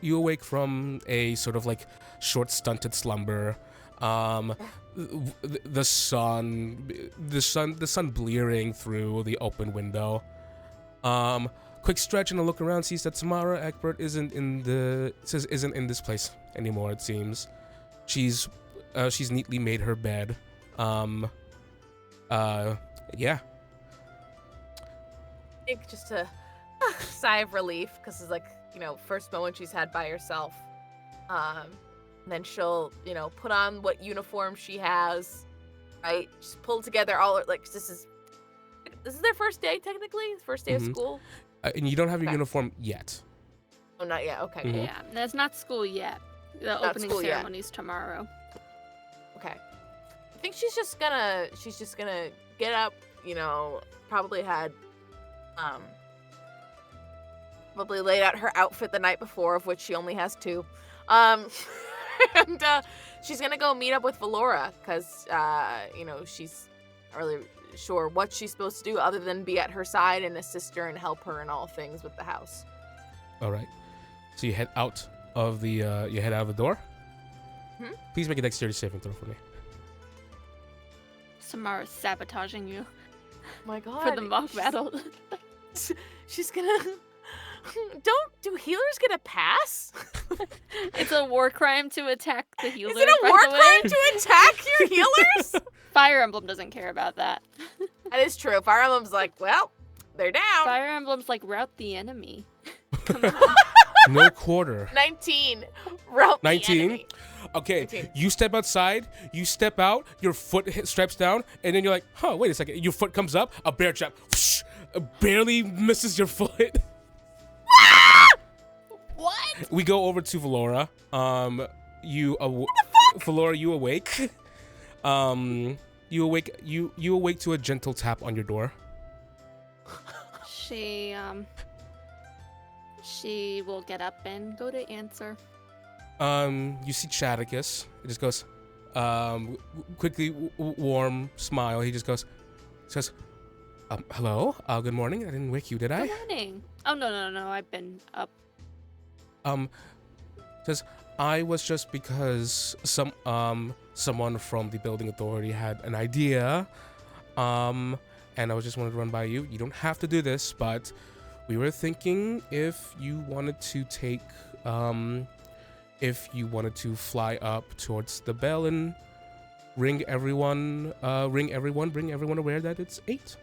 You awake from a sort of like short stunted slumber. The sun blearing through the open window. Quick stretch and a look around, sees that Samara Egbert isn't in this place anymore. It seems she's neatly made her bed. Yeah. I think just a sigh of relief because it's like, first moment she's had by herself. And then she'll, put on what uniform she has, right? Just pull together all her, like, this is their first day, technically? First day of school? And you don't have your uniform yet. Oh, not yet. Okay, Mhm. cool. Yeah, that's not school yet. The Not opening school yet. ceremony's tomorrow. Okay. I think she's just gonna get up, probably had probably laid out her outfit the night before, of which she only has 2. And she's gonna go meet up with Valoura because, she's not really sure what she's supposed to do other than be at her side and assist her and help her in all things with the house. All right. So you head out of the door. Please make a dexterity saving throw for me. Samara's sabotaging you My God. for the mock battle. She's gonna. Do healers get a pass? It's a war crime to attack the healers. Is it a by war the way. crime to attack your healers? Fire Emblem doesn't care about that. That is true. Fire Emblem's like, well, they're down. Fire Emblem's like rout the enemy. No quarter. 19. Route 19? the enemy. Okay, 19. you step outside, you step out, your foot straps down, and then you're like, huh, wait a second. Your foot comes up, a bear trap whoosh, barely misses your foot. What? We go over to Valoura. Valoura, you awake. You awake to a gentle tap on your door. She will get up and go to answer. You see Chadicus. It just goes, quickly, warm smile. He just says, hello? Good morning. I didn't wake you, did I? Good morning. Oh, no. I've been up. Says, I was just because someone from the building authority had an idea, and I was just wanted to run by you. You don't have to do this, but we were thinking if you wanted to fly up towards the bell and bring everyone aware that it's 8,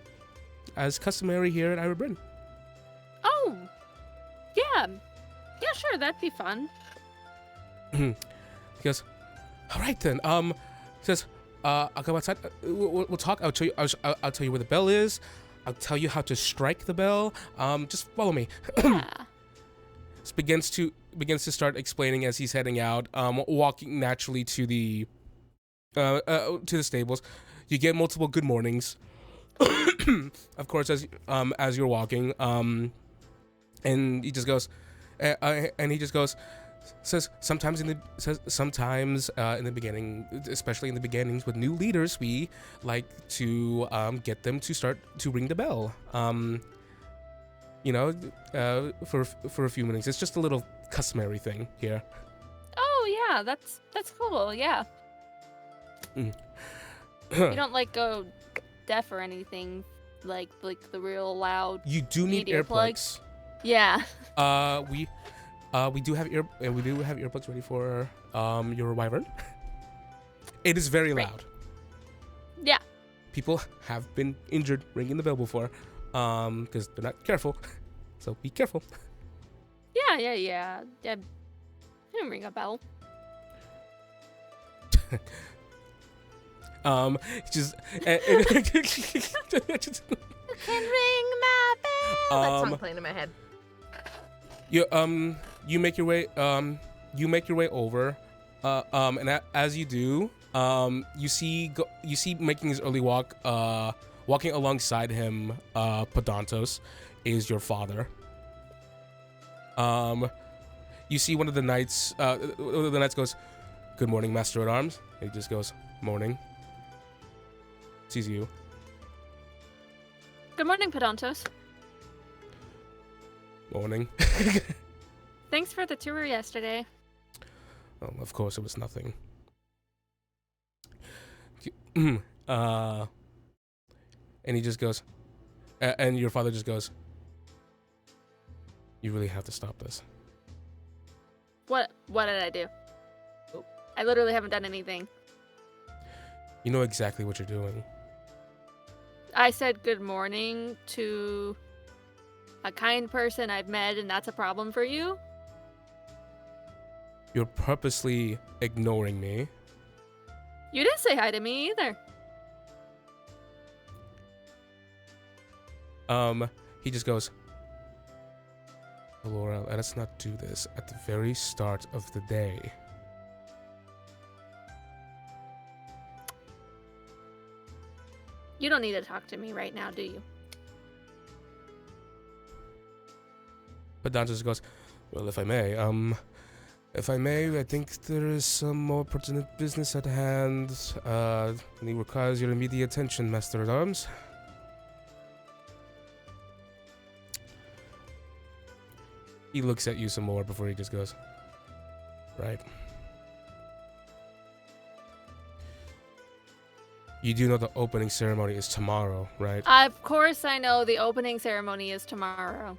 as customary here at Eira Bryn. Oh, yeah, sure, that'd be fun. He goes, all right then. He says, I'll go outside. We'll talk. I'll tell you where the bell is. I'll tell you how to strike the bell. Just follow me. Yeah. begins to start explaining as he's heading out. Walking naturally to the stables. You get multiple good mornings. Of course, as you're walking. And he just goes, says sometimes in the beginning, especially in the beginnings with new leaders, we like to get them to start to ring the bell. For a few minutes. It's just a little customary thing here. Oh yeah, that's cool. Yeah. You don't like go deaf or anything, like the real loud. You do need media earplugs. plugs. Yeah. We do have earplugs ready for your wyvern. It is very Great. loud. Yeah. People have been injured ringing the bell before, because they're not careful. So be careful. Yeah. I didn't ring a bell. Just Can ring my bell. That song playing in my head. You make your way over, and as you do, you see making his early walk, walking alongside him, Podantos, is your father. You see one of the knights. The knights goes, "Good morning, Master at Arms." And he just goes, "Morning." Sees you. Good morning, Podantos. Morning. Thanks for the tour yesterday. Oh, of course, it was nothing. And he just goes, and your father just goes, "You really have to stop this." What did I do? Oh. I literally haven't done anything. You know exactly what you're doing. I said good morning to a kind person I've met, and that's a problem for you? You're purposely ignoring me. You didn't say hi to me either. He just goes, "Laura, let us not do this at the very start of the day." You don't need to talk to me right now, do you? But Don just goes, well, if I may, I think there is some more pertinent business at hand. And it requires your immediate attention, Master at Arms. He looks at you some more before he just goes, right. You do know the opening ceremony is tomorrow, right? Of course I know the opening ceremony is tomorrow.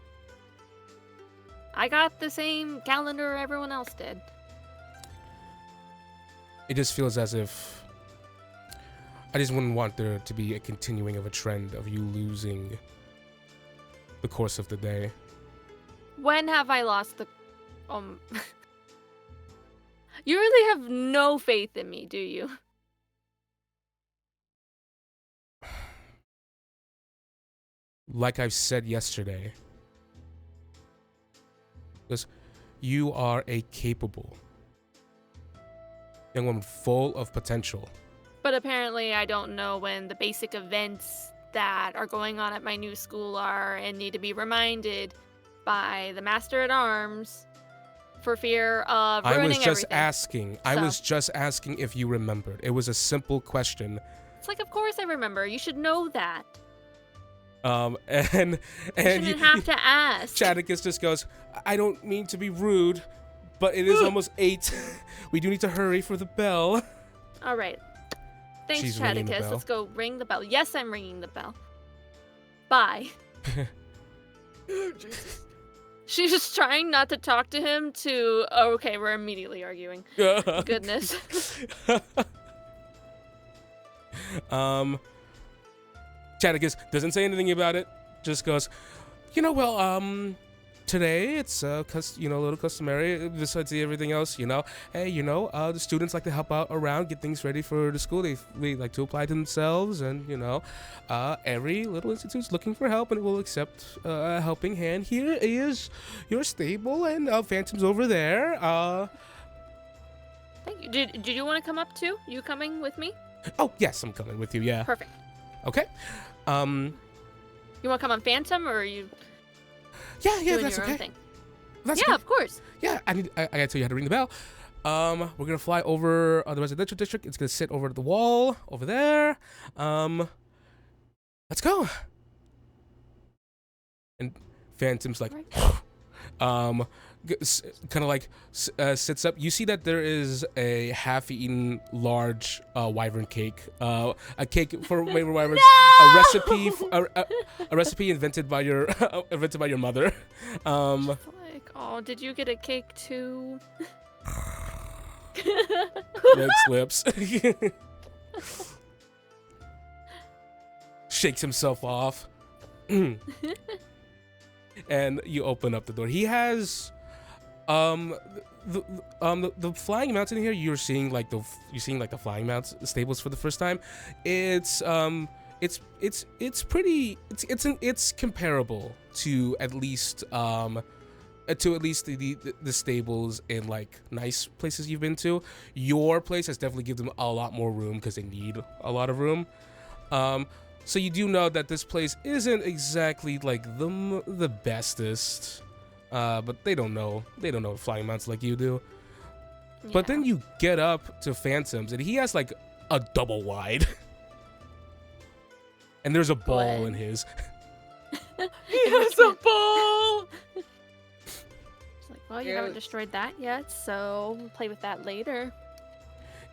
I got the same calendar everyone else did. It just feels as if I just wouldn't want there to be a continuing of a trend of you losing the course of the day. When have I lost the... You really have no faith in me, do you? Like I've said yesterday, because you are a capable young woman full of potential. But apparently I don't know when the basic events that are going on at my new school are and need to be reminded by the Master at Arms for fear of ruining everything. I was just asking if you remembered. It was a simple question. It's like, of course I remember. You should know that. And you shouldn't have to ask. Chadicus just goes, I don't mean to be rude, but it is almost 8. We do need to hurry for the bell. All right. Thanks, She's ringing the Chadicus. bell. Let's go ring the bell. Yes, I'm ringing the bell. Bye. She's just trying not to talk to him oh, okay, we're immediately arguing. Goodness. Chadicus doesn't say anything about it. Just goes, today it's a little customary. Besides everything else, hey, the students like to help out around, get things ready for the school. They like to apply to themselves, and every little institute's looking for help, and it will accept a helping hand. Here is your stable, and Phantom's over there. Thank you. Did you want to come up too? You coming with me? Oh yes, I'm coming with you. Yeah. Perfect. Okay. You want to come on Phantom, or are you? Yeah, doing that's your own okay. thing? That's Yeah, okay. of course. Yeah, I gotta tell you how to ring the bell. We're gonna fly over the residential district. It's gonna sit over the wall over there. Let's go. And Phantom's like, kind of like sits up. You see that there is a half-eaten large wyvern cake. A cake for wyverns. No! A recipe invented by your mother. Like, oh, did you get a cake too? Licks lips. Shakes himself off. And you open up the door. He has the flying mounts in here. You're seeing like the flying mounts stables for the first time. It's comparable to at least the stables in like nice places you've been to. Your place has definitely given them a lot more room because they need a lot of room. So you do know that this place isn't exactly like the bestest, but they don't know flying mounts like you do. Yeah. But then you get up to Phantom's, and he has like a double wide, and there's a ball in his. He has a ball. It's like, well, you haven't destroyed that yet, so we'll play with that later.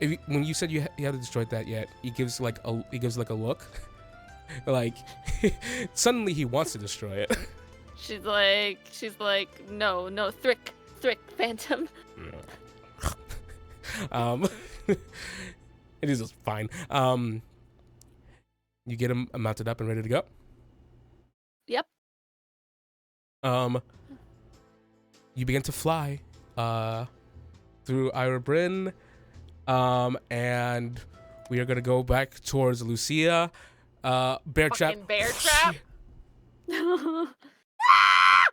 When you said you haven't destroyed that yet, he gives like a look. Like, suddenly he wants to destroy it. She's like, no, Thrick, Phantom. It is fine. You get him mounted up and ready to go. Yep. You begin to fly, through Eira Bryn, and we are gonna go back towards Lucia. Bear trap. Bear trap.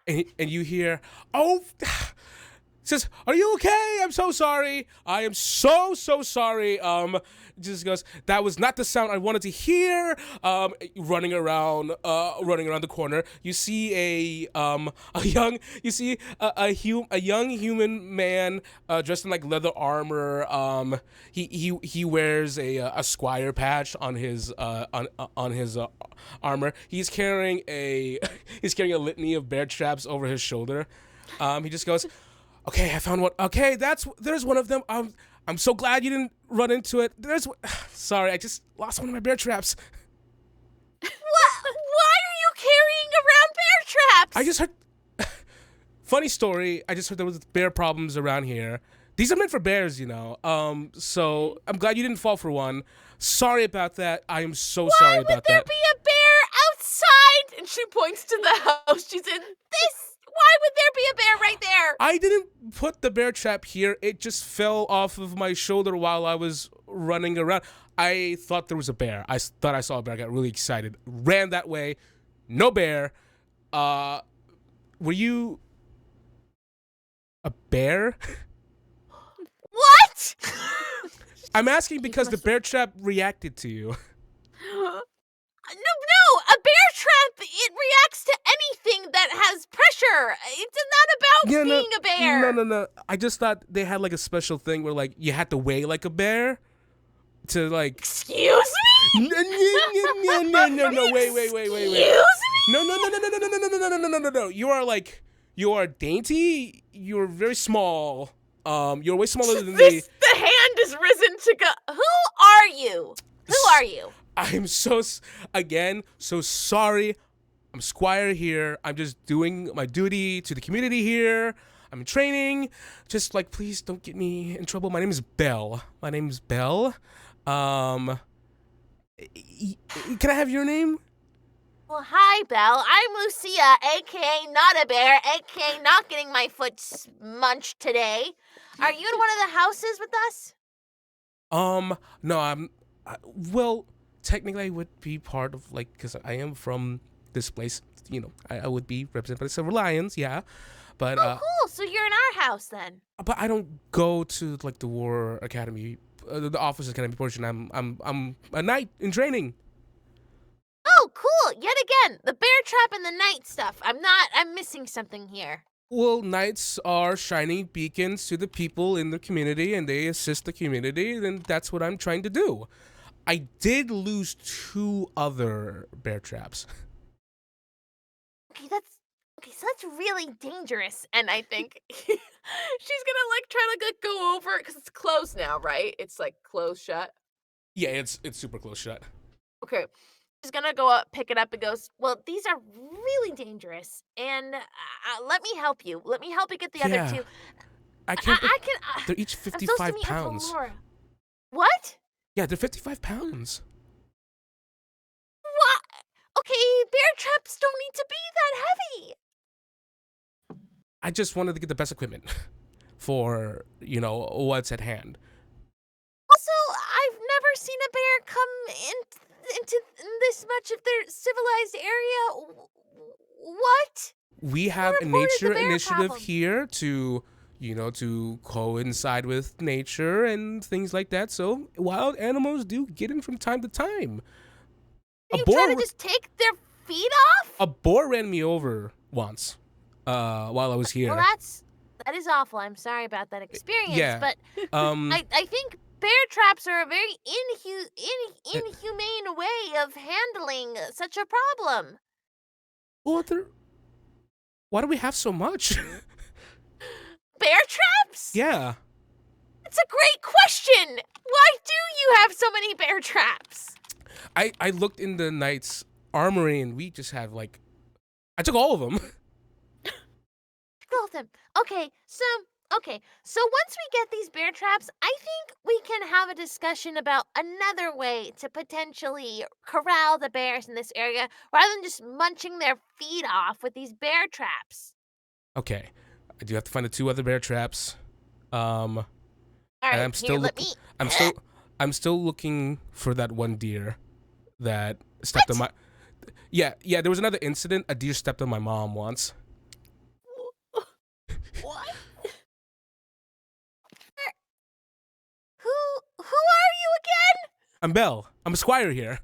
And you hear, oh, says, "Are you okay? I'm so sorry. I am so sorry." Just goes, "That was not the sound I wanted to hear." Running around the corner, you see a young human man dressed in like leather armor. He wears a squire patch on his armor. He's carrying a litany of bear traps over his shoulder. He just goes, "Okay, I found one. Okay, there's one of them. I'm so glad you didn't run into it. Sorry, I just lost one of my bear traps." What? Why are you carrying around bear traps? I just heard. Funny story. I just heard there was bear problems around here. These are meant for bears, you know. So I'm glad you didn't fall for one. Sorry about that. I am so sorry about that. Why would there be a bear outside? And she points to the house she's in. Why would there be a bear right there? I didn't put the bear trap here. It just fell off of my shoulder while I was running around. I thought there was a bear. I thought I saw a bear. I got really excited. Ran that way. No bear. Were you a bear? What? I'm asking because the bear trap reacted to you. No, a bear trap, it reacts to anything that has pressure. It's not about being a bear. No. I just thought they had like a special thing where like you had to weigh like a bear to like. Excuse me? No, wait. Excuse me? No. You are dainty. You're very small. You're way smaller than me. The hand is risen to go. Who are you? Who are you? I'm so sorry. I'm Squire here. I'm just doing my duty to the community here. I'm in training. Just like, please don't get me in trouble. My name is Belle. Can I have your name? Well, hi, Belle. I'm Lucia, a.k.a. not a bear, a.k.a. not getting my foot munched today. Are you in one of the houses with us? No, well, technically I would be part of, like, because I am from this place, you know, I would be represented by the Silver Lions, yeah, but, cool, so you're in our house then. but I don't go to, like, the War Academy, the Officers Academy portion. I'm a knight in training. Oh, cool, yet again, the bear trap and the knight stuff. I'm missing something here. Well, knights are shining beacons to the people in the community, and they assist the community, and that's what I'm trying to do. I did lose 2 other bear traps. Okay, so that's really dangerous, and I think she's gonna like try to like go over it because it's closed now, right? It's like closed shut. Yeah, it's super close shut. Okay, she's gonna go up, pick it up, and goes, "Well, these are really dangerous, and let me help you. Let me help you get the other 2. I can't. I can. They're each I'm supposed 55 to meet pounds. Valoura. What? Yeah, they're 55 pounds. What? Okay, bear traps don't need to be that heavy. I just wanted to get the best equipment for, you know, what's at hand. Also, I've never seen a bear come into this much of their civilized area. What? We have a reported the nature bear initiative problem. here to, you know, to coincide with nature and things like that. So wild animals do get in from time to time. Are you trying to just take their feet off? A boar ran me over once while I was here. Well, that is awful. I'm sorry about that experience. Yeah. But I think bear traps are a very inhumane way of handling such a problem. Why do we have so much? Bear traps? Yeah. It's a great question. Why do you have so many bear traps? I looked in the knight's armory and we just had like, I took all of them. All of them. Okay, so once we get these bear traps, I think we can have a discussion about another way to potentially corral the bears in this area rather than just munching their feet off with these bear traps. Okay, I do have to find the 2 other bear traps. All right, and here, I'm still looking for that one deer that stepped on my. Yeah. There was another incident. A deer stepped on my mom once. What? I'm Belle. I'm a squire here.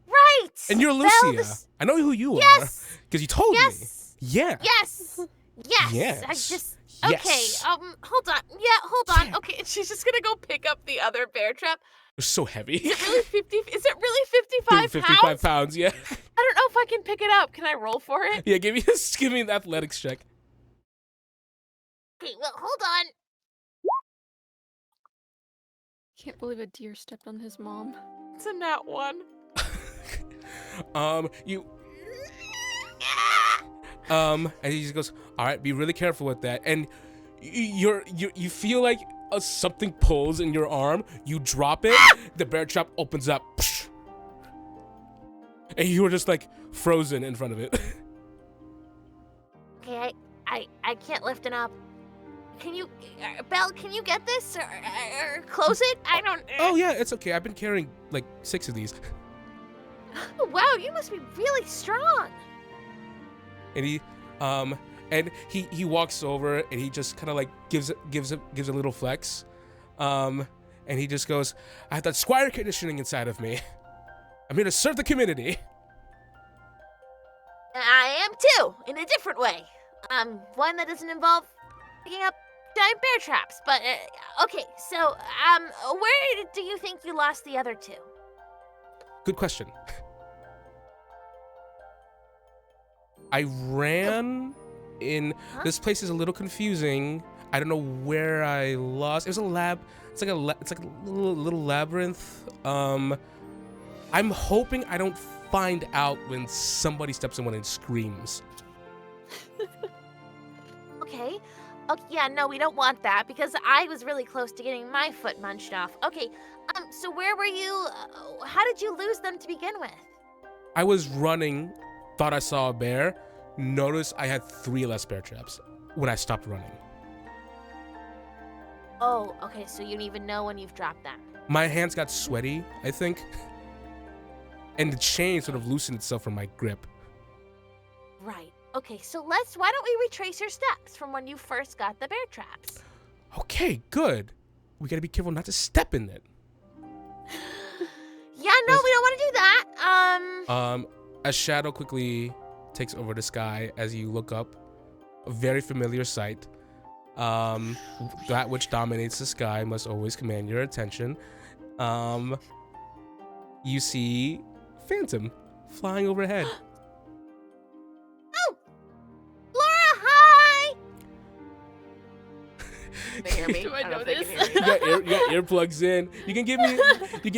Right. And you're Belle, Lucia. this- I know who you Yes. are. Because you told me. Yes. Yeah. Yes. Yes. Yes. I just. Okay. Yes. Hold on. Yeah. Hold on. Yeah. Okay, and she's just gonna go pick up the other bear trap. They're so heavy. Is it really 50? Is it really 55 55 pounds? pounds, yeah. I don't know if I can pick it up. Can I roll for it? Yeah, give me an athletics check. Okay. Well, hold on. Can't believe a deer stepped on his mom. It's a nat 1. You and he just goes, all right, be really careful with that. And you feel like something pulls in your arm. You drop it. The bear trap opens up, and you were just like frozen in front of it. Okay. I can't lift it up. Can you, Belle? Can you get this or close it? I don't. Oh yeah, it's okay. I've been carrying like 6 of these. Oh, wow, you must be really strong. And he walks over and he just kind of like gives a little flex, and he just goes, I have that squire conditioning inside of me. I'm here to serve the community. I am too, in a different way. One that doesn't involve picking up giant bear traps. But okay, so where do you think you lost the other 2? Good question. I ran in. This place is a little confusing. I don't know where I lost. It was a lab. It's like a little labyrinth. I'm hoping I don't find out when somebody steps in one and screams. Okay. Oh, yeah, no, we don't want that because I was really close to getting my foot munched off. Okay, so where were you? How did you lose them to begin with? I was running, thought I saw a bear, noticed I had 3 less bear traps when I stopped running. Oh, okay, so you don't even know when you've dropped them. My hands got sweaty, I think, and the chain sort of loosened itself from my grip. Right. Okay, so why don't we retrace your steps from when you first got the bear traps? Okay, good. We gotta be careful not to step in it. Yeah, no, we don't want to do that. A shadow quickly takes over the sky as you look up. A very familiar sight. That which dominates the sky must always command your attention. You see Phantom flying overhead. Oh! Laura, hi! Can they hear me? Do I don't know if they can notice? hear me. You got earplugs in. You can give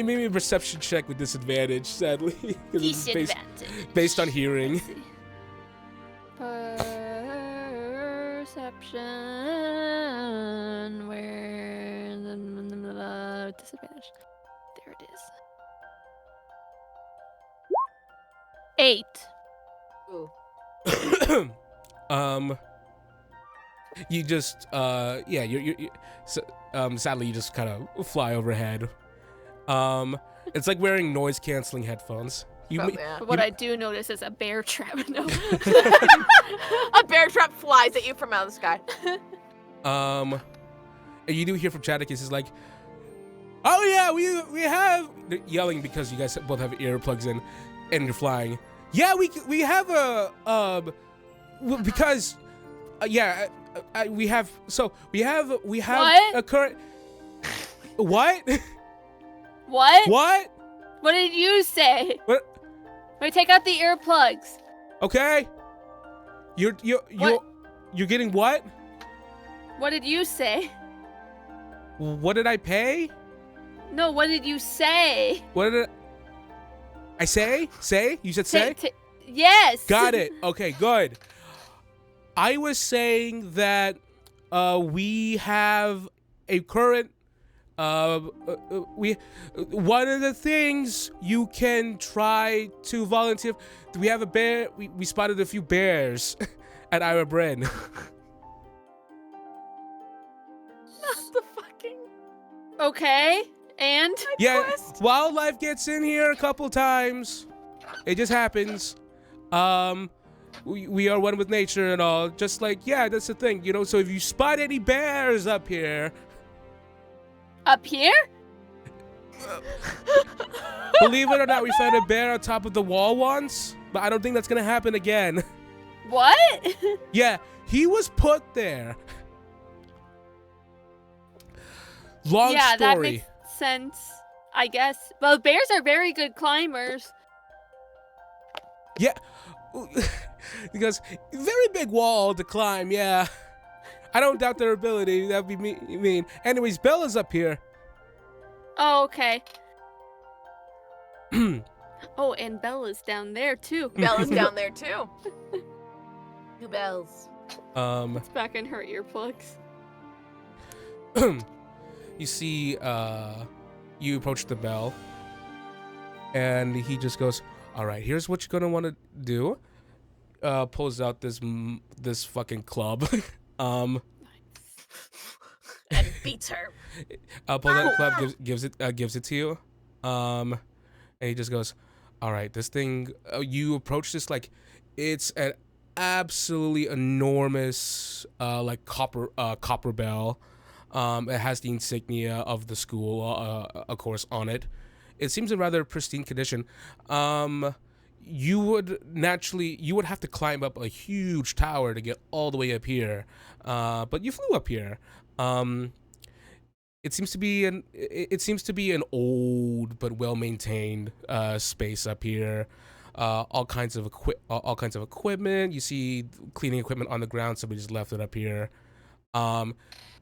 me a perception check with disadvantage, sadly. 'Cause it's based on hearing. Perception. Where the disadvantage? There it is. 8. Ooh. You just sadly you just kind of fly overhead. It's like wearing noise canceling headphones. Oh, yeah. But what I do notice is a bear trap. No. A bear trap flies at you from out of the sky. And you do hear from Chaticus is like, oh yeah, we have. They're yelling because you guys both have earplugs in, and you're flying. Yeah, we have because we have What? a current. What? What? What? What did you say? What? Wait, take out the earplugs. Okay. You're getting what? What did you say? What did I pay? No, what did you say? What did I say? Say? You said say? Yes. Got it. Okay, good. I was saying that we have a current one of the things you can try to volunteer. We have a bear. We spotted a few bears at Eira Bryn. The fucking. Okay. And? Yeah, quest. wildlife gets in here a couple times. It just happens. We are one with nature and all. Just like, yeah, that's the thing, you know. So if you spot any bears up here, Up here? Believe it or not, we found a bear on top of the wall once, but I don't think that's gonna happen again. What? Yeah, he was put there. Long yeah, that story. makes sense, I guess. Well, bears are very good climbers. Yeah, because very big wall to climb. Yeah, I don't doubt their ability. That'd be mean. Anyways, Bella's up here. Oh, okay. Oh, and Bella's down there too. Bella's down there too. Two bells. It's back in her earplugs. You see, you approach the bell, and he just goes, "All right, here's what you're gonna want to do." Pulls out this fucking club. And beats her. Pulls out the club, gives it to you. And he just goes, "All right, this thing." You approach this like it's an absolutely enormous, like copper bell. It has the insignia of the school, of course, on it. It seems in rather pristine condition. You would have to climb up a huge tower to get all the way up here. But you flew up here. It seems to be an old but well maintained space up here. All kinds of equipment. You see cleaning equipment on the ground. Somebody just left it up here.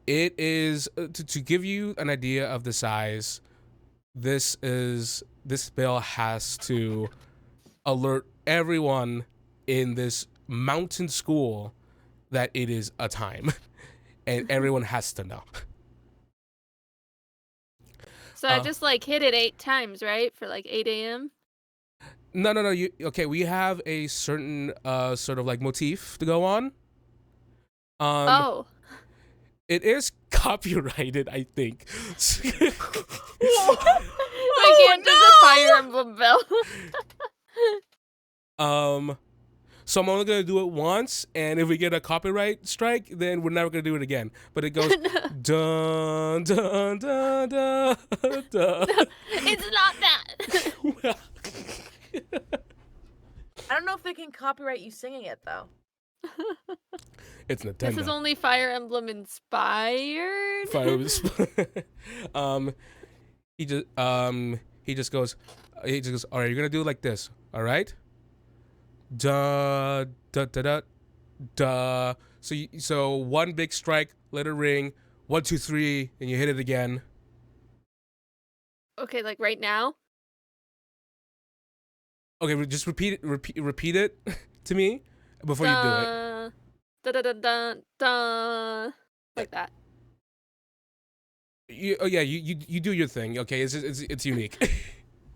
It is to give you an idea of the size. This bell has to alert everyone in this mountain school that it is a time, and everyone has to know. So I just like hit it 8 times, right? For like 8 a.m. No. Okay, we have a certain sort of like motif to go on. Oh. It is copyrighted, I think. I can't do the Fire Emblem bell. So I'm only gonna do it once, and if we get a copyright strike, then we're never gonna do it again. But it goes dun dun dun dun dun. It's not that. I don't know if they can copyright you singing it though. It's Nintendo. This is only Fire Emblem inspired. He just goes, all right, you're gonna do it like this, all right? Da da da da da. So one big strike, let it ring. 1, 2, 3, and you hit it again. Okay, like right now. Okay, just repeat it to me before you do it. Da da da da da. Like that. You do your thing. Okay, it's unique.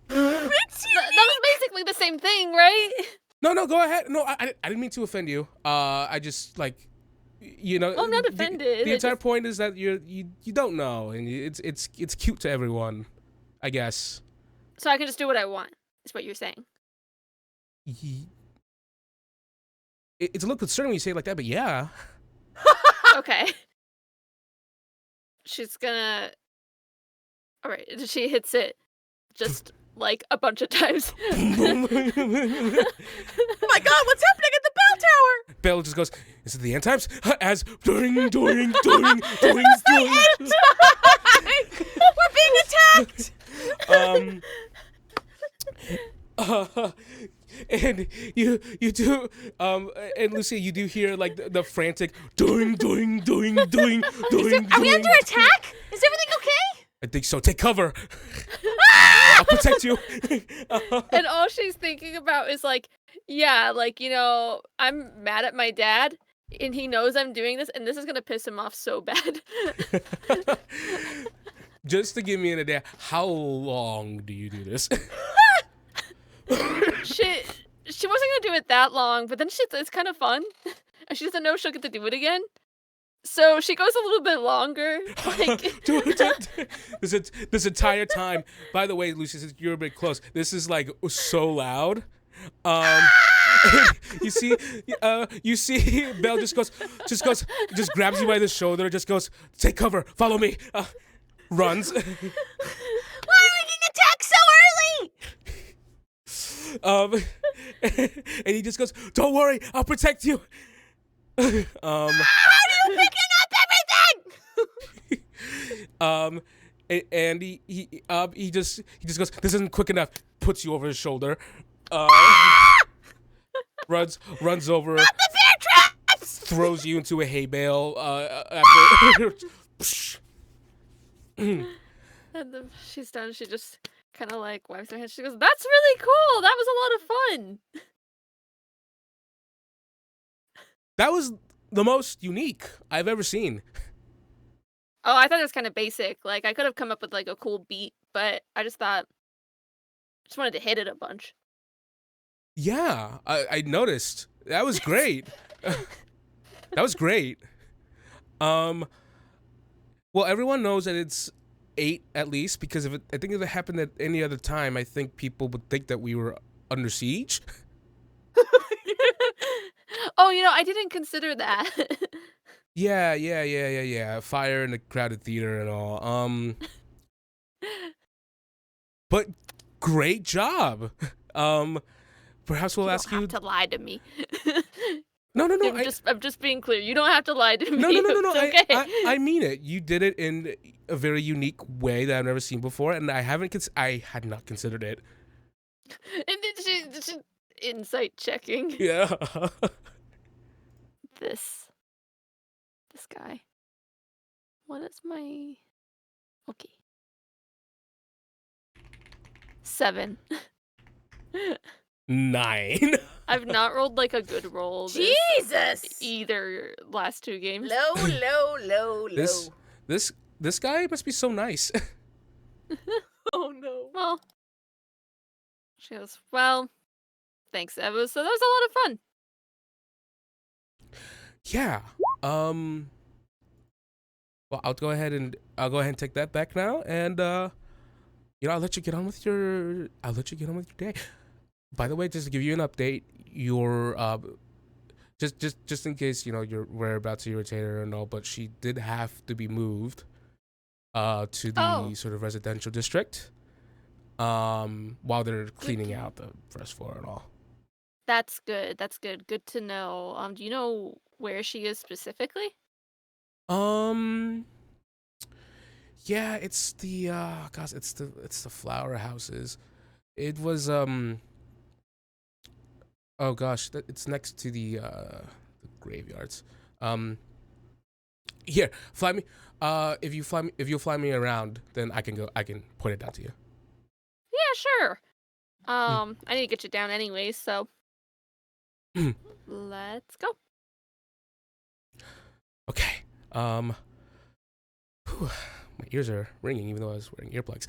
That was basically the same thing, right? No, go ahead. No, I didn't mean to offend you. I just like, you know. I'm not offended. The entire point is that you don't know, and it's cute to everyone, I guess. So I can just do what I want. Is what you're saying. It's a little concerning when you say it like that, but yeah. Okay. She's gonna. All right. She hits it, just like a bunch of times. Oh my god, what's happening at the bell tower? Bell just goes, is it the end times? As during. End time! We're being attacked! And you do, and Lucia, you do hear like the frantic doing. Are we under attack? Is everything okay? I think so. Take cover. I'll protect you. And all she's thinking about is like, yeah, like, you know, I'm mad at my dad and he knows I'm doing this and this is going to piss him off so bad. Just to give me an idea, how long do you do this? She wasn't going to do it that long, but then it's kind of fun. And she doesn't know she'll get to do it again. So she goes a little bit longer. Like this entire time. By the way, Lucy, since you're a bit close, this is like so loud. You see Belle just grabs you by the shoulder, just goes, take cover, follow me, runs. Why are we getting and he just goes, "Don't worry, I'll protect you." How are you picking up everything? And he just goes, "This isn't quick enough." Puts you over his shoulder. Runs over. The bear traps! Throws you into a hay bale. After. And then she's done. She just kind of like wipes her hands. She goes, "That's really cool. That was a lot of fun." That was the most unique I've ever seen. Oh, I thought it was kind of basic. Like I could have come up with like a cool beat, but I just wanted to hit it a bunch. Yeah, I noticed. That was great. That was great. Well, everyone knows that it's 8 at least, because I think if it happened at any other time, I think people would think that we were under siege. Oh, I didn't consider that. Yeah. Fire in a crowded theater and all. But great job. Perhaps we'll ask You you. don't have to lie to me. No. I'm just being clear. You don't have to lie to me. No. It's okay. I mean it. You did it in a very unique way that I've never seen before, and I had not considered it. And then she insight checking Yeah. this guy. What is my okay? 7. 9. I've not rolled like a good roll. Jesus! Either last 2 games. Low. This guy must be so nice. Oh no. Well, she goes, "Well, thanks, Eva. So that was a lot of fun." Yeah. Well, I'll go ahead and take that back now, and I'll let you get on with your day. By the way, just to give you an update, your just in case we're about to irritate her and all, but she did have to be moved to the sort of residential district while they're cleaning out the first floor and all. That's good. Good to know. Do you know where she is specifically? Yeah, it's the it's the flower houses. It was oh gosh, it's next to the graveyards. Here, fly me. If you'll fly me around, then I can point it down to you. Yeah, sure. I need to get you down anyways, so let's go. Okay. Whew, my ears are ringing, even though I was wearing earplugs.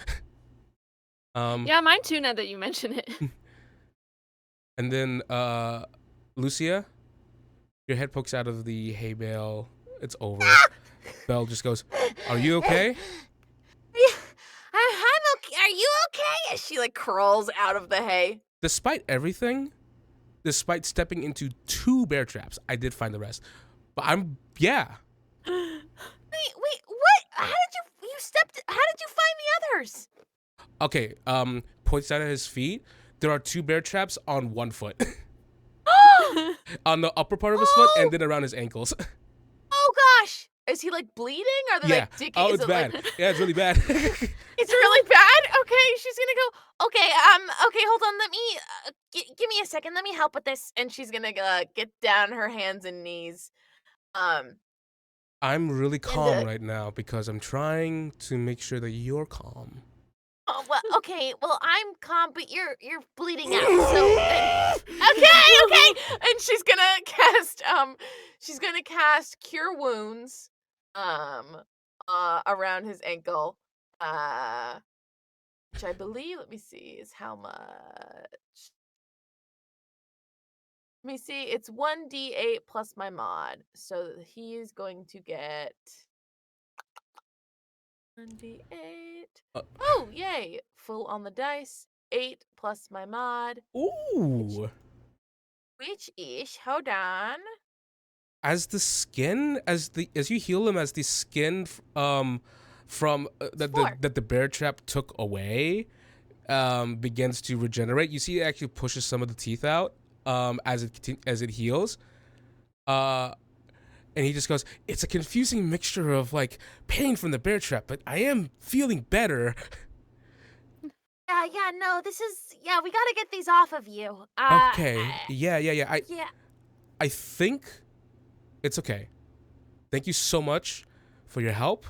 Yeah, mine too. Now that you mention it. And then, Lucia, your head pokes out of the hay bale. It's over. Belle just goes, "Are you okay?" Yeah, I'm okay. Are you okay? As she like crawls out of the hay. Despite everything, despite stepping into 2 bear traps, I did find the rest. But yeah. Wait, what? How did you find the others? Okay, points out at his feet. There are 2 bear traps on 1 foot. On the upper part of his foot and then around his ankles. Oh gosh. Is he like bleeding? Are they like digging? Oh, it's bad. Yeah, it's really bad. It's really bad? Okay, she's gonna go, okay, hold on, let me, give me a second, let me help with this. And she's gonna get down her hands and knees. I'm really calm right now because I'm trying to make sure that you're calm. Oh, well, okay, well, I'm calm, but you're bleeding out, so, okay, and she's gonna cast Cure Wounds, around his ankle, which I believe, let me see, is how much? Let me see, it's 1d8 plus my mod, so he's going to get 1d8. Oh, yay! Full on the dice. 8 plus my mod. Ooh. Which is, hold on. As the skin, as you heal him, as the skin from that the bear trap took away, begins to regenerate. You see it actually pushes some of the teeth out as it heals. And he just goes, "It's a confusing mixture of like pain from the bear trap, but I am feeling better." Yeah, no, we gotta get these off of you. Okay. Yeah. Yeah. I think it's okay. Thank you so much for your help.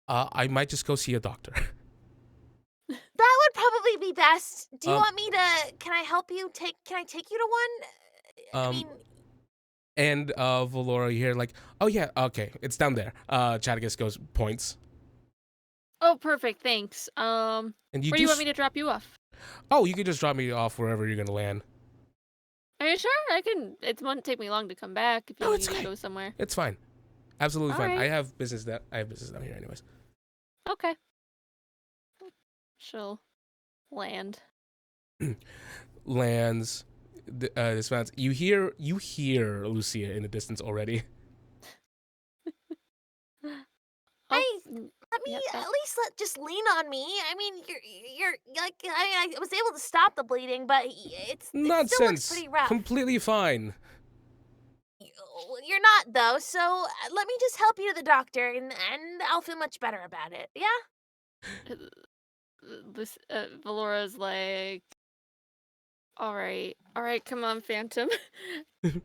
I might just go see a doctor. That would probably be best. Do you Um, want me to, can I help you can I take you to one? I mean, And Valoura, you hear like, "Oh yeah, okay, it's down there." Chatagus goes, points. Oh, perfect. Thanks. And you Where do you want me to drop you off? Oh, you can just drop me off wherever you're gonna land. Are you sure? I can. It won't take me long to come back if you No, need it's to okay. go somewhere. It's fine. Absolutely fine. Alright. I have business down here anyways. Okay. She'll land. Lands. Dismounts. You hear Lucia in the distance already. Oh, Hey, let me yep, at least just lean on me. I mean, you're like, I was able to stop the bleeding, but it still looks Nonsense. pretty rough. Completely fine. You're not though, so let me just help you to the doctor, and I'll feel much better about it. Yeah. this Valora's like, all right, come on, Phantom.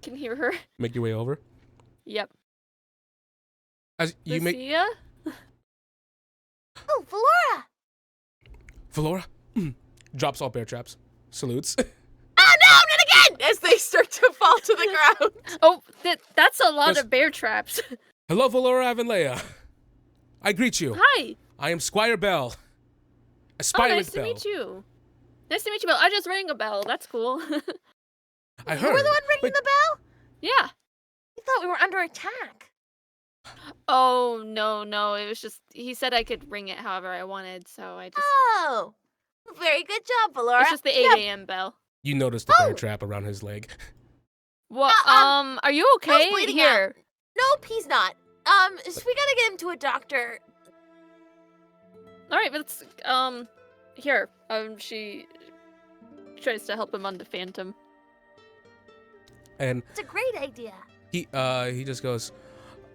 Can hear her. Make your way over. Yep. As you make Lucia? Oh, Valoura! Valoura drops all bear traps. Salutes. Oh no, not again! As they start to fall to the ground. Oh, that's a lot Yes. of bear traps. Hello, Valoura and Leia. I greet you. Hi. I am Squire Bell. Oh, Aspirant nice to Bell. meet you. Nice to meet you, Bell. I just rang a bell. That's cool. I You heard. were the one ringing Wait, the bell? Yeah. I thought we were under attack. Oh, no. It was just, he said I could ring it however I wanted, so I just, Oh, very good job, Valoura. it's just the 8 Yeah, a.m. bell. You noticed the bear Oh. trap around his leg. What, are you okay? bleeding Here. Nope, he's not. So we gotta get him to a doctor. All right, let's, here. She tries to help him on the Phantom. And It's a great idea. he just goes,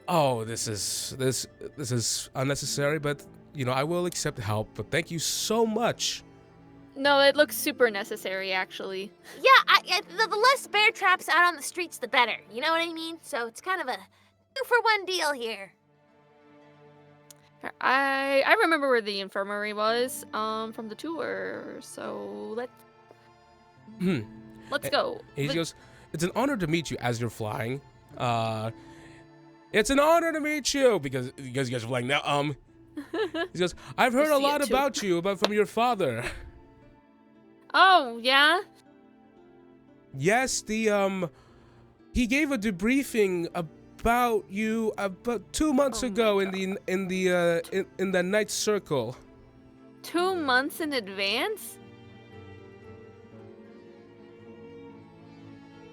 "Oh, this is unnecessary, but I will accept help. But thank you so much." No, it looks super necessary, actually. Yeah, the less bear traps out on the streets, the better. You know what I mean? So it's kind of a 2-for-1 deal here. I remember where the infirmary was, from the tour, so let's go. And he goes, "It's an honor to meet you as you're flying. It's an honor to meet you because you guys are flying now. He goes, I've heard a see it lot too. about you, from your father. Oh, yeah? Yes, he gave a debriefing about you about 2 months Oh my ago in the night circle. 2 months in advance?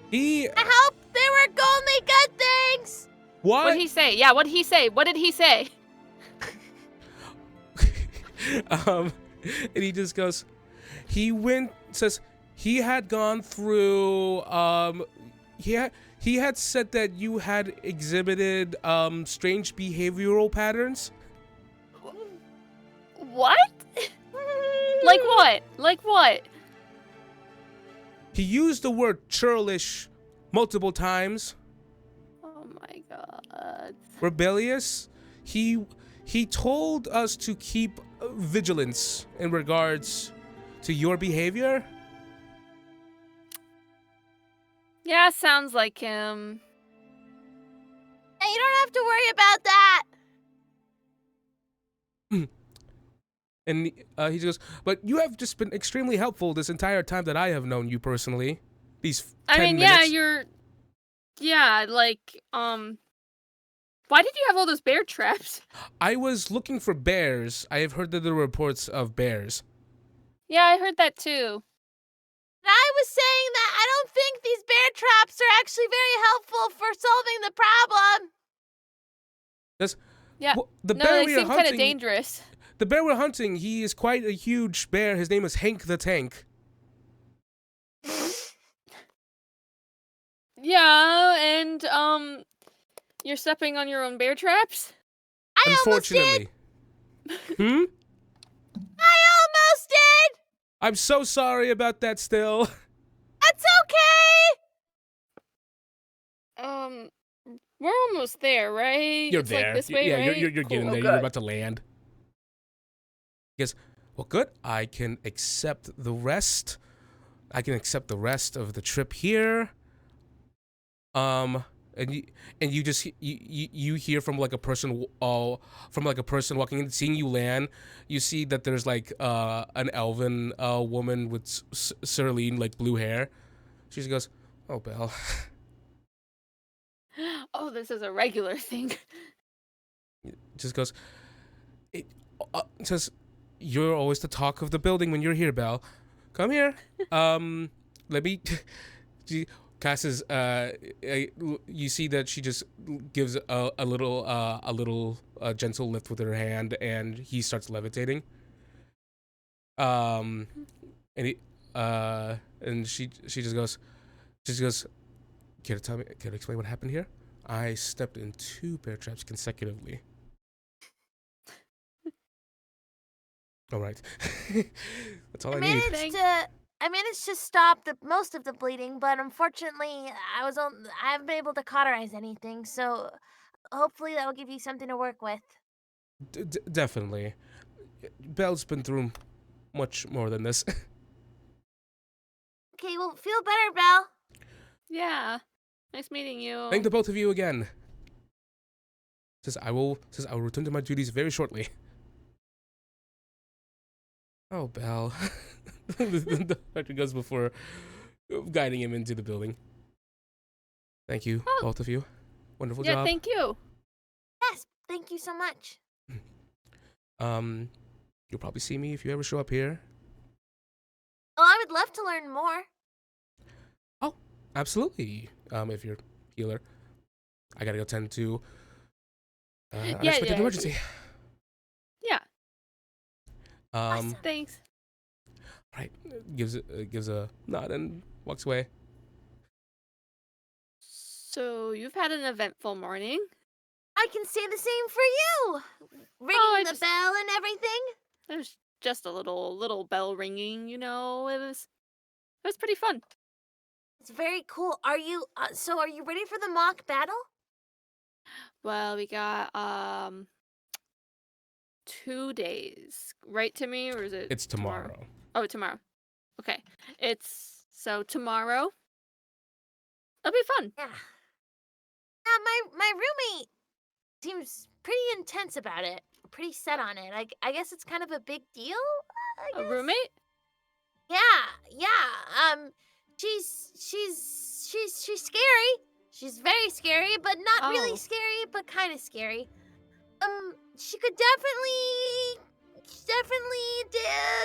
He I hope they were only good things. what? What'd he say? Yeah, what'd he say? What did he say? And he just goes, says he had gone through, he had said that you had exhibited, strange behavioral patterns. What? Like what? Like what? He used the word churlish multiple times. Oh my god. Rebellious. He told us to keep vigilance in regards to your behavior. Yeah, sounds like him. Hey, you don't have to worry about that. And he goes, but you have just been extremely helpful this entire time that I have known you personally. These 10 I mean, minutes. yeah, like, why did you have all those bear traps? I was looking for bears. I have heard the reports of bears. Yeah, I heard that too. I was saying that I don't think these bear traps are actually very helpful for solving the problem. Yeah. The No, bear they we are seem kind of hunting. dangerous. The bear we're hunting, he is quite a huge bear. His name is Hank the Tank. Yeah, and you're stepping on your own bear traps? I almost did. Unfortunately. Hmm? I almost did. I'm so sorry about that still. That's okay. We're almost there, right? You're it's there. Like this way, yeah, right? you're Cool. getting there. Oh, You're good. about to land. He goes, well, good. I can accept the rest. I can accept the rest of the trip here. And you just you hear from like a person walking in, seeing you land. You see that there's like an elven woman with cerulean like blue hair. She just goes, "Oh, Belle." Oh, this is a regular thing. Just goes, it says, "You're always the talk of the building when you're here, Belle. Come here. Let me." She casts. You see that she just gives a little gentle lift with her hand, and he starts levitating. And she just goes, Care to explain what happened here? I stepped in 2 bear traps consecutively. All right. That's all I need. I managed to stop most of the bleeding, but unfortunately, I haven't been able to cauterize anything. So hopefully that will give you something to work with. Definitely. Belle's been through much more than this. Okay, well, feel better, Belle. Yeah. Nice meeting you. Thank the both of you again. I will return to my duties very shortly. Oh, Belle. The doctor goes before guiding him into the building. Thank you, both of you. Wonderful job. Yeah, thank you. Yes, thank you so much. You'll probably see me if you ever show up here. Well, I would love to learn more. Oh, absolutely. If you're a healer, I gotta go tend to unexpected emergency. Yeah. Um, Thanks. right. Gives a nod and walks away. So you've had an eventful morning. I can say the same for you. Ringing the bell and everything. There's just a little bell ringing, you know. It was pretty fun. It's very cool. Are you ready for the mock battle? Well, we got 2 days. Right, Timmy, or is it? It's tomorrow. Oh, tomorrow. Okay. So tomorrow. It'll be fun. Yeah. My roommate seems pretty intense about it. Pretty set on it. I guess it's kind of a big deal. A roommate? Yeah. She's scary. She's very scary, but not really scary, but kind of scary. She could definitely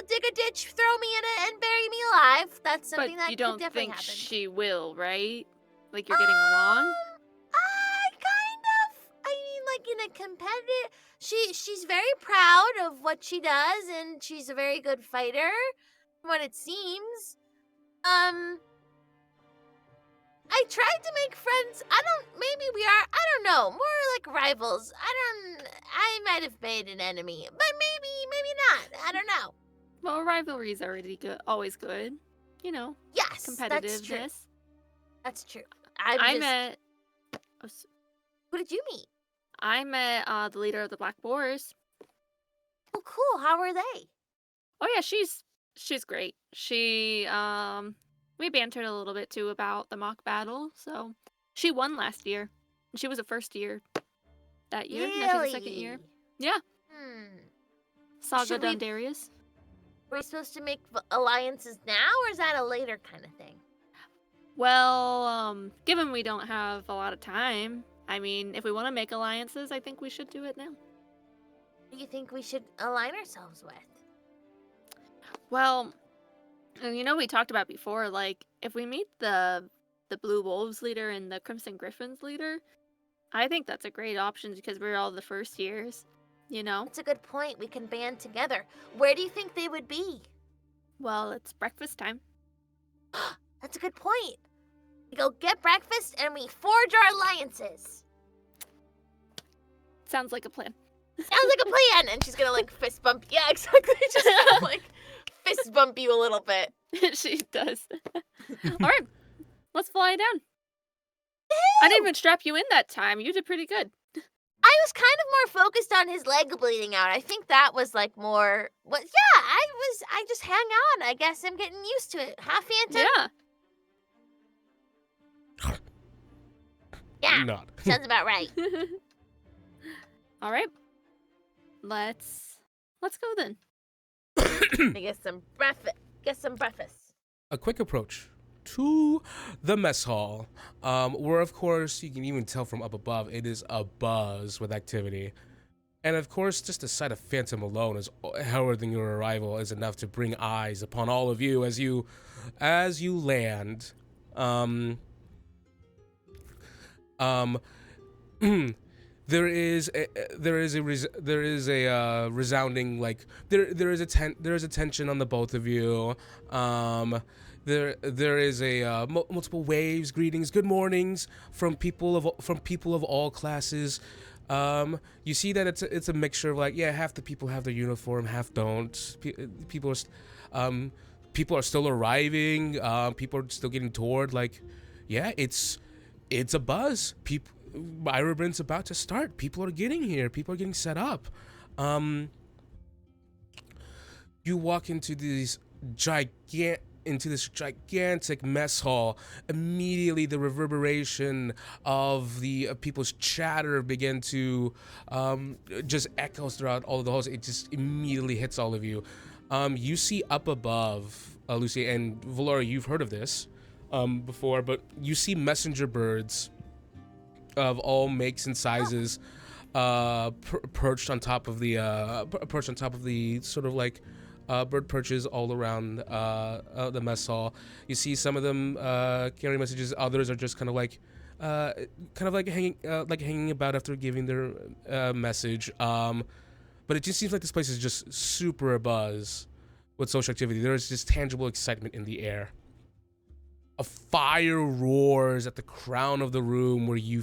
dig a ditch, throw me in it, and bury me alive. That's something that you could don't definitely think happen. she will, right? Like you're getting along? Kind of. I mean, like in a competitive. She's very proud of what she does, and she's a very good fighter, from what it seems. I tried to make friends. Maybe we are. I don't know. More like rivals. I might have made an enemy, but maybe not. I don't know. Well, rivalry is already good. Always good. You know. Yes, Competitiveness. that's true. That's true. I met. Who did you meet? I met the leader of the Black Boars. Oh, cool. How are they? Oh yeah, she's great. She we bantered a little bit too about the mock battle. So she won last year. She was a first year that year. Really? Now she's a second year. Yeah. Saga Should we- Dundarius. Are we supposed to make alliances now, or is that a later kind of thing? Well, given we don't have a lot of time, I mean, if we want to make alliances, I think we should do it now. What do you think we should align ourselves with? Well, you know, we talked about before, like, if we meet the Blue Wolves leader and the Crimson Griffins leader, I think that's a great option because we're all the first years. You know? That's a good point. We can band together. Where do you think they would be? Well, it's breakfast time. That's a good point. We go get breakfast and we forge our alliances. Sounds like a plan. Sounds like a plan. And she's gonna like fist bump. Yeah, exactly. Just gonna, like fist bump you a little bit. She does. All right, let's fly down. I didn't even strap you in that time. You did pretty good. I was kind of more focused on his leg bleeding out. I think that was like more. What? Yeah, I just hang on. I guess I'm getting used to it. Huh, Phantom? Yeah. Yeah. Not. Sounds about right. All right. Let's go then. I get some breakfast. Get some breakfast. A quick approach to the mess hall, where of course you can even tell from up above it is abuzz with activity, and of course just the sight of Phantom alone is heralding your arrival is enough to bring eyes upon all of you as you land. There is a resounding like there is a tension on the both of you. There is a multiple waves, greetings, good mornings from people of all classes. You see that it's a mixture of like, yeah, half the people have their uniform, half don't. People are still arriving. People are still getting toured. Like, yeah, it's a buzz. Eira Bryn's about to start. People are getting here. People are getting set up. You walk into this gigantic mess hall. Immediately, the reverberation of the people's chatter begin to just echoes throughout all of the halls. It just immediately hits all of you. You see up above, Lucy and Valoura, you've heard of this before, but you see messenger birds of all makes and sizes, perched on top of the sort of like bird perches all around the mess hall. You see some of them carrying messages. Others are just kind of like hanging about after giving their message. But it just seems like this place is just super abuzz with social activity. There is just tangible excitement in the air. A fire roars at the crown of the room where you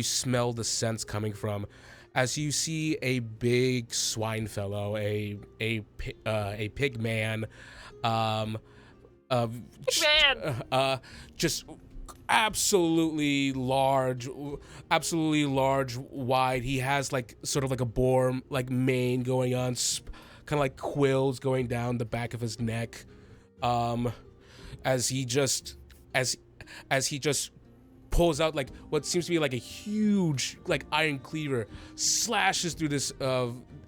smell the scents coming from, as you see a big swine fellow, a pig man, just absolutely large, wide. He has like sort of like a boar like mane going on, kind of like quills going down the back of his neck. As he just pulls out like what seems to be like a huge like iron cleaver, slashes through this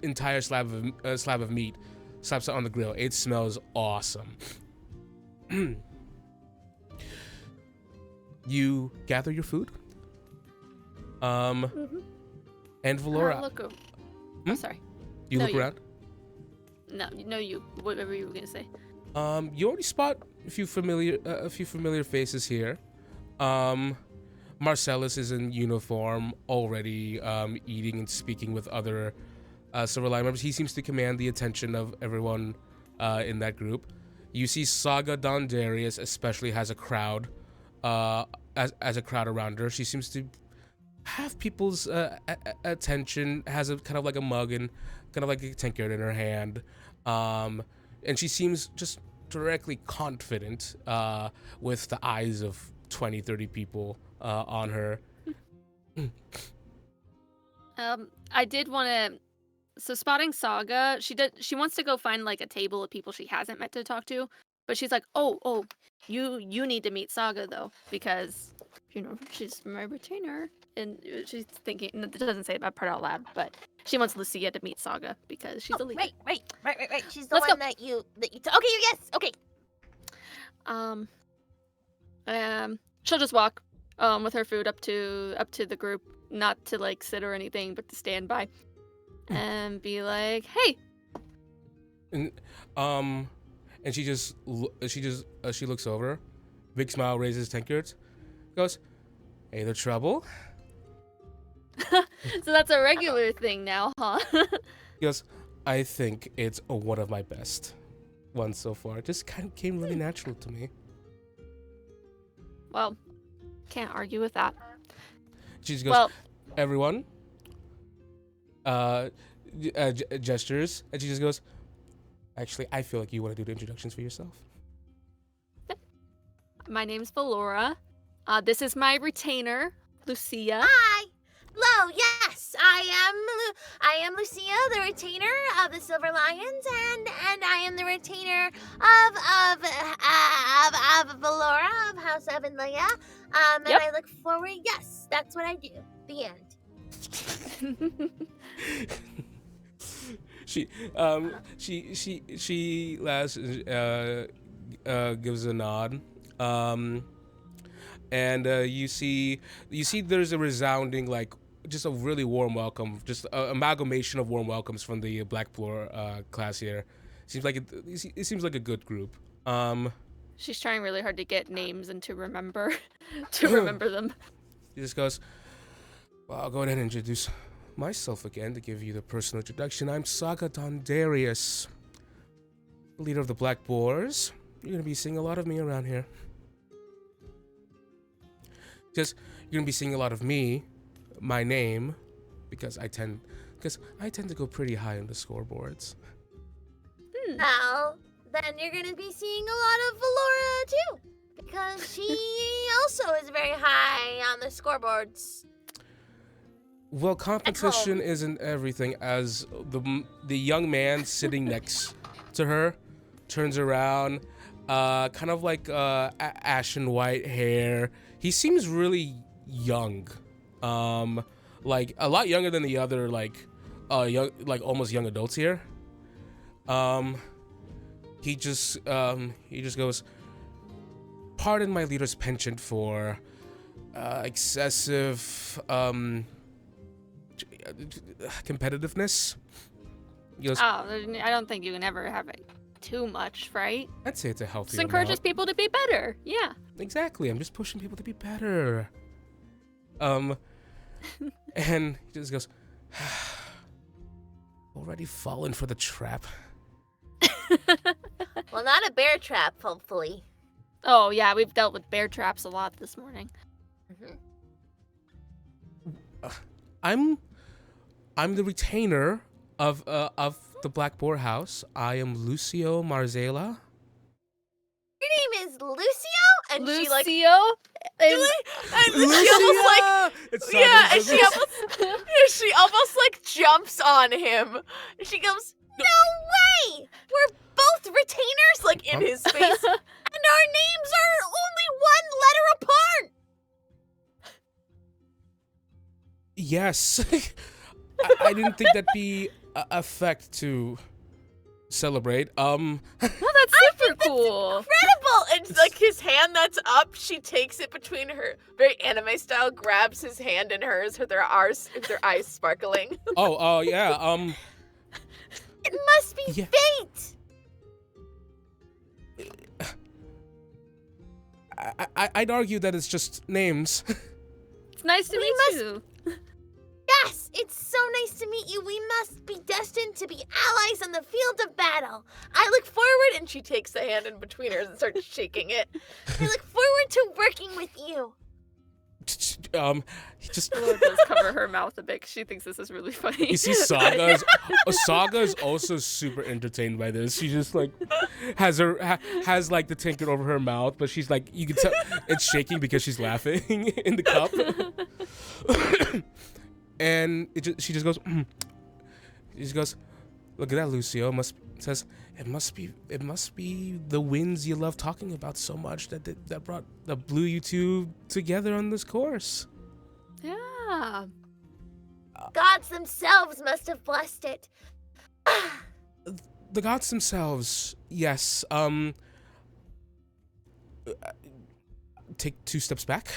entire slab of meat, slaps it on the grill. It smells awesome. You gather your food. And Valoura, Look over. Oh, sorry. you No, look you. around. No, you. Whatever you were gonna say. You already spot a few familiar faces here. Marcellus is in uniform, already eating and speaking with other Silverline members. He seems to command the attention of everyone in that group. You see Saga Dondarius especially has a crowd, as a crowd around her. She seems to have people's attention, has a kind of like a mug and kind of like a tankard in her hand. And she seems just directly confident with the eyes of 20, 30 people on her. I did want to. So spotting Saga, she wants to go find like a table of people she hasn't met to talk to, but she's like, oh, you need to meet Saga though, because she's my retainer, and she's thinking. It doesn't say that part out loud, but she wants Lucia to meet Saga because she's a leader. Right. She's the Let's one go. that you. Okay, yes. Okay. She'll just walk with her food up to the group, not to like sit or anything, but to stand by and be like, hey. And she looks over, big smile, raises tankards, goes, "Hey, the trouble?" So that's a regular thing now, huh? He goes, I think it's one of my best ones so far. It just kind of came really natural to me. Well, can't argue with that. She just goes, Well, everyone, gestures, and she just goes, actually, I feel like you want to do the introductions for yourself. my name's Valoura. This is my retainer, Lucia. Hi. Hello. Yes, I am Lucia, the retainer of the Silver Lions, and I am the retainer of Valoura of House Evan Leia. And Yep. I look forward. Yes, that's what I do. The end. She last gives a nod, and you see there's a resounding, like, just a really warm welcome, just an amalgamation of warm welcomes from the Black Floor class here. It seems like a good group. She's trying really hard to get names and to remember them. He just goes, well, I'll go ahead and introduce myself again to give you the personal introduction. I'm Saga Dondarius, leader of the Black Boars. You're going to be seeing a lot of me around here. Just, you're going to be seeing a lot of me, my name, because I tend to go pretty high on the scoreboards. Well, then you're gonna be seeing a lot of Valoura too, because she also is very high on the scoreboards. Well, competition isn't everything, as the young man sitting next to her turns around, kind of like ashen white hair. He seems really young, like a lot younger than the other, like almost young adults here. He just goes, pardon my leader's penchant for excessive competitiveness. He goes, I don't think you can ever have it too much, right? I'd say it's a healthy Just encourages amount. people to be better. Yeah. Exactly, I'm just pushing people to be better. And he just goes, already fallen for the trap. Well, not a bear trap, hopefully. Oh yeah, we've dealt with bear traps a lot this morning. I'm the retainer of the Black Boar House. I am Lucio Marzella. Your name is Lucio, and she like Lucio? and she almost like It's yeah, and Saga- she almost like jumps on him. She goes, "No way! We're both retainers!" Like in his face, and our names are only one letter apart. Yes. I didn't think that'd be a fact to celebrate. Oh, that's super cool. Incredible! And like his hand that's up, she takes it between her, very anime style, grabs his hand in hers, their eyes sparkling. Oh, yeah. It must be Yeah. fate. I'd argue that it's just names. It's nice to We meet must- you. Yes, it's so nice to meet you. We must be destined to be allies on the field of battle. I look forward, And she takes the hand in between hers and starts shaking it. I look forward to working with you. He just Valoura does cover her mouth a bit 'cause she thinks this is really funny. you see Saga is also super entertained by this. She just like has like the tinker over her mouth, but she's like, you can tell it's shaking because she's laughing in the cup. And she just goes, she just goes, look at that, Lucio. It must be the winds you love talking about so much that blew you two together on this course. Yeah. Gods themselves must have blessed it. The gods themselves, yes. Take 2 steps back.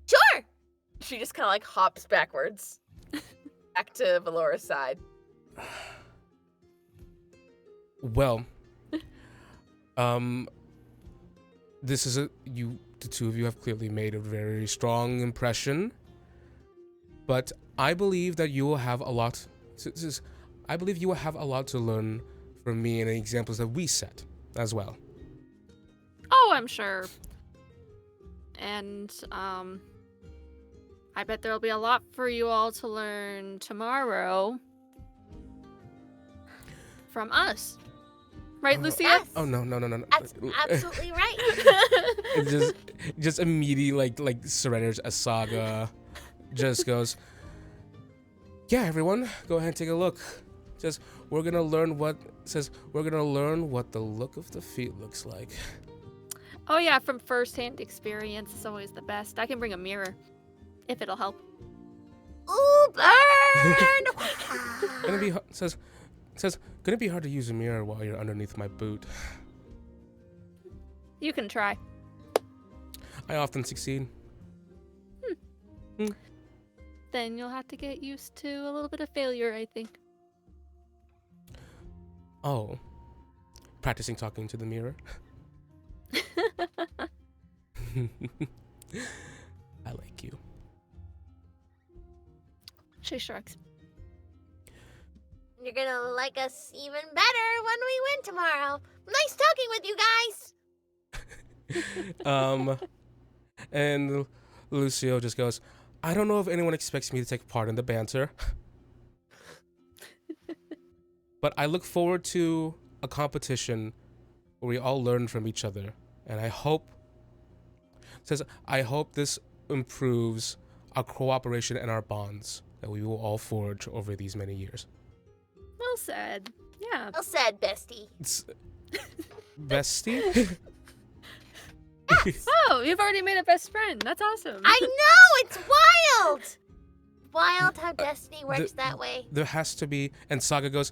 Sure. She just kind of like hops backwards back to Valora's side. Well, the two of you have clearly made a very strong impression. but I believe that you will have a lot. I believe you will have a lot to learn from me and the examples that we set as well. Oh, I'm sure. And I bet there'll be a lot for you all to learn tomorrow from us. Right, Lucia? Yes. Oh no. That's absolutely right. It just immediately like surrenders a saga. Just goes, yeah, everyone, go ahead and take a look. Says we're gonna learn what the look of the feet looks like. Oh yeah, from first-hand experience, it's always the best. I can bring a mirror, if it'll help. Ooh, burn! Gonna be hard to use a mirror while you're underneath my boot. You can try. I often succeed. Then you'll have to get used to a little bit of failure, I think. Oh, practicing talking to the mirror. I like you. She shrugs. You're gonna like us even better when we win tomorrow. Nice talking with you guys. And Lucio just goes, I don't know if anyone expects me to take part in the banter. But I look forward to a competition where we all learn from each other. And I hope this improves our cooperation and our bonds that we will all forge over these many years. Well said. Yeah. Well said, bestie. Bestie? Oh, you've already made a best friend. That's awesome. I know, it's wild! Wild how destiny works that way. There has to be, and Saga goes,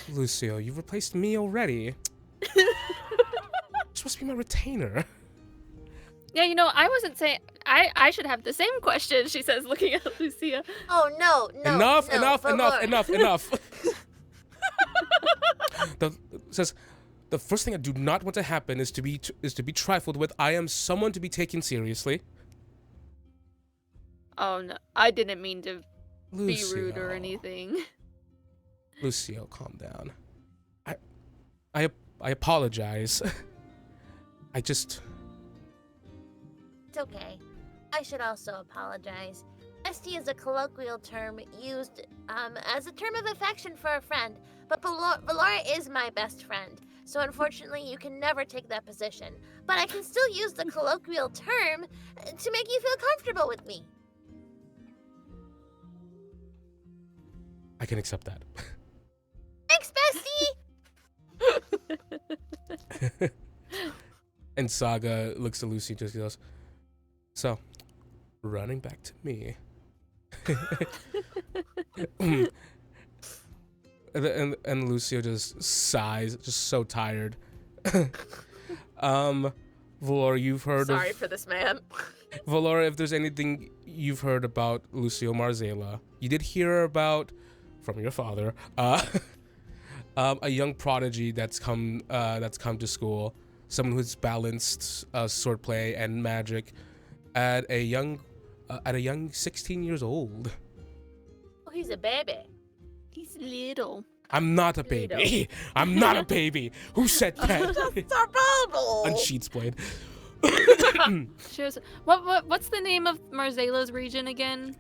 Lucio, you've replaced me already. You're supposed to be my retainer. Yeah, I wasn't saying... I should have the same question, she says, looking at Lucia. Oh, no. Enough. The first thing I do not want to happen is to be trifled with. I am someone to be taken seriously. Oh, no. I didn't mean to Lucio. be rude or anything. Lucio, calm down. I apologize. It's okay. I should also apologize. Bestie is a colloquial term used as a term of affection for a friend, but Valoura is my best friend, so unfortunately you can never take that position. But I can still use the colloquial term to make you feel comfortable with me. I can accept that. Thanks, bestie! And Saga looks at Lucy and just goes, so, running back to me. and Lucio just sighs, just so tired. Valoura, you've heard Sorry for this man. Valoura, if there's anything you've heard about Lucio Marzella, you did hear about, from your father, a young prodigy that's come to school, someone who's balanced swordplay and magic at a young 16 years old. Oh, he's a baby. He's little. I'm not a baby. I'm not a baby. Who said that? That's our bubble. Unsheaths blade. She was, what's the name of Marzella's region again?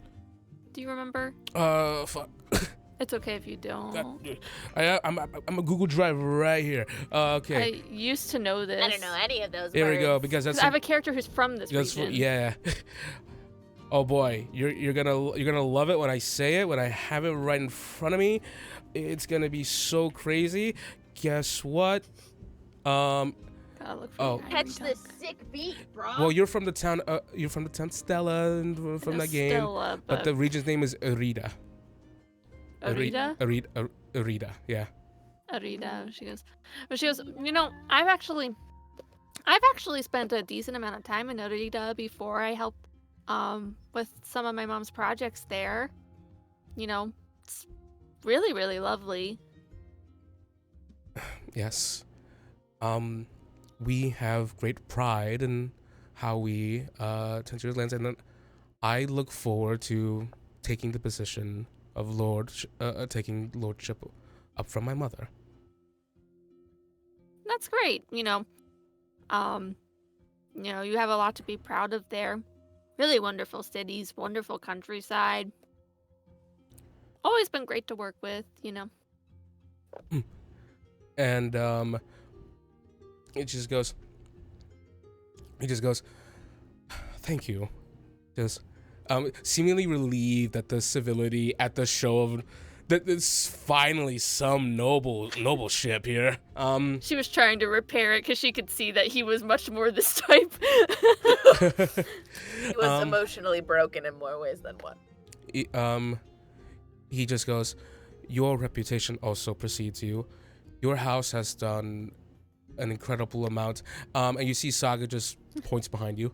Do you remember? Fuck. It's okay if you don't. I'm a Google Drive right here. Okay. I used to know this. I don't know any of those Here words. we go, because that's I have a character who's from this region. yeah. Oh boy, you're gonna love it when I say it, when I have it right in front of me. It's gonna be so crazy. Guess what? Gotta look for it. Catch the sick beat, bro. Well, you're from the town Stella and from that game. Stella, But the region's name is Erida. Arita? Erida, yeah. Arita. She goes, I've actually spent a decent amount of time in Arita before I helped with some of my mom's projects there. It's really, really lovely. Yes. We have great pride in how we tend to your lands, and I look forward to taking the position of taking lordship up from my mother. That's great. You have a lot to be proud of there. Really wonderful cities, wonderful countryside. Always been great to work with. And he just goes, thank you. Just seemingly relieved that the civility at the show of that there's finally some noble ship here. She was trying to repair it because she could see that he was much more this type. He was emotionally broken in more ways than one. He just goes, your reputation also precedes you. Your house has done an incredible amount. And you see Saga just points behind you.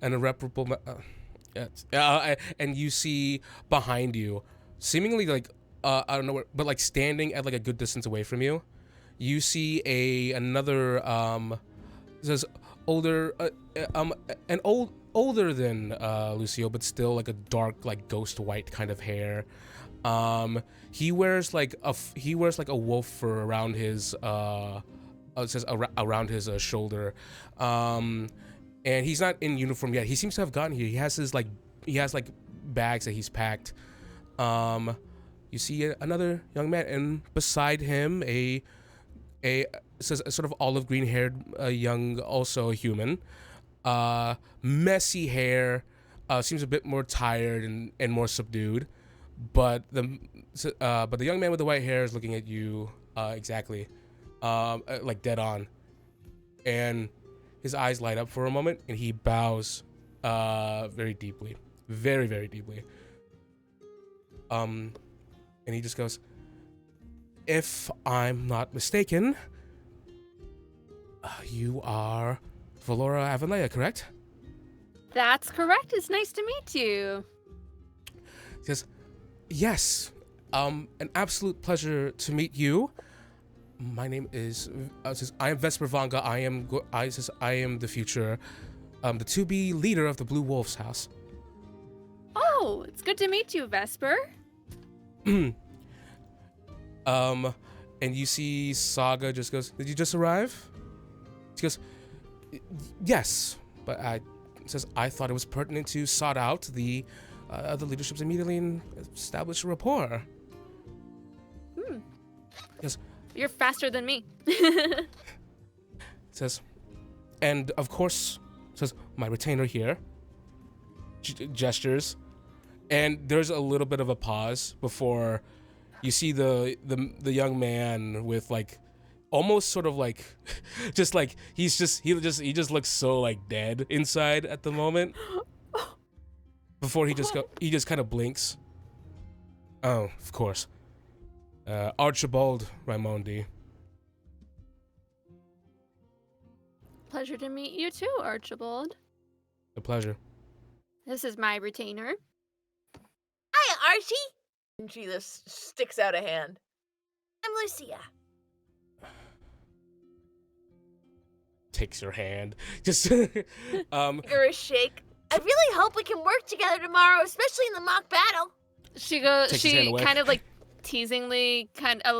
An irreparable... and you see behind you, seemingly like, I don't know where, but like standing at like a good distance away from you, you see another, says older, older than Lucio, but still like a dark, like ghost white kind of hair. He wears like a wolf fur around his it says around his shoulder. And he's not in uniform yet. He seems to have gotten here. He has bags that he's packed. You see another young man, and beside him says a sort of olive green haired young, also a human. Messy hair, seems a bit more tired and more subdued. But the young man with the white hair is looking at you exactly, like dead on, and his eyes light up for a moment, and he bows very deeply, very, very deeply. And he just goes, if I'm not mistaken, you are Valoura and Lucia, correct? That's correct. It's nice to meet you. He says, yes, an absolute pleasure to meet you. My name is, I am Vesper Vanga. I am the future, the to-be leader of the Blue Wolf's house. Oh, it's good to meet you, Vesper. And you see Saga just goes, did you just arrive? She goes, yes, but I thought it was pertinent to sort out the other leaderships immediately and establish a rapport. Yes. You're faster than me. Says, and of course, says my retainer here. Gestures, and there's a little bit of a pause before you see the young man with like almost sort of like just like he just looks so like dead inside at the moment. Before he just kind of blinks. Oh, of course. Archibald Raimondi. Pleasure to meet you too, Archibald. A pleasure. This is my retainer. Hiya, Archie. And she just sticks out a hand. I'm Lucia. Takes your hand. Just Give her a shake. I really hope we can work together tomorrow, especially in the mock battle. She goes. Takes his hand She away. kind of like teasingly, kind of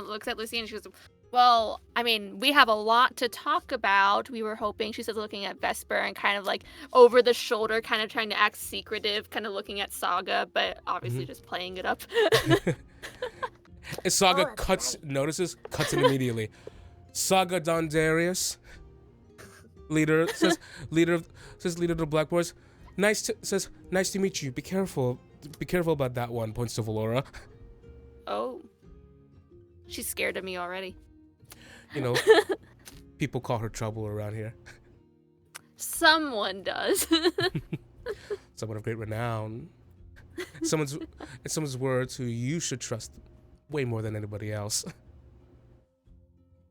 looks at Lucy and she goes, "Well, I mean, we have a lot to talk about. We were hoping." She says, looking at Vesper and kind of like over the shoulder, kind of trying to act secretive, kind of looking at Saga, but obviously just playing it up. And Saga Oh, cuts in immediately. Saga Dondarius, leader of the Black Boys. Nice to meet you. Be careful about that one. Points to Valoura. Oh, she's scared of me already. You know, people call her trouble around here. Someone does. Someone of great renown. Someone's words who you should trust way more than anybody else.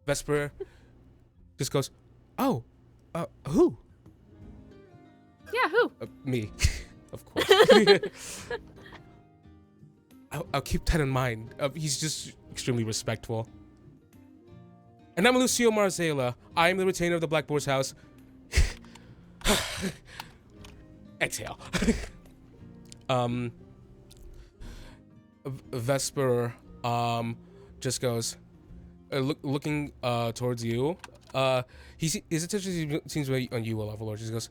Vesper just goes, oh, who? Yeah, who? Me, of course. I'll keep that in mind. He's just extremely respectful. And I'm Lucio Marzella. I am the retainer of the Black Boar's house. Exhale. Vesper just goes looking towards you. His attention seems to be on you, Levelor. Just goes,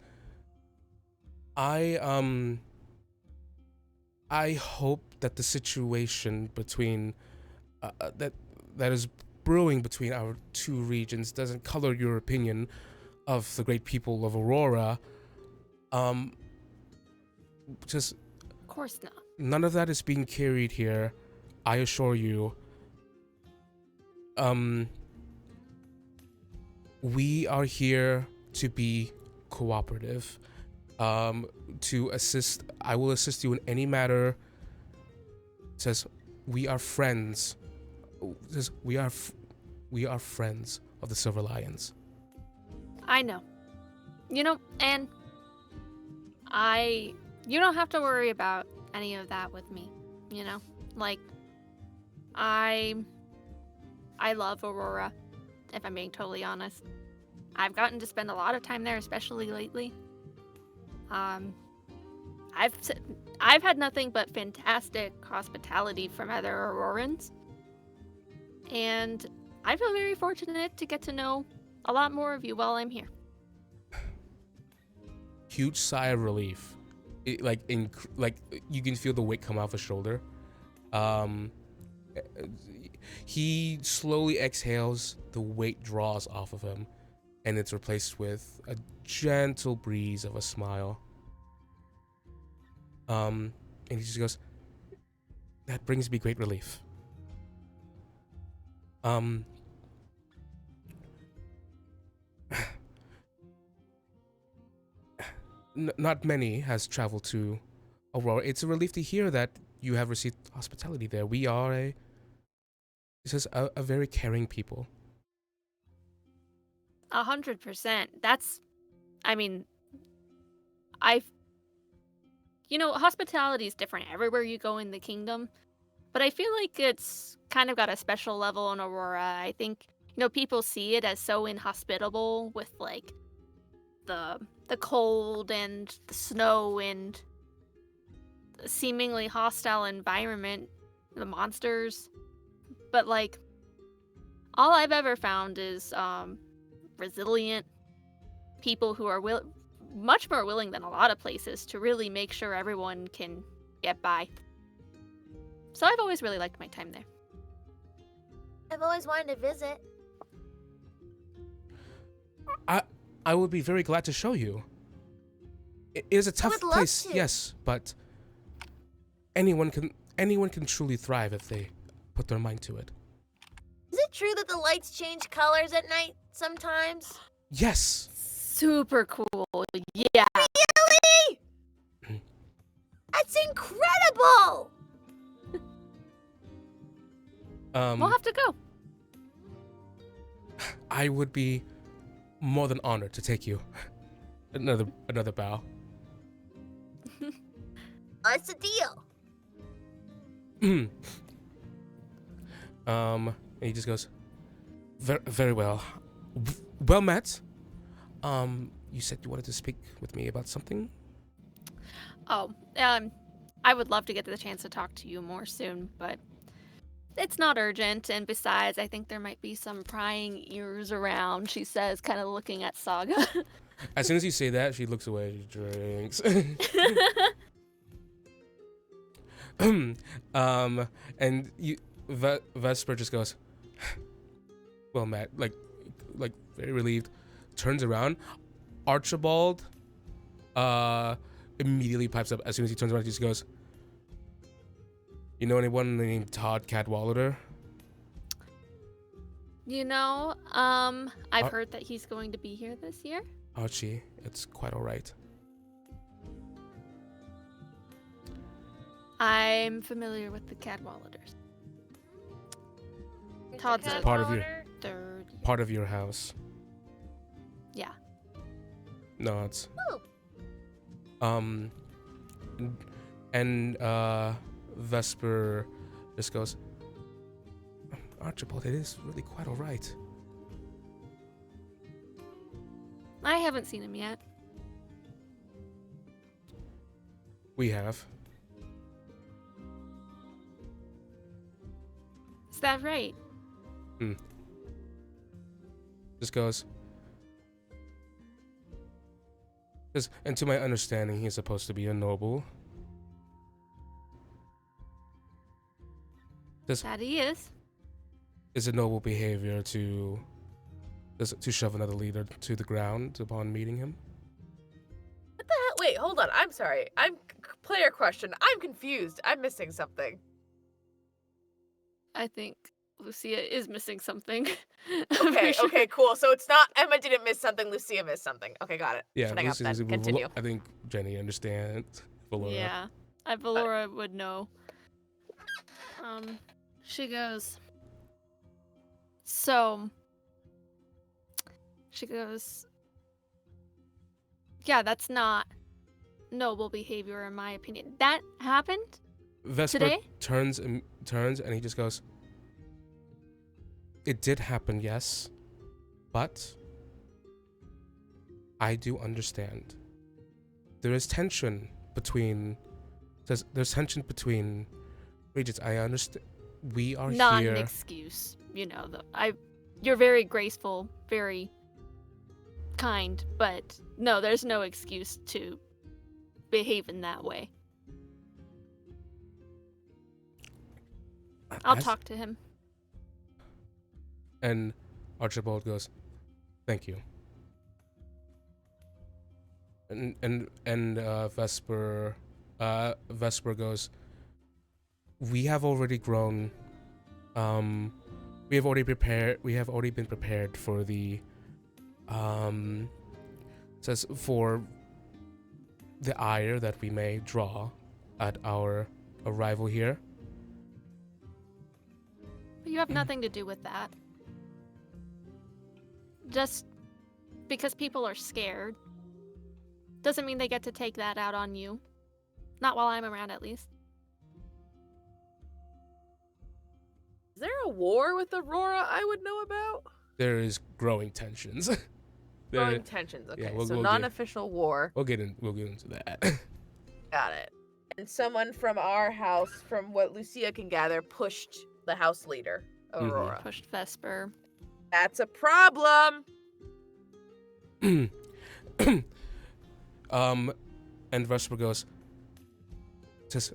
I hope that the situation between that is brewing between our two regions doesn't color your opinion of the great people of Aurora. Just Of course not. none of that is being carried here, I assure you. We are here to be cooperative, to assist. I will assist you in any matter. It says we are friends. It says we are friends of the Silver Lions. I know. You know, and you don't have to worry about any of that with me, you know? Like, I love Aurora, if I'm being totally honest. I've gotten to spend a lot of time there, especially lately. I've had nothing but fantastic hospitality from other Aurorans. And I feel very fortunate to get to know a lot more of you while I'm here. Huge sigh of relief. Like you can feel the weight come off his shoulder. He slowly exhales, the weight draws off of him, and it's replaced with a gentle breeze of a smile. And he just goes, that brings me great relief. Not many has traveled to Aurora. It's a relief to hear that you have received hospitality there. We are a very caring people. 100%. Hospitality is different everywhere you go in the kingdom, but I feel like it's kind of got a special level in Aurora. I think, people see it as so inhospitable with, like, the cold and the snow and the seemingly hostile environment, the monsters. But, like, all I've ever found is resilient people who are much more willing than a lot of places to really make sure everyone can get by. So I've always really liked my time there. I've always wanted to visit. I would be very glad to show you. It is a tough would love place, to. yes, but anyone can truly thrive if they put their mind to it. Is it true that the lights change colors at night sometimes? Yes. Super cool. Yeah. Really? That's incredible! We'll have to go. I would be more than honored to take you. Another bow. What's the deal? And he just goes, very well. Well met. You said you wanted to speak with me about something? Oh, I would love to get the chance to talk to you more soon, but it's not urgent, and besides, I think there might be some prying ears around, she says, kind of looking at Saga. As soon as you say that, she looks away, she drinks. And Vesper just goes, well, Matt, like very relieved, turns around. Archibald immediately pipes up. As soon as he turns around, he just goes, you know anyone named Todd Cadwallader? I've heard that he's going to be here this year. Archie, it's quite all right. I'm familiar with the Cadwalladers. Todd's a Part of your third. part of your house. Yeah. No, it's Oh. and Vesper just goes, Archibald, it is really quite all right. I haven't seen him yet. We have. Is that right? Just goes. And to my understanding, he's supposed to be a noble. That he is. Is it noble behavior to shove another leader to the ground upon meeting him? What the hell? Wait, hold on. I'm sorry. Player question. I'm confused. I'm missing something. I think Lucia is missing something. Okay, cool. So it's not Emma didn't miss something, Lucia missed something. Okay, got it. Yeah, Shutting up then. Continue. I think Jenny understands. Valoura. Yeah, Valoura would know. She goes. So. She goes. Yeah, that's not noble behavior in my opinion. That happened Vesper today? turns and he just goes. It did happen, yes, but I do understand. There is tension between. There's tension between regions. I understand. We are Not here. an excuse, you know. You're very graceful, very kind, but no, there's no excuse to behave in that way. I'll talk to him. And Archibald goes, "Thank you." And Vesper goes, "We have already grown. We have already been prepared for the says for the ire that we may draw at our arrival here." But you have nothing to do with that. Just because people are scared doesn't mean they get to take that out on you. Not while I'm around, at least. Is there a war with Aurora I would know about? There is growing tensions. Growing tensions. Okay, yeah, we'll non-official war. We'll get into that. Got it. And someone from our house, from what Lucia can gather, pushed the house leader, Aurora. Pushed Vesper. That's a problem. And Vesper goes, says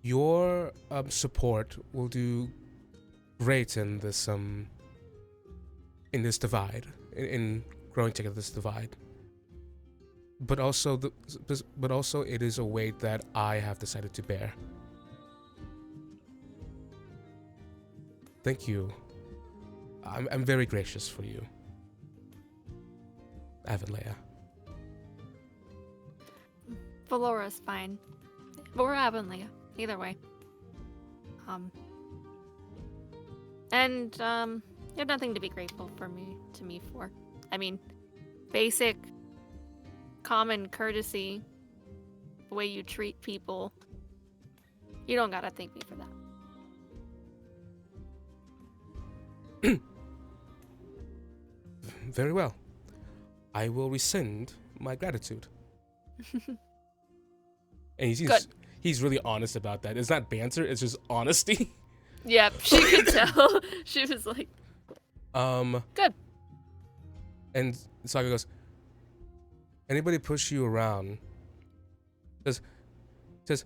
your support will do great in this divide, in growing together this divide. But also it is a weight that I have decided to bear. Thank you. I'm very gracious for you, Avonlea. Valora's fine. Valoura, Avonlea. Either way. You have nothing to be grateful to me for. I mean, basic, common courtesy, the way you treat people. You don't gotta thank me for that. Very well. I will rescind my gratitude. And he's really honest about that. It's not banter, it's just honesty. Yep, she could tell. She was like, good. And Saga goes, anybody push you around, says,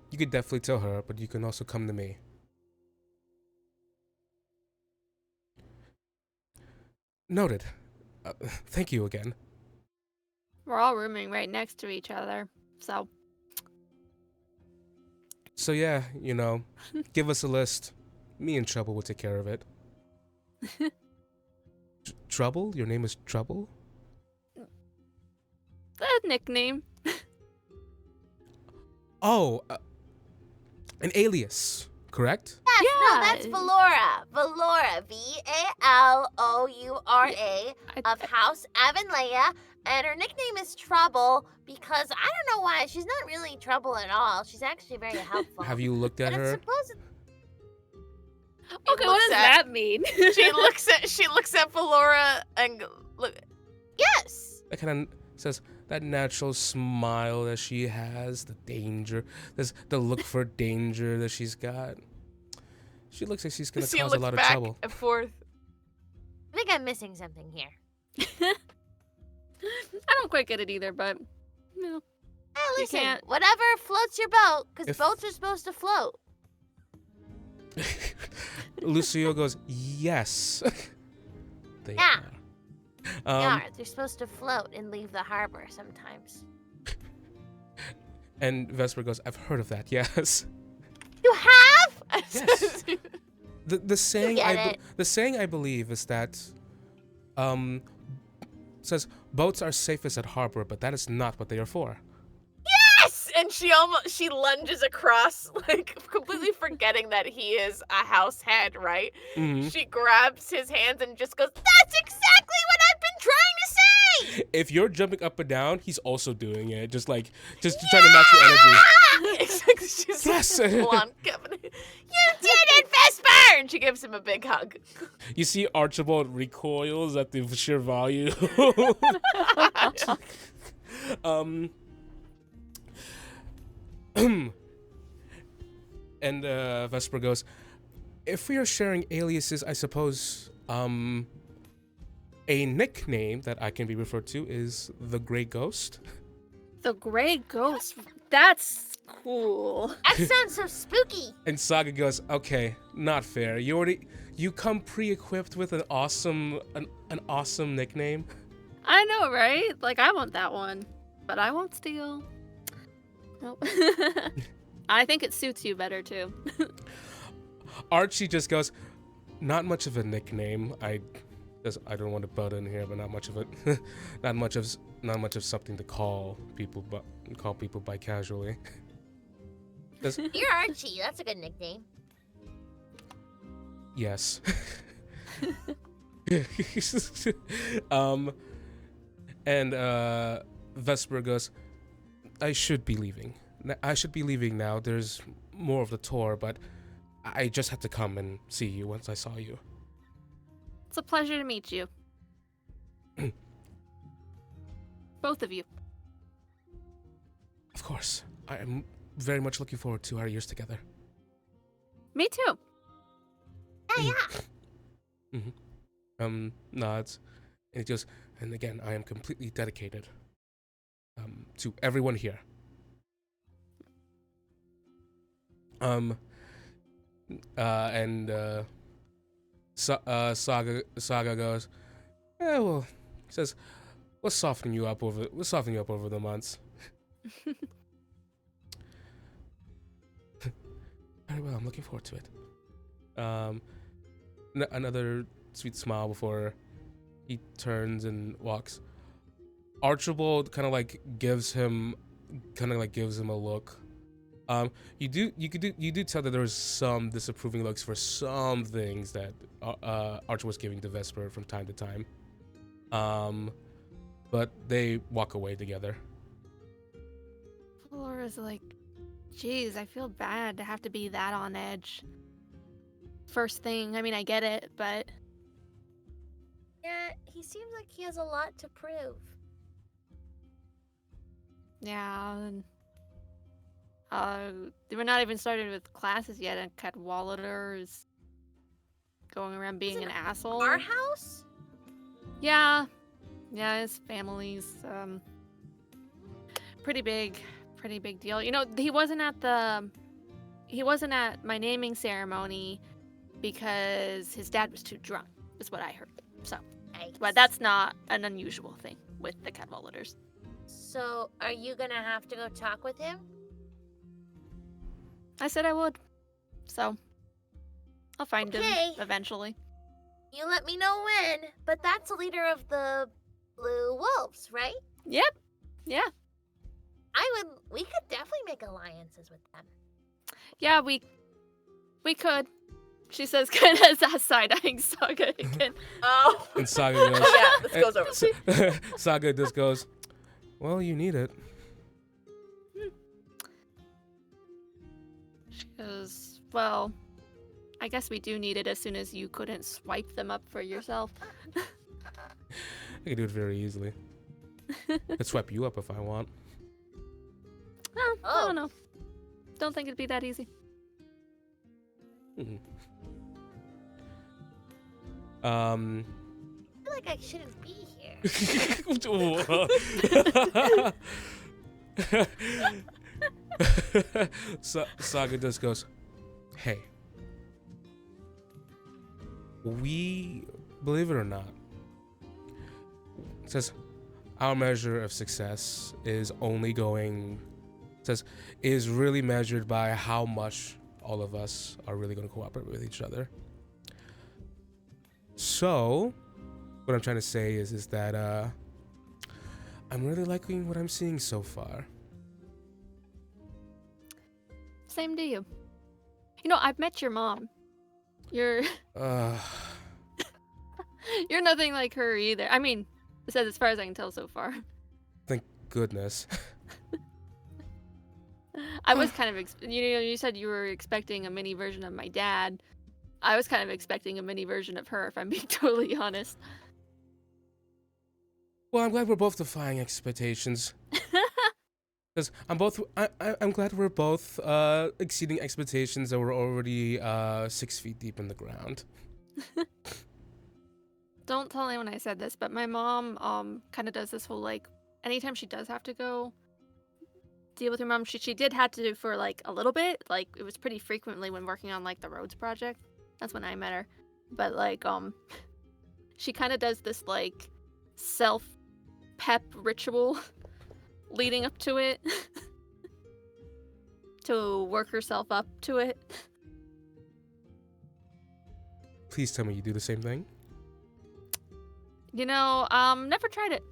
you could definitely tell her, but you can also come to me. Noted. Thank you again. We're all rooming right next to each other, so. So yeah, give us a list. Me and Trouble will take care of it. Trouble? Your name is Trouble? A nickname. Oh, an alias, correct? Yes, Yeah. no, that's Valoura. Valoura, Valoura of House Avonlea, and her nickname is Trouble because I don't know why. She's not really trouble at all. She's actually very helpful. Have you looked at But it's her? supposed. Okay, what does that mean? She looks at Valoura and look. Yes. That kind of says, that natural smile that she has, the danger, the look for danger that she's got. She looks like she's gonna Lucia cause a looks lot of back trouble. and forth. I think I'm missing something here. I don't quite get it either, but you know. Hey, You listen, can't- whatever floats your boat, because If- boats are supposed to float. Lucio goes, yes. They Yeah. are. Yeah, they're supposed to float and leave the harbor sometimes. And Vesper goes, I've heard of that, yes. You have? Yes. The saying get it. the saying I believe is that says boats are safest at harbor, but that is not what they are for. Yes! And she lunges across, like completely forgetting that he is a house head, right? Mhm. She grabs his hands and just goes, "That's exactly what I've been trying to say!" If you're jumping up and down, he's also doing it, just trying to match your energy. She's Yes. like, blonde Kevin. You did it, Vesper! And she gives him a big hug. You see Archibald recoils at the sheer volume. And Vesper goes, if we are sharing aliases, I suppose a nickname that I can be referred to is the Grey Ghost. The Grey Ghost. That's cool. That sounds so spooky. And Saga goes, okay, not fair. You come pre-equipped with an awesome nickname. I know, right? Like, I want that one, but I won't steal. Nope. I think it suits you better too. Archie just goes, not much of a nickname. I don't want to butt in here, but not much of it. not much of something to call people by casually. You're Archie. That's a good nickname. Yes. And Vesper goes, I should be leaving. I should be leaving now. There's more of the tour, but I just had to come and see you once I saw you. It's a pleasure to meet you. Both of you. Of course. I am very much looking forward to our years together. Me too. Yeah. Nods. And he goes, and again, I am completely dedicated to everyone here. Saga goes, well, he says, we'll soften you up over the months. Very well, I'm looking forward to it. Another sweet smile before he turns and walks. Archibald kind of like gives him a look. You do tell that there was some disapproving looks for some things that Archie was giving to Vesper from time to time. But they walk away together. Laura's like, geez, I feel bad to have to be that on edge. First thing, I mean, I get it, but Yeah, he seems like he has a lot to prove. yeah. And, we're not even started with classes yet, and Cadwallader is going around being Is an it asshole. Our house? Yeah, his family's pretty big deal. You know, he wasn't at my naming ceremony because his dad was too drunk, is what I heard. So, but that's not an unusual thing with the Cadwalladers. So, are you gonna have to go talk with him? I said I would, so I'll find Okay. him eventually. You let me know when. But that's the leader of the Blue Wolves, right? Yep. Yeah. We could definitely make alliances with them. Yeah, we could. She says, kind of side-eyeing Saga again. Oh. And Saga goes, Yeah, this goes over. Saga just goes, well, you need it. She goes, well, I guess we do need it as soon as you couldn't swipe them up for yourself. I can do it very easily. Could swipe you up if I want. I Oh. don't know. Don't think it'd be that easy. Mhm. I feel like I shouldn't be here. Saga just goes, hey, we, believe it or not, says our measure of success is is really measured by how much all of us are really going to cooperate with each other. So, what I'm trying to say is that I'm really liking what I'm seeing so far. Same to you. You know, I've met your mom. You're you're nothing like her either. I mean, as far as I can tell so far. Thank goodness. I was kind of, you said you were expecting a mini version of my dad. I was kind of expecting a mini version of her, if I'm being totally honest. Well, I'm glad we're both defying expectations. Because I'm glad we're both exceeding expectations that were already 6 feet deep in the ground. Don't tell anyone I said this, but my mom kind of does this whole, like, anytime she does have to go deal with her mom, she did have to do for, like, a little bit. Like, it was pretty frequently when working on, like, the roads project. That's when I met her. But, like, she kind of does this, like, self-pep ritual leading up to it to work herself up to it. Please tell me you do the same thing. You know, never tried it.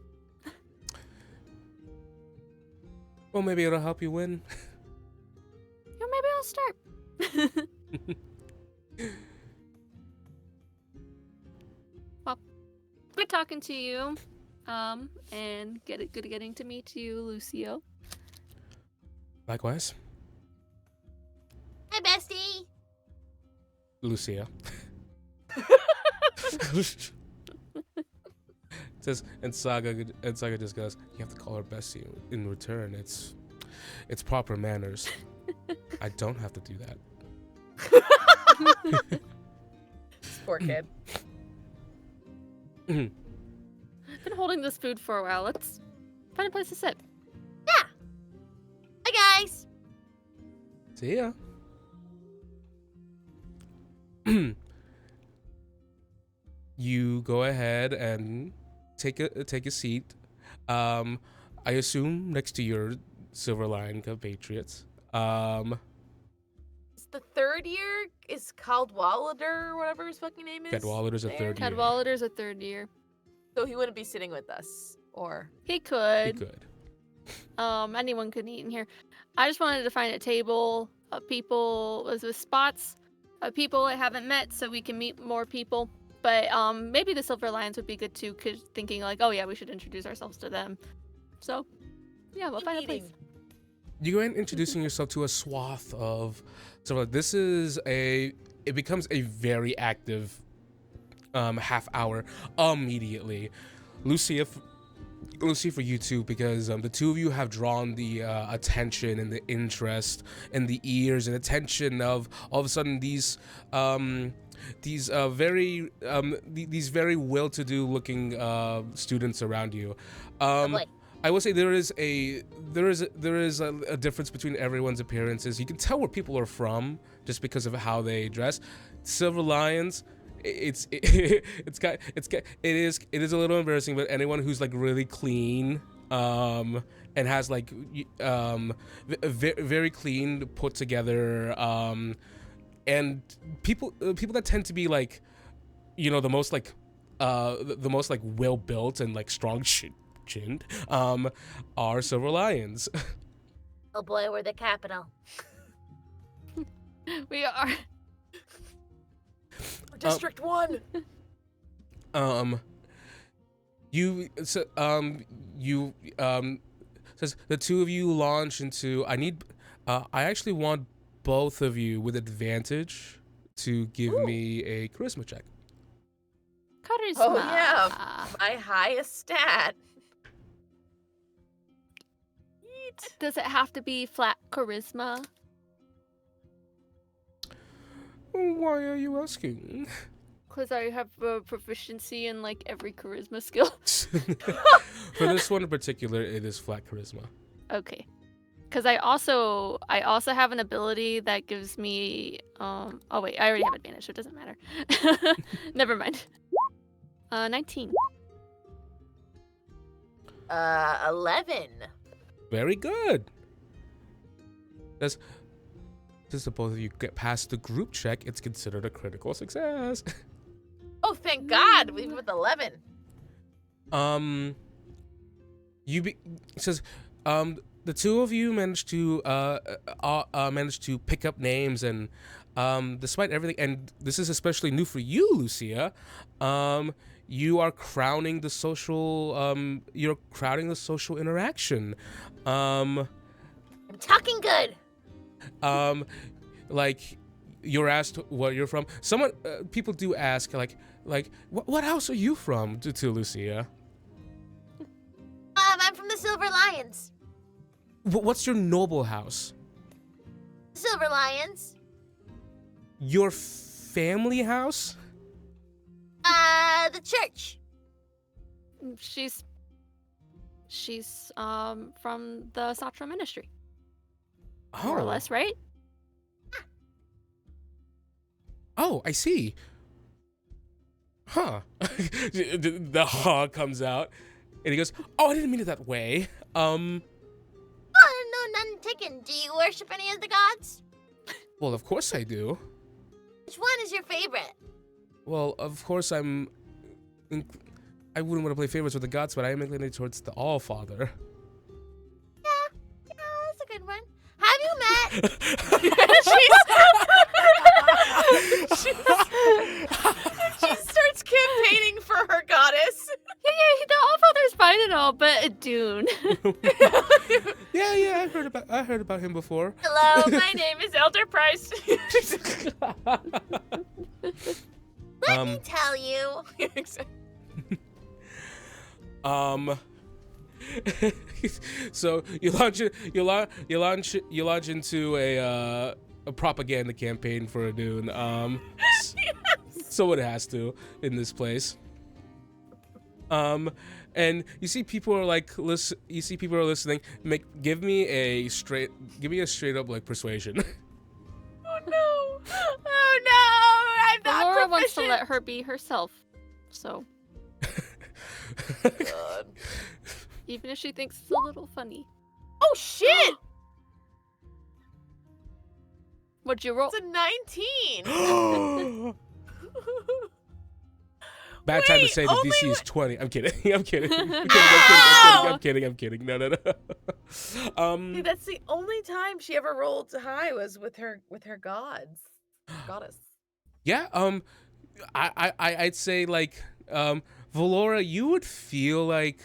Well, maybe it'll help you win. Yeah, maybe I'll start. Well, good talking to you. And good getting to meet you, Lucio. Likewise, Hi, bestie. Lucia. And Saga just goes, you have to call her bestie in return. It's proper manners. I don't have to do that. Poor kid. Been holding this food for a while. Let's find a place to sit. Hi, guys. See ya. You go ahead and take a seat. I assume next to your Silver Lion compatriots. It's the third year is Cadwallader or whatever his fucking name is. Cadwallader's a there? third year. Cadwallader's a third year. So he wouldn't be sitting with us, or He He could. could. Anyone could eat in here. I just wanted to find a table of people with spots of people I haven't met so we can meet more people. But maybe the Silver Lions would be good too, cause thinking like, oh yeah, we should introduce ourselves to them. So yeah, we'll find a place. You go ahead and introducing yourself to a swath of. So it becomes a very active half hour immediately. Lucia for you too, because the two of you have drawn the attention and the interest and the ears and attention of all of a sudden these very well-to-do looking students around you. boy. I will say there is a difference between everyone's appearances. You can tell where people are from just because of how they dress. Silver Lions, it is a little embarrassing, but anyone who's like really clean and has like very clean, put together, and people that tend to be like, you know, the most like well built and like strong chinned are Silver Lions. Oh boy, we're the capital. We are. District 1. Says the two of you launch into. I actually want both of you with advantage to give me a charisma check. Charisma. Oh yeah, my highest stat. Does it have to be flat charisma? Why are you asking? Because I have proficiency in like every charisma skill. For this one in particular, it is flat charisma. Okay. Because I also have an ability that gives me oh wait, I already have advantage, so it doesn't matter. Never mind. 19. 11. Very good. Does the both of you get past the group check, it's considered a critical success. Oh, thank God. We with 11. It says, the two of you managed to pick up names, and despite everything, and this is especially new for you, Lucia, you are crowning the social interaction. I'm talking good. Like you're asked what you're from. People do ask like what house are you from to Lucia? I'm from the Silver Lions. What's your noble house? Silver Lions. Your family house? The church. She's from the Satra ministry. More or less, right? Oh, I see. Huh. The hog comes out, and he goes, "Oh, I didn't mean it that way. Oh, no, none taken. Do you worship any of the gods? Well, of course I do. Which one is your favorite? Well, of course I wouldn't want to play favorites with the gods, but I am inclined towards the All-Father." Yeah, that's a good one. Have you met? She starts campaigning for her goddess. Yeah, the Allfather's fine and all, but Dune. Yeah, I heard about him before. Hello, my name is Elder Price. Let me tell you. So you launch into a propaganda campaign for a Dune. So it has to in this place. And you see people are like listening. Give me a straight up like persuasion. Oh no! I'm not Laura wants to proficient. let her be herself, so God. even if she thinks it's a little funny. Oh shit! What'd you roll? It's a 19. Bad time to Wait, say the only DC is 20. I'm kidding. I'm kidding. I'm kidding. No. Dude, that's the only time she ever rolled high was with her goddess. Yeah. I'd say like Valoura, you would feel like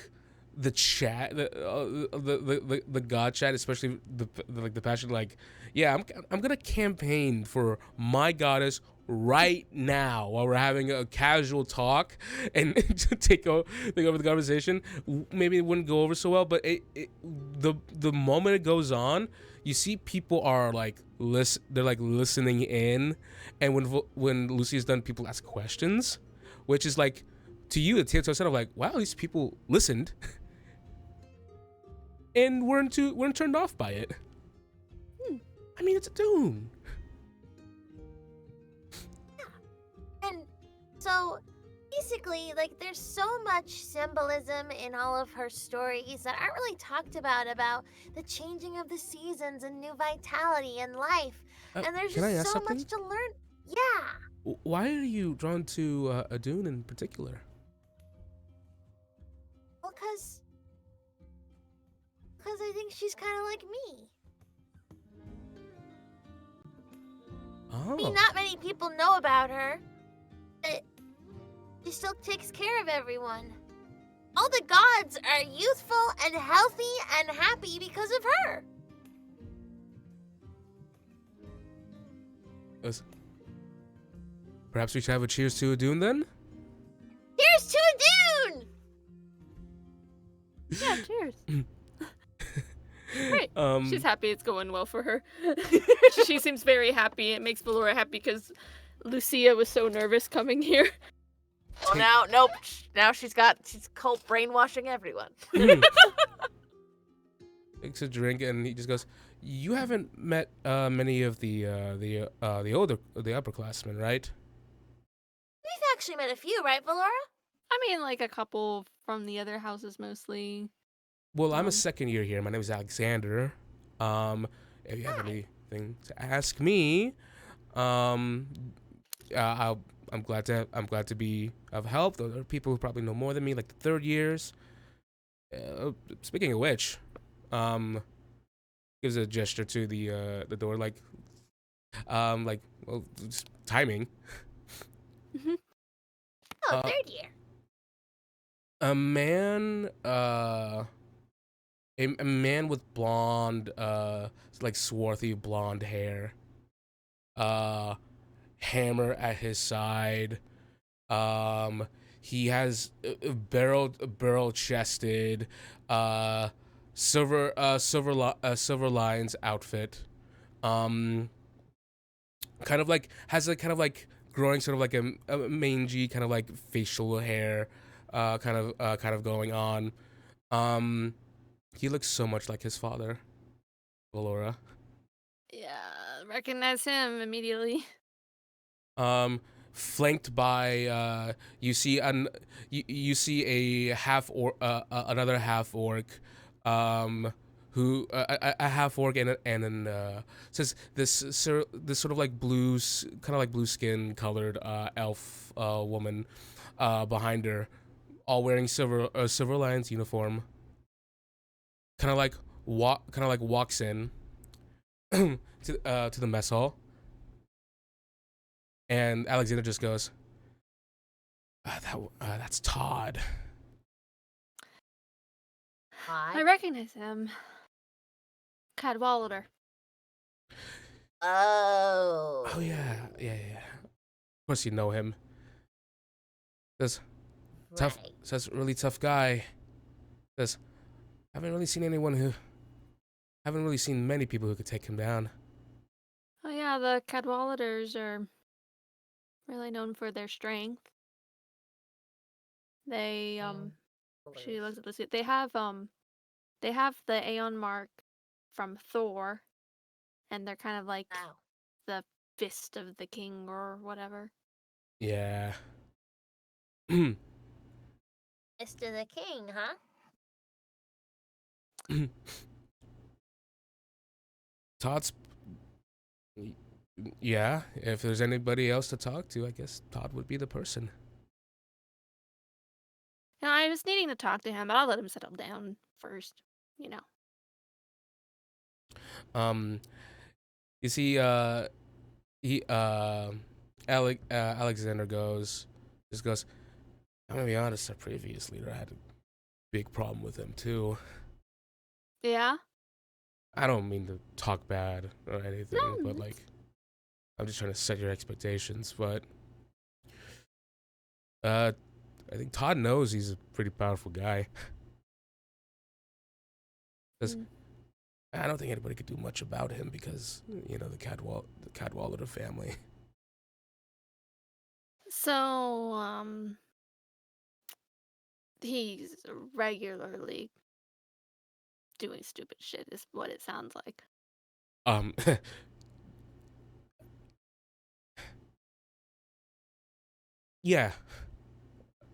the chat, the god chat, especially the passion. Like, yeah, I'm gonna campaign for my goddess right now while we're having a casual talk and take over the conversation. Maybe it wouldn't go over so well, but the moment it goes on, you see people are like they're like listening in, and when Lucy's done, people ask questions, which is like to you it's sort of like, wow, these people listened and weren't turned off by it. I mean, it's a Dune. And so basically, like, there's so much symbolism in all of her stories that aren't really talked about the changing of the seasons and new vitality and life. And there's can I just ask so something? much to learn. Yeah. Why are you drawn to a Dune in particular? Well, because I think she's kind of like me. Oh. I mean, not many people know about her, but she still takes care of everyone. All the gods are youthful and healthy and happy because of her. Listen. Perhaps we should have a cheers to a Dune then? Here's to a Dune! Yeah, cheers. Right. Um, She's happy it's going well for her. She seems very happy. It makes Valoura happy because Lucia was so nervous coming here. Well, now she's cult brainwashing everyone. takes a drink and he just goes, "You haven't met many of the upperclassmen, right?" We've actually met a few, right, Valoura? I mean, like a couple from the other houses mostly. Well, I'm a Um, second year here. My name is Alexander. If you have Hi. anything to ask me, I'm glad to be of help. There are people who probably know more than me, like the third years. Speaking of which, gives a gesture to the door, like well, just timing. Oh, Uh, third year. a man, a man with blonde, like swarthy blonde hair, hammer at his side. He has a barrel chested, silver lines outfit. Kind of like has a kind of like growing sort of like a mangy kind of like facial hair, kind of going on. He looks so much like his father, Valoura. Yeah, recognize him immediately. Flanked by you see a another half orc, who a half orc and an says this sort of like kind of like blue skin colored elf woman behind her, all wearing silver lions uniform. Kind of like walks in to the mess hall. And Alexander just goes, that's Todd. I Hi. recognize him. Cadwallader. Oh. Oh yeah. Of course you know him. Says tough. Right. Says really tough guy. Says haven't really seen many people who could take him down. Oh yeah, the Cadwalladers are really known for their strength. They she looks at Lucia. They have the Aeon mark from Thor, and they're kind of like Wow. the fist of the king or whatever. Yeah. Mr. the King, huh? Todd's. Yeah. If there's anybody else to talk to, I guess Todd would be the person. You know, I was needing to talk to him, but I'll let him settle down first. You know. You see, Alexander just goes, I'm gonna be honest, our previous leader had a big problem with him too. Yeah. I don't mean to talk bad or anything, No, but like, I'm just trying to set your expectations. But I think Todd knows he's a pretty powerful guy. 'Cause I don't think anybody could do much about him because the Cadwallader family. So, he's regularly doing stupid shit, is what it sounds like. Um, yeah,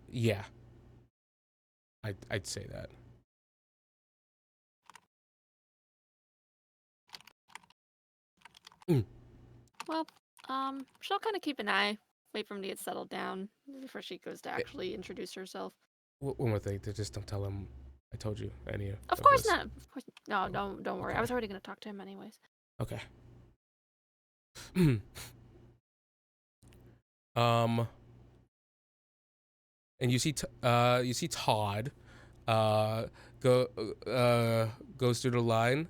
yeah, I'd say that. Well, she'll kind of keep an eye, wait for him to get settled down before she goes to actually introduce herself. One more thing, just don't tell him I told you any Of course this. not. Of course. No, don't worry. I Okay. was already gonna talk to him anyways. Okay. And you see Todd goes through the line,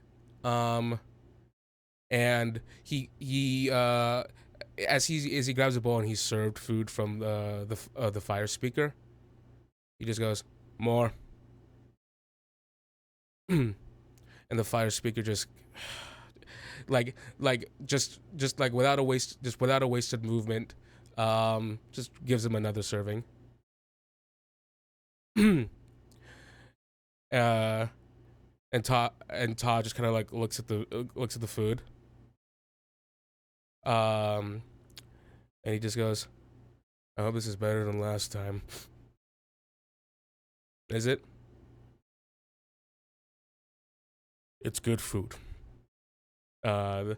and he as he grabs a bowl and he's served food from the fire speaker, he just goes more. and the fire speaker just just like without a wasted movement, just gives him another serving. And Todd just kind of like looks at the food. And he just goes, "I hope this is better than last time." Is it? It's good food. At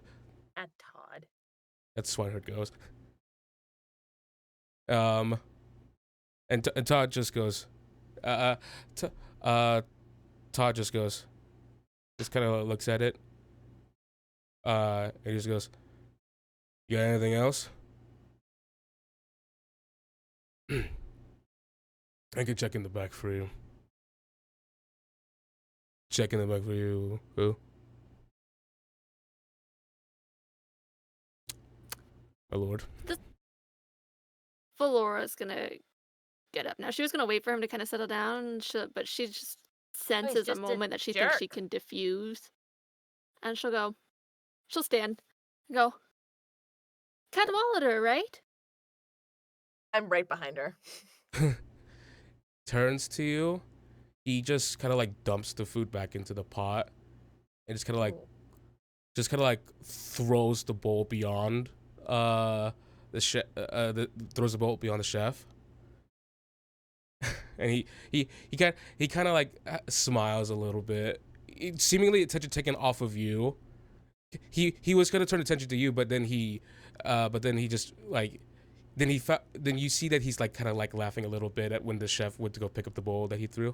Todd. That's Swineherd goes. And Todd just goes, Todd just goes, just kind of looks at it. And he just goes, "You got anything else?" I can check in the back for you. Check in the back for you. Who? My lord. Valoura's gonna get up now. She was gonna wait for him to kind of settle down, but she just senses a just a moment that she thinks she jerk. can diffuse, and she'll stand, and go, Cadwallader, right? I'm right behind her. Turns to you. He just kind of like dumps the food back into the pot, and just kind of like throws the bowl beyond throws the bowl beyond the chef. And he kind of like smiles a little bit, seemingly attention taken off of you. He was gonna turn attention to you, but then he just like then you see that he's like kind of like laughing a little bit at when the chef went to go pick up the bowl that he threw,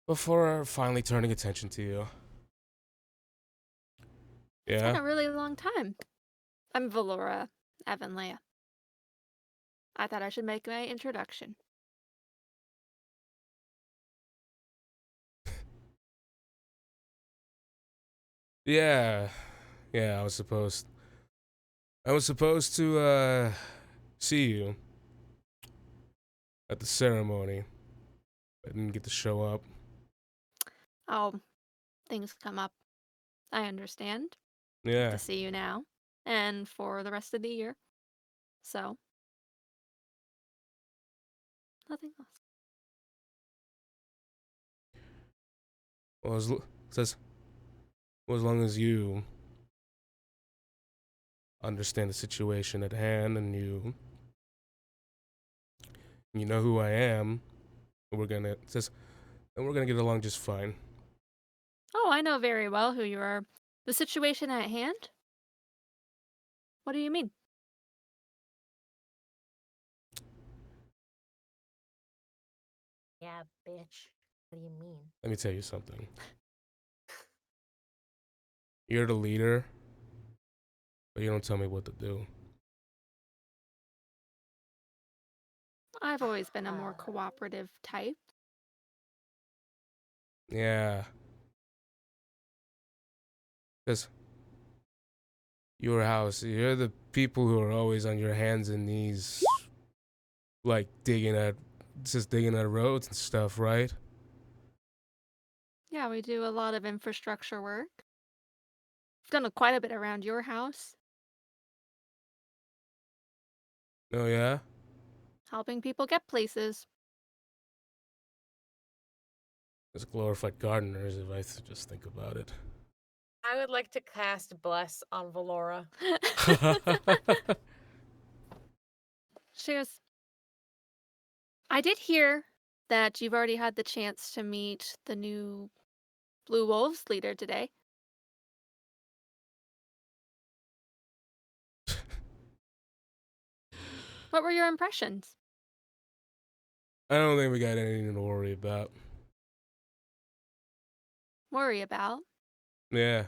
before finally turning attention to you. It's been Yeah. a really long time. I'm Valoura Leia. I thought I should make my introduction. Yeah. I was supposed to see you at the ceremony. I didn't get to show up. Oh, things come up. I understand. Yeah. To see you now and for the rest of the year. So, nothing else. Well, as long as you understand the situation at hand and you know who I am, we're gonna get along just fine. Oh, I know very well who you are. The situation at hand? What do you mean? Yeah, bitch. What do you mean? Let me tell you something. You're the leader, but you don't tell me what to do. I've always been a more cooperative type. Yeah. Because your house, you're the people who are always on your hands and knees, like digging at roads and stuff, right? Yeah, we do a lot of infrastructure work. We've done quite a bit around your house, Oh yeah? helping people get places. As glorified gardeners, if I just think about it. I would like to cast Bless on Valoura. She goes, I did hear that you've already had the chance to meet the new Blue Wolves leader today. What were your impressions? I don't think we got anything to worry about. Worry about? Yeah.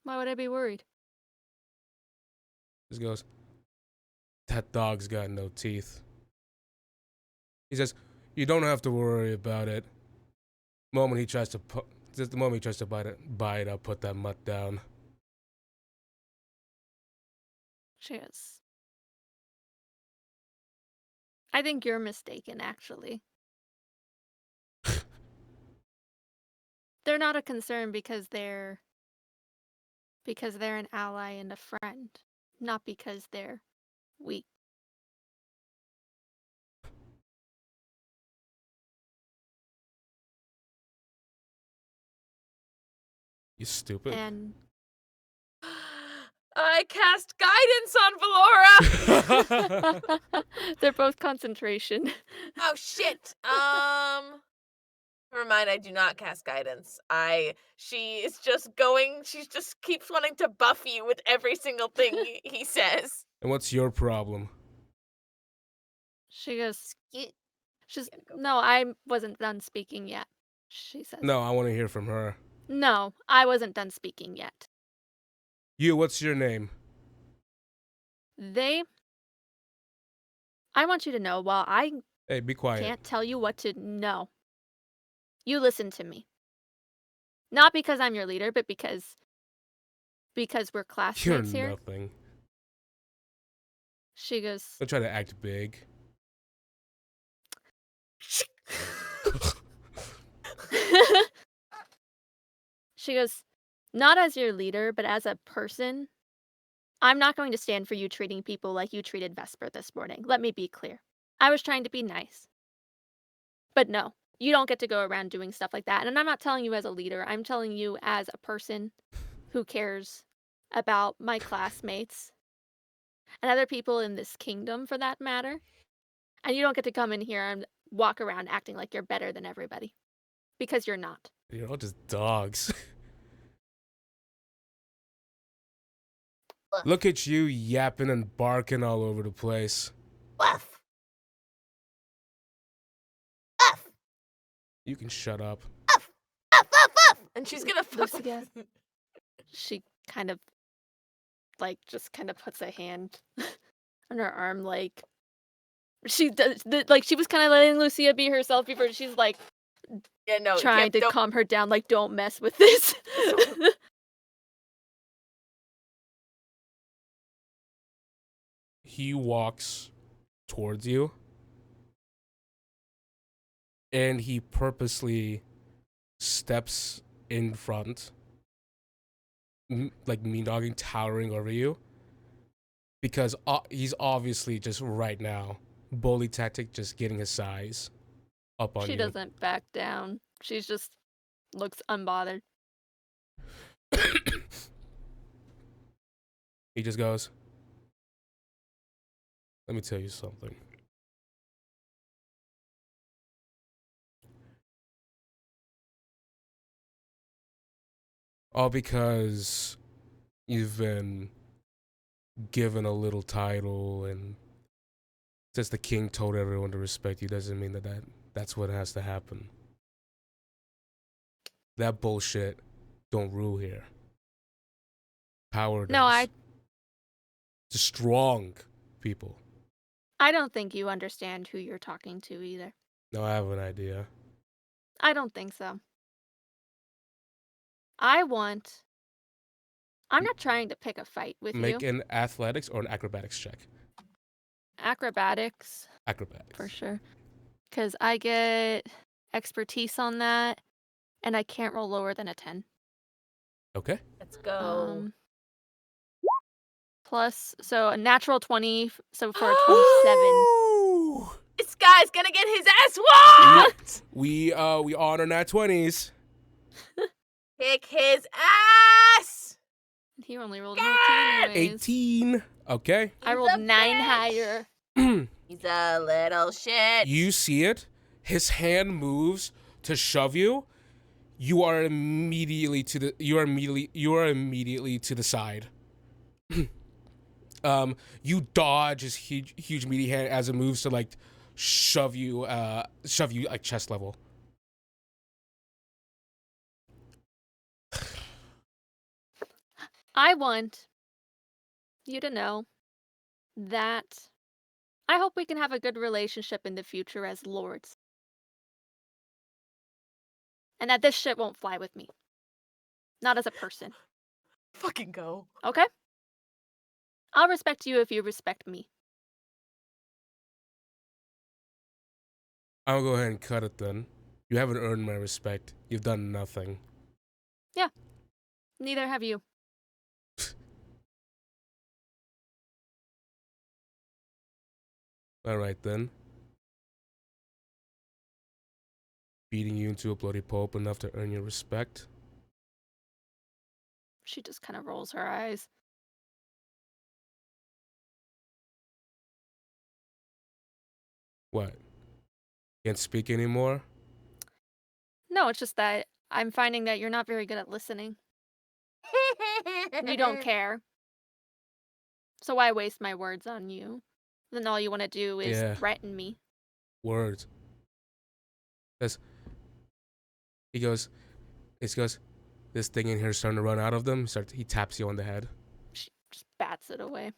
Why would I be worried? Just goes, that dog's got no teeth. He says, you don't have to worry about it. The moment he tries to bite it, I'll put that mutt down. She goes, I think you're mistaken, actually. They're not a concern because they're an ally and a friend, not because they're weak. You stupid. And I cast guidance on Valoura. they're both concentration. Oh shit. Never mind, I do not cast guidance. She just keeps wanting to buff you with every single thing he says. And what's your problem? She goes, Excuse- she's, Gotta go. no, I wasn't done speaking yet. She says, No, I want to hear from her. no, I wasn't done speaking yet. You, what's your name? I want you to know, while I Hey, be quiet. can't tell you what to know, you listen to me. Not because I'm your leader, but because we're You're classmates here. nothing. She goes, Don't try to act big. she goes, not as your leader, but as a person, I'm not going to stand for you treating people like you treated Vesper this morning. Let me be clear. I was trying to be nice. But no, you don't get to go around doing stuff like that. And I'm not telling you as a leader. I'm telling you as a person who cares about my classmates and other people in this kingdom, for that matter. And you don't get to come in here and walk around acting like you're better than everybody. Because you're not. You're all just dogs. Look at you yapping and barking all over the place. Woof. Woof. You can shut up. Woof. Woof. Woof. And she's gonna Lucia. She kind of, just kind of puts a hand on her arm, she does, she was kind of letting Lucia be herself before she's, Yeah, no, trying to don't- calm her down, don't mess with this. He walks towards you. And he purposely steps in front. Like mean-dogging, towering over you. Because he's obviously just right now, bully tactic, just getting his size up on She you. doesn't back down. She's just looks unbothered. He just goes, let me tell you something. All because you've been given a little title and just the king told everyone to respect you doesn't mean that's what has to happen. That bullshit don't rule here. Power does. No, Just strong people. I don't think you understand who you're talking to either. No, I have an idea. I don't think so. I'm not trying to pick a fight with Make you. an athletics or an acrobatics check. Acrobatics, Acrobatics. for sure. Because I get expertise on that, and I can't roll lower than a 10. Okay. Let's go. Plus, so a natural 20, so for a 27. This guy's gonna get his ass whooped! We honor nat 20s. Kick his ass! He only rolled an 18 anyways. 18. Okay. I He's rolled a 9 bitch. higher. He's a little shit. You see it. His hand moves to shove you. You are immediately to the side. You dodge his huge meaty hand as it moves to shove you like chest level. I want you to know that I hope we can have a good relationship in the future as lords. And that this shit won't fly with me. Not as a person. Fucking go. Okay? I'll respect you if you respect me. I'll go ahead and cut it then. You haven't earned my respect. You've done nothing. Neither have you. All right then. Beating you into a bloody pulp enough to earn your respect. She just kind of rolls her eyes. What? Can't speak anymore? No, it's just that I'm finding that you're not very good at listening. You don't care. So why waste my words on you? Then all you want to do is Yeah. threaten me. Words. He goes, this thing in here is starting to run out of them. He taps you on the head. She just bats it away.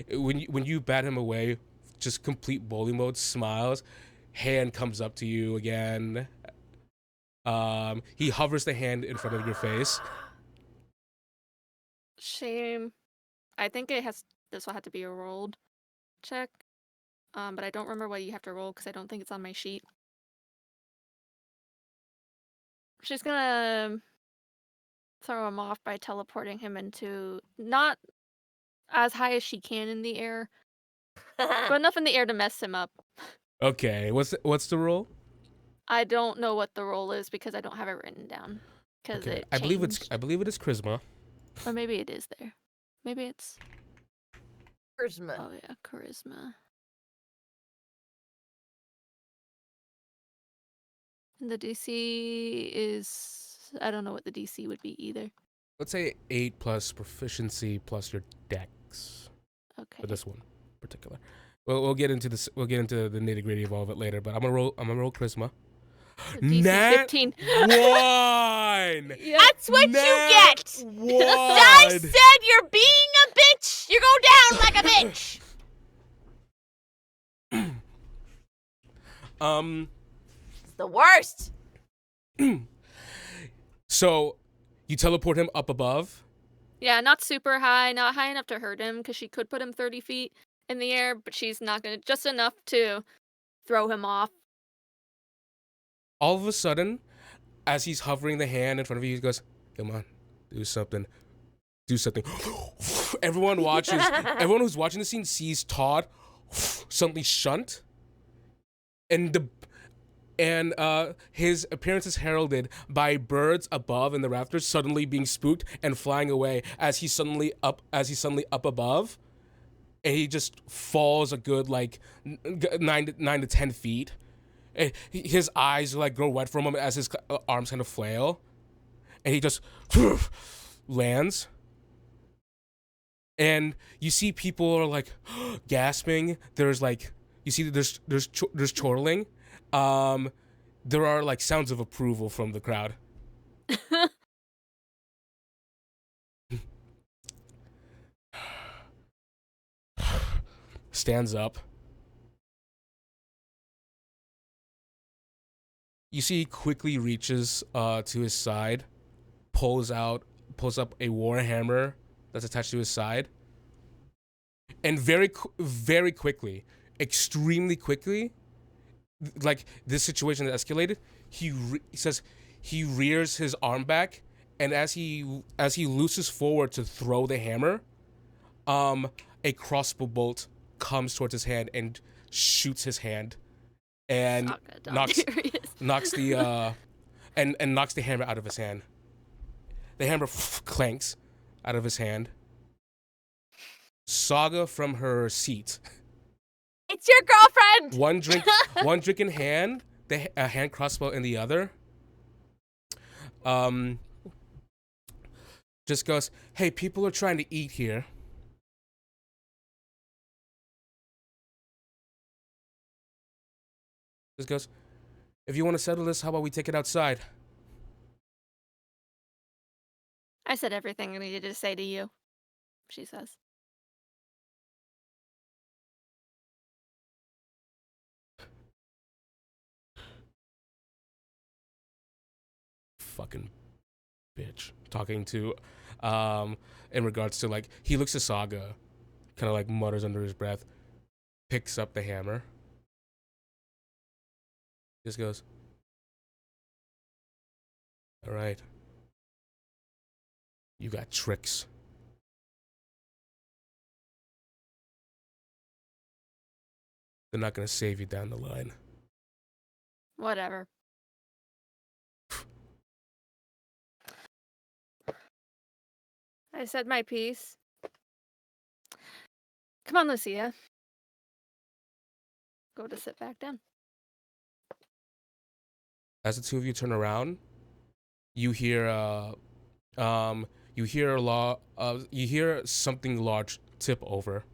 When you bat him away, just complete bully mode, smiles, hand comes up to you again. He hovers the hand in front of your face. Shame. I think this will have to be a rolled check. But I don't remember what you have to roll because I don't think it's on my sheet. She's gonna throw him off by teleporting him into not as high as she can in the air, but enough in the air to mess him up. Okay, what's the roll? I don't know what the roll is because I don't have it written down. Because Okay. it I believe changed. it is charisma. Or maybe it is there. Maybe it's Charisma. oh yeah, charisma. And the DC is I don't know what the DC would be either. Let's say 8 plus proficiency plus your dex Okay. for this one in particular. We'll get into this. We'll get into the nitty gritty of all of it later. But I'm gonna roll charisma. So DC Nat 15. 1. Yeah. That's what you Nat get. 1. I said you're being a bitch. You go down like a bitch. It's the worst. So you teleport him up above. Yeah, not super high, not high enough to hurt him because she could put him 30 feet in the air, but she's not gonna just enough to throw him off. All of a sudden, as he's hovering the hand in front of you, he goes, "Come on, do something, do something." Everyone who's watching the scene sees Todd suddenly shunt, and his appearance is heralded by birds above in the rafters suddenly being spooked and flying away as he's suddenly up above, and he just falls a good like 9 to 10 feet. And his eyes like grow wet for a moment as his arms kind of flail, and he just lands. And you see people are like gasping. There's like you see there's chortling. There are like sounds of approval from the crowd. Stands up. You see he quickly reaches to his side, pulls up a warhammer that's attached to his side, and very quickly, extremely quickly, like this situation that escalated, he says he rears his arm back, and as he looses forward to throw the hammer, a crossbow bolt comes towards his hand and shoots his hand, and knocks the knocks the hammer out of his hand. The hammer clanks out of his hand. Saga from her seat. It's your girlfriend. One drink in hand, a hand crossbow in the other. Just goes, "Hey, people are trying to eat here." Just goes, "If you want to settle this, how about we take it outside?" I said everything I needed to say to you, she says. Fucking bitch. Talking to, in regards to like, he looks at Saga, kind of like mutters under his breath, picks up the hammer, just goes, All right. You got tricks. They're not gonna save you down the line. Whatever. I said my piece. Come on, Lucia. Go to sit back down. As the two of you turn around, you hear you hear something large tip over.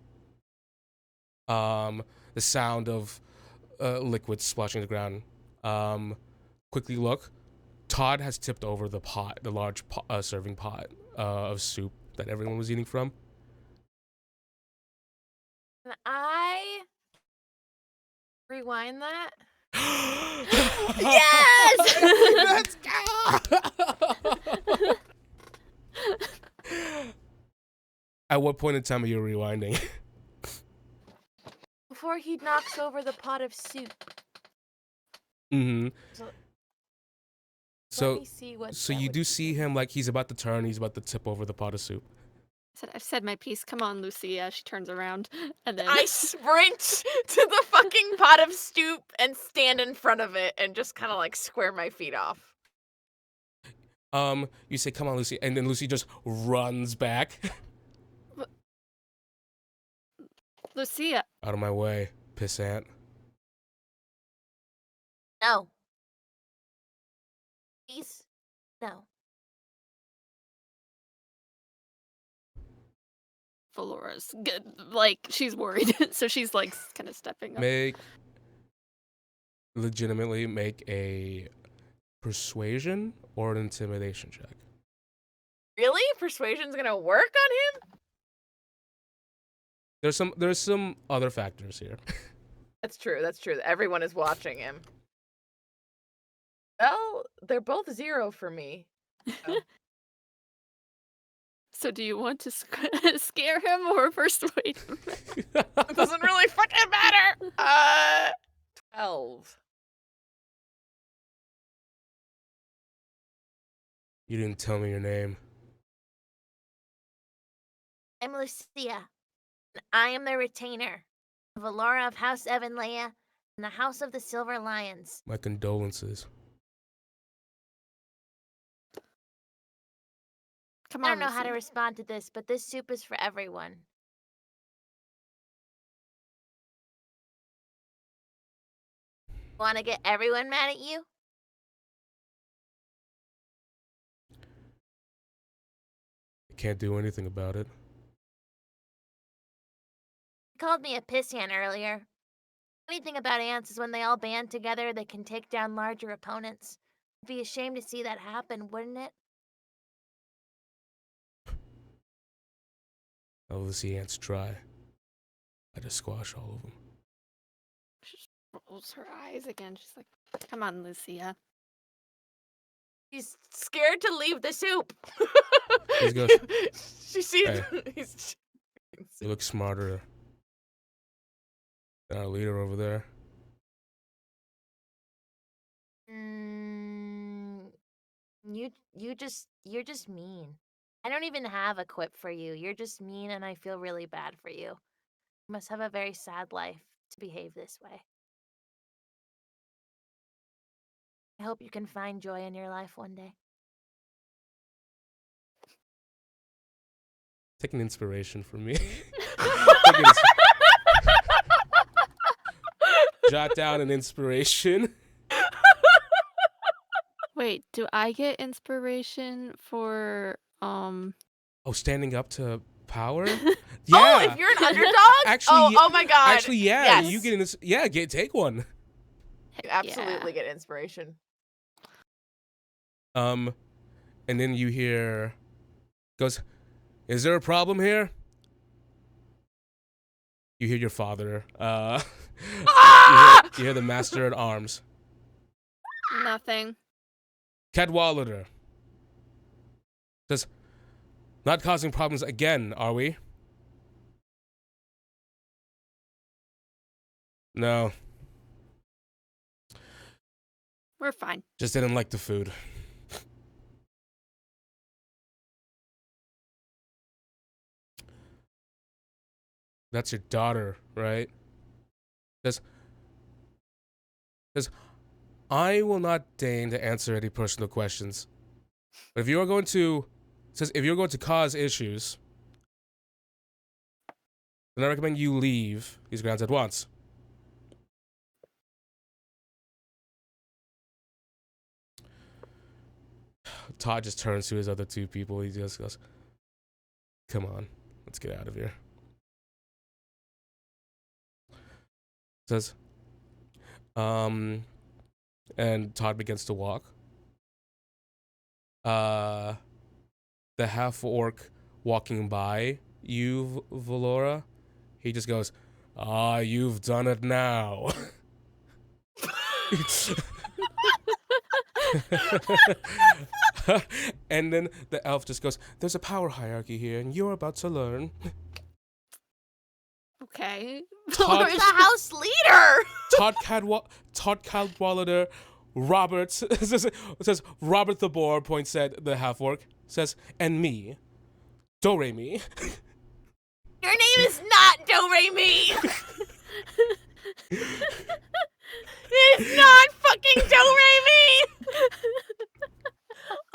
The sound of liquid splashing the ground. Quickly look. Todd has tipped over the pot, the large serving pot of soup that everyone was eating from. Can I rewind that? Yes! Let's go! At what point in time are you rewinding? Before he knocks over the pot of soup. Mm-hmm. Let So, me see what so that you would do be. see him like he's about to turn. He's about to tip over the pot of soup. I've said my piece. Come on, Lucia. She turns around and then I sprint to the fucking pot of soup and stand in front of it and just kind of like square my feet off. You say, "Come on, Lucy," and then Lucy just runs back. Lucia. Out of my way, pissant. No. Please? No. Valoura's good. Like, she's worried. So she's like kind of stepping up. Legitimately make a persuasion or an intimidation check. Really? Persuasion's gonna work on him? There's some other factors here. That's true. That's true. Everyone is watching him. Well, they're both 0 for me. So do you want to scare him or persuade him? It doesn't really fucking matter. 12. You didn't tell me your name. I'm Lucia. And I am the retainer. Valoura of House Evanleia and the House of the Silver Lions. My condolences. Come I on, don't know how to Lucia. respond to this, but this soup is for everyone. Want to get everyone mad at you? I can't do anything about it. You called me a pissant earlier. Funny thing about ants is when they all band together, they can take down larger opponents. It'd be a shame to see that happen, wouldn't it? I'll let the ants try. I just squash all of them. She just rolls her eyes again. She's like, come on, Lucia. He's scared to leave the soup. He goes, she sees "Hey. he's You look smarter than our leader over there." You're just mean. I don't even have a quip for you. You're just mean and I feel really bad for you. You must have a very sad life to behave this way. I hope you can find joy in your life one day. Take an inspiration from me. Jot down an inspiration. Wait, do I get inspiration for Oh, standing up to power? Oh, Yeah. if you're an underdog? Actually, oh my god. Actually, yeah. Yes. You get this. Yeah, take one. You absolutely get inspiration. And then you hear, goes, "Is there a problem here?" You hear your father. You hear the master at arms. Nothing. Cadwallader says, "Not causing problems again, are we?" No, We're fine. just didn't like the food. That's your daughter, right? Says, I will not deign to answer any personal questions. But if you are going to, says, if you're going to cause issues, then I recommend you leave these grounds at once. Todd just turns to his other two people. He just goes, come on, let's get out of here. Says, and Todd begins to walk. The half-orc walking by you, Valoura, he just goes, you've done it now. And then the elf just goes, there's a power hierarchy here, and you're about to learn. Okay. You're the house leader. Todd Cadwallader Robert says Robert the Boar points at the half-orc, says, and me, Do-Re-Mi. Your name is not Do-Re-Mi. It is not fucking Do-Re-Mi.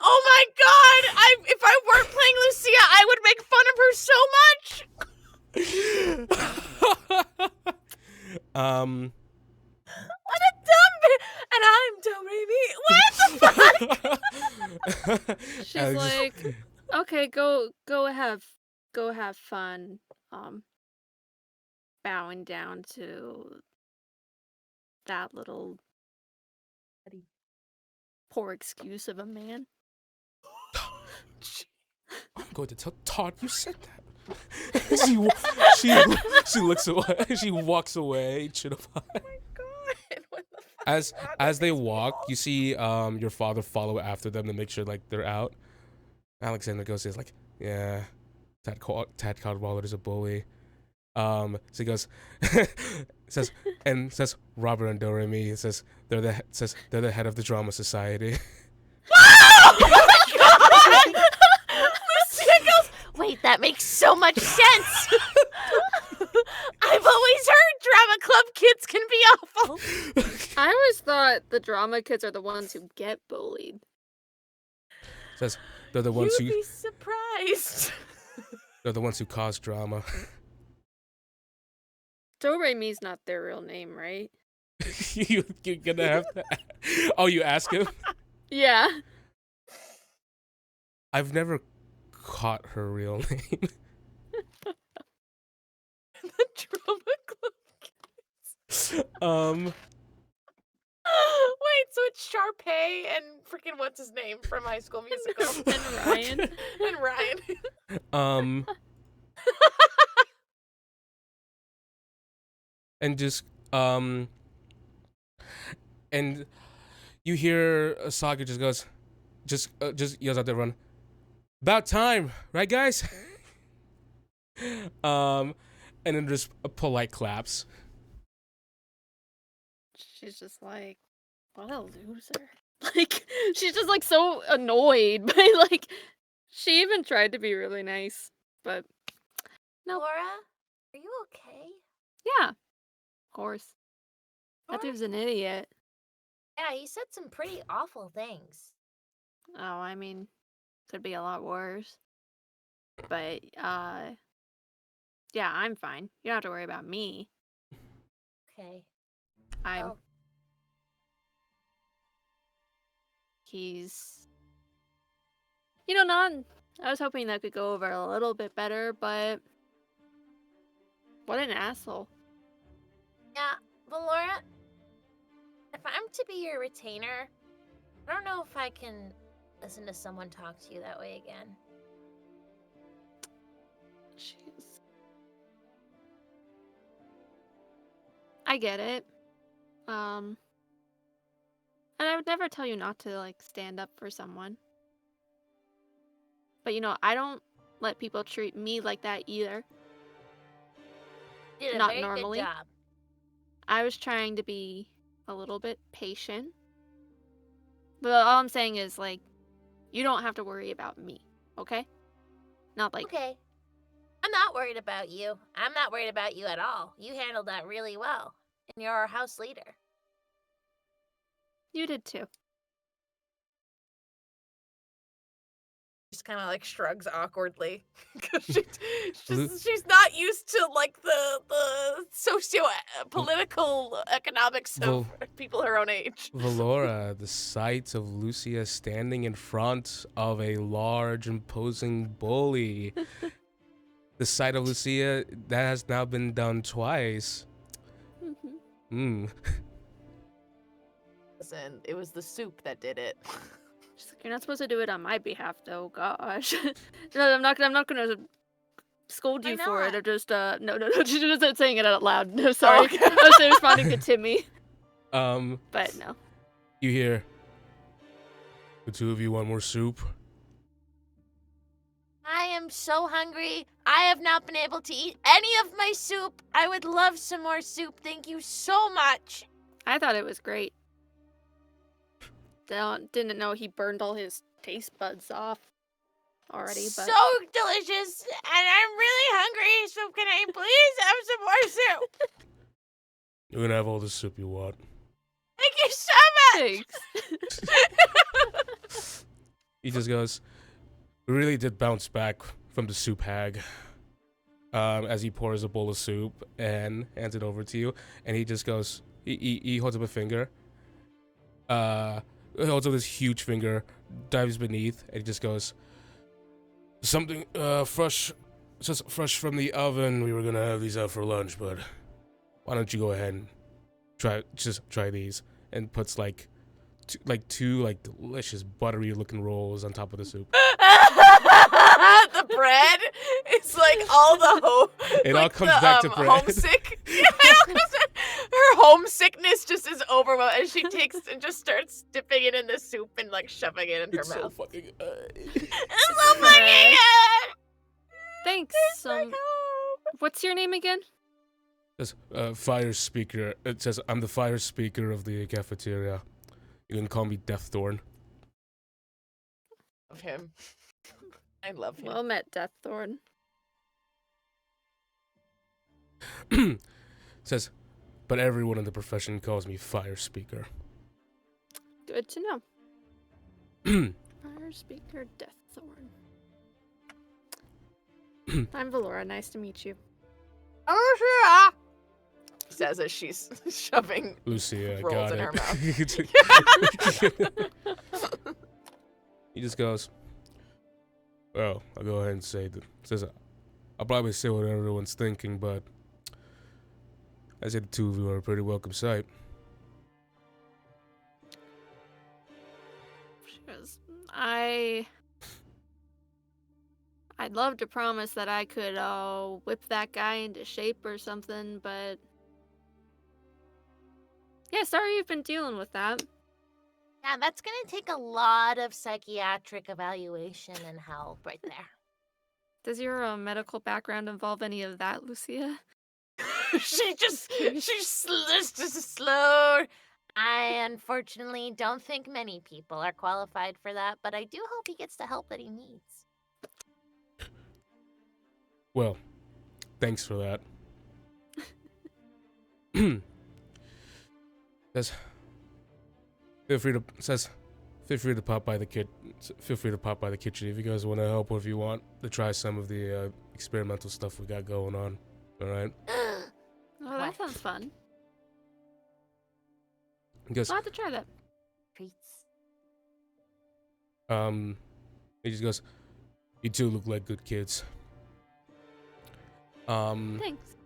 Oh my god! If I weren't playing Lucia, I would make fun of her so much. What a dumb and I'm Do-Re-Mi. What the fuck? She's like, okay, go have fun. Bowing down to that little poor excuse of a man. I'm going to tell Todd you said that. she looks away. She walks away. Oh my god! What the fuck? As they walk, you see your father follow after them to make sure like they're out. Alexander goes, is like, yeah, Tad Cadwallader is a bully. So he goes, says Robert and Do-Re-Mi. Says they're the head of the drama society. Oh my god! Lucia goes, wait, that makes so much sense. I've always heard drama club kids can be awful. I always thought the drama kids are the ones who get bullied. Says they're the ones You'd be surprised. they're the ones who cause drama. Do-Re-Mi's not their real name, right? You're gonna have to. Oh, you ask him? Yeah. I've never caught her real name. The drama club kids. Wait, so it's Sharpay and freaking what's his name from High School Musical? And Ryan. And Ryan. And just and you hear Saga just goes, just yells out there, run. About time, right, guys? And then just a polite claps. She's just like, what a loser. Like, she's just like so annoyed by like, she even tried to be really nice, but no. Laura, are you okay? Yeah, of course. That dude's an idiot. Yeah, he said some pretty awful things. Oh, I mean, could be a lot worse. But, yeah, I'm fine. You don't have to worry about me. Okay. I'm. Oh. He's. You know, not. I was hoping that could go over a little bit better, but. What an asshole. Yeah, Valoura, if I'm to be your retainer, I don't know if I can listen to someone talk to you that way again. Jeez. I get it. And I would never tell you not to, like, stand up for someone. But, you know, I don't let people treat me like that either. You did a Not very normally. good job. I was trying to be a little bit patient. But all I'm saying is, like, you don't have to worry about me, okay? Not like, Okay. I'm not worried about you. I'm not worried about you at all. You handled that really well. And you're our house leader. You did too. Just kind of like shrugs awkwardly because Lu- she's not used to like the socio-political economics of people her own age. Valoura, the sight of Lucia standing in front of a large, imposing bully. The sight of Lucia, that has now been done twice. Listen, it was the soup that did it. She's like, you're not supposed to do it on my behalf, though. Gosh. No, I'm not gonna scold you Why for it. not? Or just no. She's just saying it out loud. No, sorry. Okay. I was responding to Timmy, but no. You hear, the two of you want more soup? I am so hungry. I have not been able to eat any of my soup. I would love some more soup. Thank you so much. I thought it was great. Didn't know he burned all his taste buds off already, but So delicious. And I'm really hungry, so can I please have some more soup? You can have all the soup you want. Thank you so much. thanks. He just goes, we really did bounce back from the soup hag. As he pours a bowl of soup and hands it over to you. And he just goes, he holds up a finger. He holds up this huge finger, dives beneath, and he just goes, something fresh, just fresh from the oven. We were gonna have these out for lunch, but why don't you go ahead and try these? And puts like two delicious buttery looking rolls on top of the soup. The bread is like all the It like all comes back to bread. Homesick. Yeah, it all comes back. Her homesickness just is overwhelming, and she takes and just starts dipping it in the soup and like shoving it in It's her so mouth. fucking. It's so fucking good. Thanks. What's your name again? It says, fire speaker. It says, I'm the fire speaker of the cafeteria. You can call me Deaththorn. Love him. I love him. Well met, Deaththorn. It says, but everyone in the profession calls me fire speaker. Good to know. Fire Speaker Deaththorn. I'm Valoura. Nice to meet you. Says as she's shoving Lucia, rolls got in it. her mouth. He just goes, well, I'll go ahead and say that. Says, I'll probably say what everyone's thinking, but I say the two of you are a pretty welcome sight. She goes, I'd love to promise that I could whip that guy into shape or something, but yeah, sorry you've been dealing with that. Yeah, that's gonna take a lot of psychiatric evaluation and help right there. Does your medical background involve any of that, Lucia? she's just slow. I unfortunately don't think many people are qualified for that, but I do hope he gets the help that he needs. Well, thanks for that. Says, feel free to pop by the kitchen if you guys want to help or if you want to try some of the experimental stuff we got going on. All right. Oh, that sounds fun. He goes, I'll have to try that. Treats. he just goes, you two look like good kids. Thanks.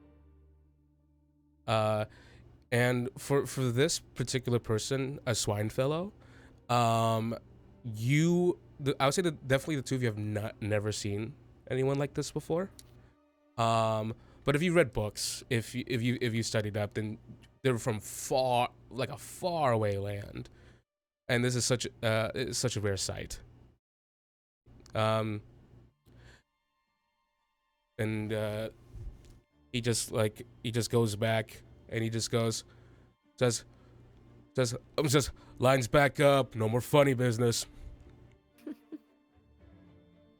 And for this particular person, a swine fellow, I would say that definitely the two of you have never seen anyone like this before. But if you read books, if you studied up, then they're from a far away land, and this is such a rare sight. And he just goes back and he just says lines back up, no more funny business.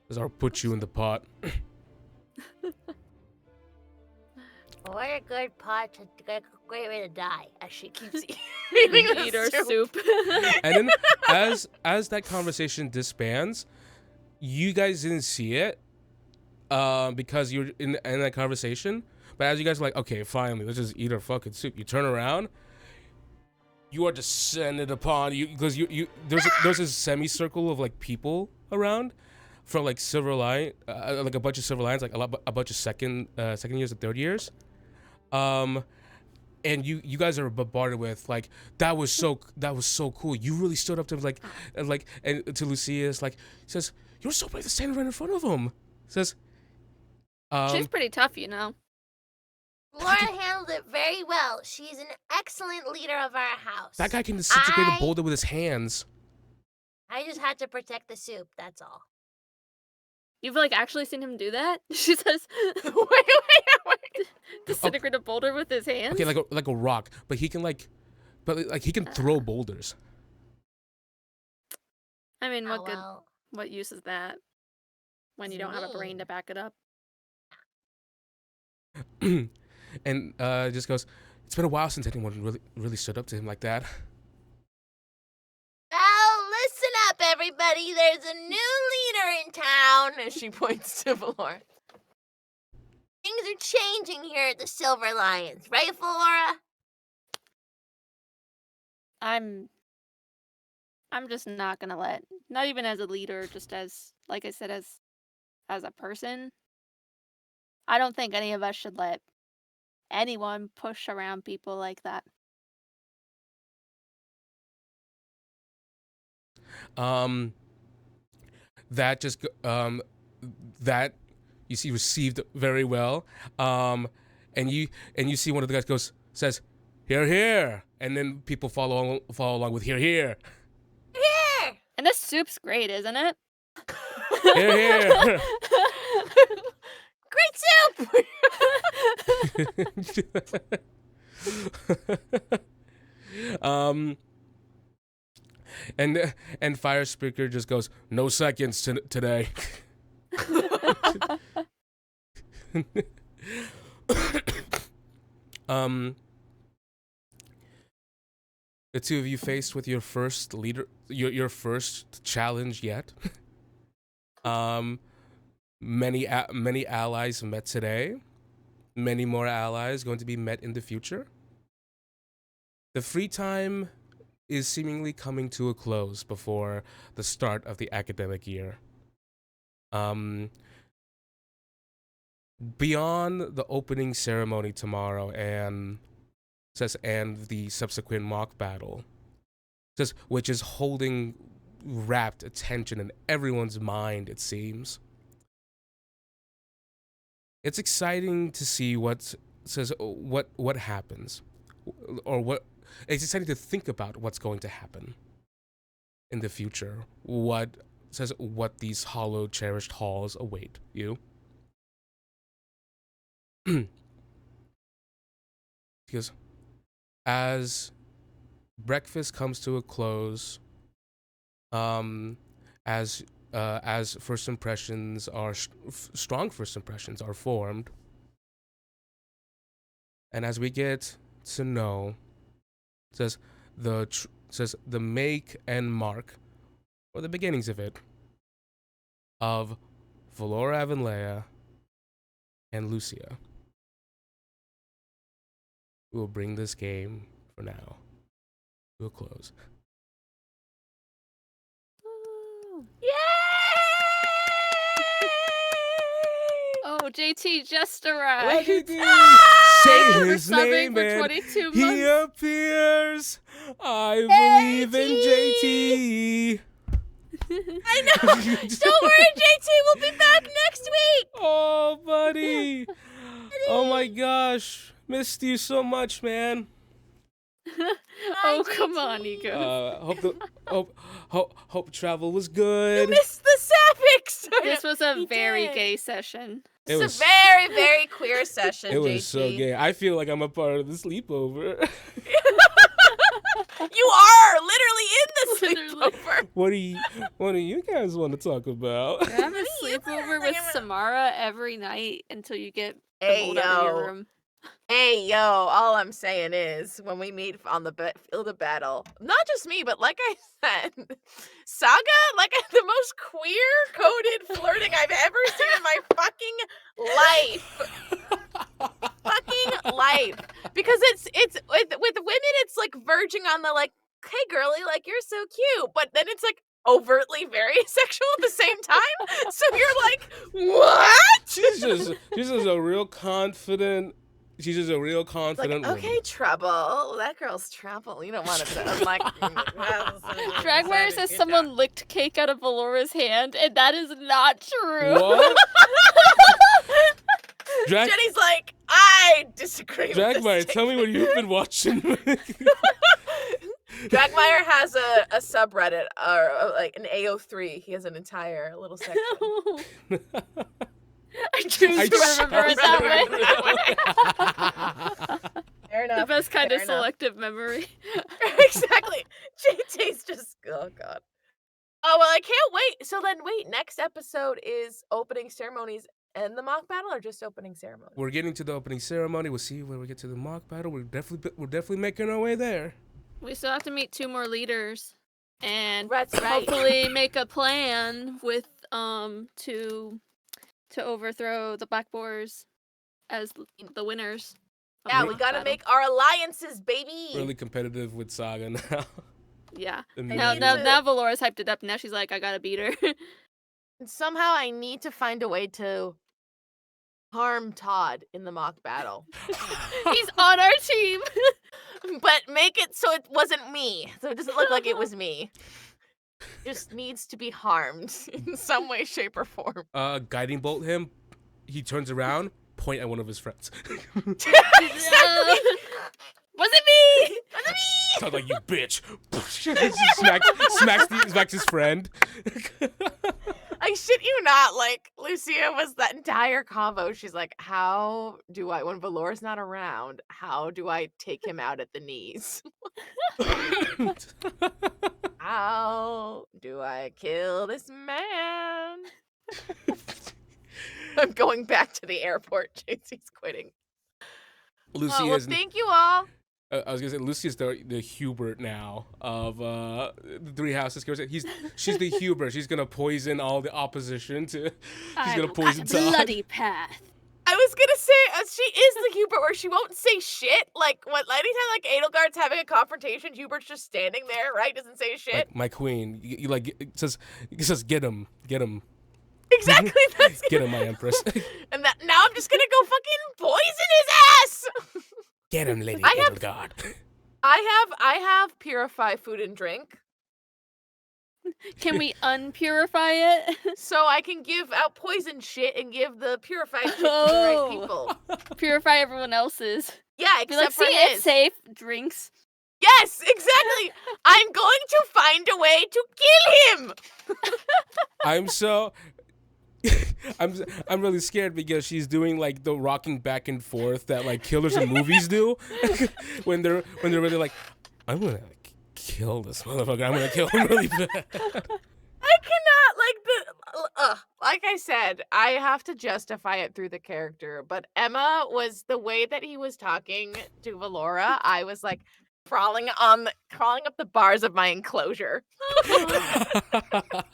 Says, I'll put you in the pot. What a good pot to get a great way to die. As she keeps eating the Eat our soup. soup. And then as that conversation disbands, you guys didn't see it because you're in that conversation. But as you guys are like, okay, finally, let's just eat our fucking soup. You turn around, you are descended upon you because you there's a semicircle of like people around from like silver line, like a bunch of silver lines, like a bunch of second years and third years. And you guys are bombarded with like that was so cool. You really stood up to him and to Lucia's like says you're so brave to stand right in front of him. Says, She's pretty tough, you know. Laura handled it very well. She's an excellent leader of our house. that guy can disintegrate a boulder with his hands. I just had to protect the soup, that's all. You've like actually seen him do that? She says, wait. disintegrate a boulder with his hands. Okay, like a rock, but he can he can throw boulders. I mean, Oh, well. what use is that when you don't have a brain to back it up? And just goes, it's been a while since anyone really stood up to him like that. Well, listen up, everybody. There's a new leader in town. As she points to Valoura. Things are changing here at the Silver Lions, right, Valoura? I'm just not gonna not even as a leader, just as, like I said, as a person. I don't think any of us should let anyone push around people like that. That just that you see received very well. And you see one of the guys says, "Here," and then people follow along with "Here." Here! And this soup's great, isn't it? Here. Great soup! And Fire Speaker just goes, "No seconds today." The two of you faced with your first leader, your first challenge yet. Many allies met today. Many more allies going to be met in the future. The free time is seemingly coming to a close before the start of the academic year. Beyond the opening ceremony tomorrow and the subsequent mock battle, which is holding rapt attention in everyone's mind, it seems. It's exciting to see what happens, or what. It's exciting to think about what's going to happen in the future. What these hollow, cherished halls await you. Because as breakfast comes to a close, as first impressions are strong first impressions are formed, and as we get to know, says the make and mark, or the beginnings of it, of Valoura and Lucia, we will bring this game for now to a close. Oh, JT just arrived. Say Thank you for his subbing name for and 22 months. he appears. I believe in JT. I know! Don't worry, JT, we'll be back next week! Oh, buddy. Oh my gosh. Missed you so much, man. Oh, come on, Nico. Hope travel was good. Miss the Sapphics! This was a He very did. gay session. It was It's a very, very queer session, It was JT. so gay. I feel like I'm a part of the sleepover. You are literally in the Literally. sleepover. What do you guys want to talk about? Have a sleepover with Samara every night until you get Hey, pulled out of yo. your room. Hey, yo, all I'm saying is when we meet on the field of battle, not just me, but like I said, Saga, like the most queer-coded flirting I've ever seen in my fucking life. Because it's with women, it's like verging on the like, hey, girly, like you're so cute, but then it's like overtly very sexual at the same time. So you're like, what? She's just a real confident. She's just a real confident Like, okay, woman. trouble. That girl's trouble. You don't want to. I'm like, Dragmire says someone licked cake out of Valoura's hand, and that is not true. What? Jenny's like, I disagree with this Dragmire, tell me what you've been watching. Dragmire has a subreddit, or like an AO3. He has an entire little section. I choose to remember it that way. Fair enough. The best kind of fair enough. selective memory. Exactly. JJ's just, oh god. Oh well, I can't wait. So then, wait. Next episode is opening ceremonies and the mock battle, or just opening ceremony? We're getting to the opening ceremony. We'll see when we get to the mock battle. We're definitely making our way there. We still have to meet 2 more leaders, and That's right. hopefully make a plan with to overthrow the Black Boars as the winners. of Yeah, the we mock gotta battle. make our alliances, baby. Really competitive with Saga now. Yeah. Immediately. Now Valora's hyped it up. Now she's like, I gotta beat her. And somehow I need to find a way to harm Todd in the mock battle. He's on our team. But make it so it wasn't me. So it doesn't look like it was me. Just needs to be harmed in some way, shape, or form. Guiding bolt him. He turns around, point at one of his friends. Exactly. Was it me? Sounds like, you bitch. smacks his friend. I shit you not, like, Lucia was that entire convo. She's like, how do I, when Valora's not around, how do I take him out at the knees? How do I kill this man? I'm going back to the airport. JC's quitting. Lucy Oh, well, is. thank you all. I was gonna say Lucy is the Hubert now of the Three Houses. She's the Hubert. She's gonna poison all the opposition to. She's gonna poison Todd. bloody path. I was gonna say she is the Hubert where she won't say shit. Like anytime like Edelgard's having a confrontation, Hubert's just standing there, right? Doesn't say shit. Like, my queen. You like it says get him. Exactly. That's Get him, my empress. And that now I'm just gonna go fucking poison his ass. Get him, Lady I have- Edelgard. I have purify food and drink, Can we unpurify it? so I can give out poison shit and give the purified shit to the right Oh. people. Purify everyone else's. Yeah, Be except like, for see, his. it's safe. Drinks. Yes, exactly. I'm going to find a way to kill him. I'm so. I'm really scared because she's doing like the rocking back and forth that like killers in movies do when they're really like, I'm gonna kill this motherfucker. I'm gonna kill him really bad. I cannot like I said, I have to justify it through the character. But Emma was the way that he was talking to Valoura. I was like crawling up the bars of my enclosure.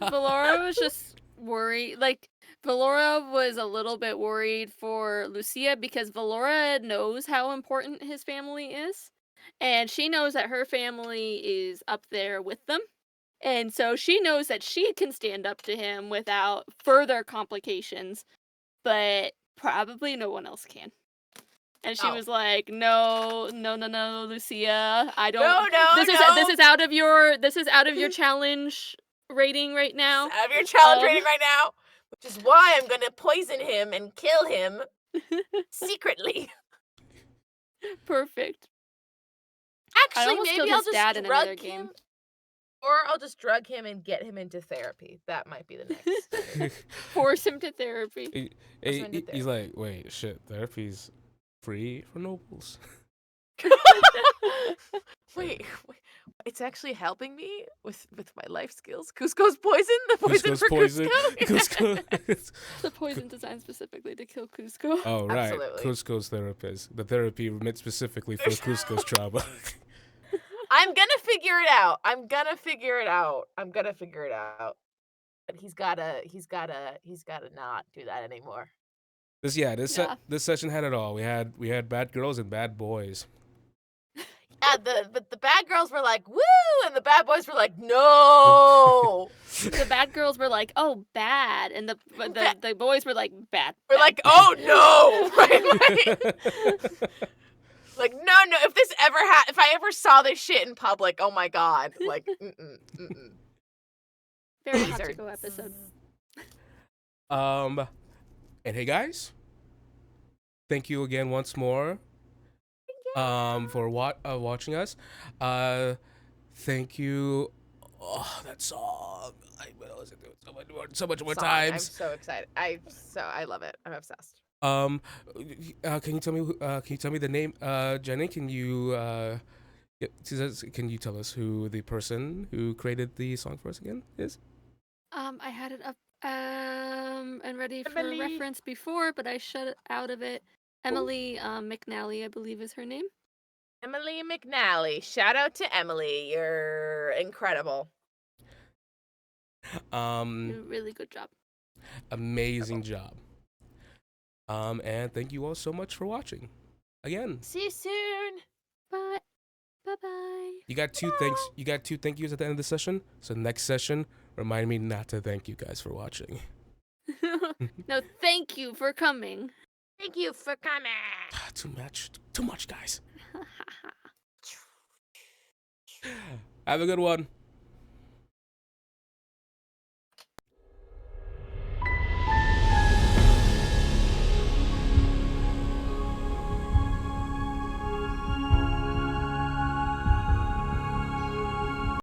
Valoura was just worried. Like, Valoura was a little bit worried for Lucia because Valoura knows how important his family is. And she knows that her family is up there with them. And so she knows that she can stand up to him without further complications. But probably no one else can. And she Oh. was like, no, Lucia. I don't. No, This is out of your challenge rating right now. Have your challenge Um, rating right now, which is why I'm gonna poison him and kill him secretly. Perfect. Actually, almost maybe killed I'll his just dad in drug another game. him, or I'll just drug him and get him into therapy. That might be the next. Force him to therapy. He's like, wait, shit, therapy's free for nobles. Wait, it's actually helping me with my life skills. Cusco's poison, the poison Cusco's for poison. Cusco. Cusco. The poison designed specifically to kill Cusco. Oh, right. Absolutely. Cusco's therapist. The therapy meant specifically for Cusco's trauma. I'm gonna figure it out. But he's gotta not do that anymore. This session had it all. We had bad girls and bad boys. Yeah, but the bad girls were like, woo, and the bad boys were like, no. The bad girls were like, "Oh, bad," and the boys were like, "Bad." We're like, oh no. Like, no. If I ever saw this shit in public, oh my god. Like, Very These hot are- to go episode. And hey guys, thank you again once more. For watching us. Thank you. Oh, that song. I will listen to it so much more song. I'm times. so excited. I love it. I'm obsessed. Can you tell me the name? Jenny, can you tell us who the person who created the song for us again is? I had it up and ready for Emily. reference before, but I shut it out of it. Emily McNally, I believe, is her name. Emily McNally. Shout out to Emily. You're incredible. Did a really good job. Amazing job. And thank you all so much for watching. Again, See you soon. Bye. Bye. you got two thank yous at the end of the session. So next session, remind me not to thank you guys for watching. No, thank you for coming. Thank you for coming. Too much, guys. Have a good one.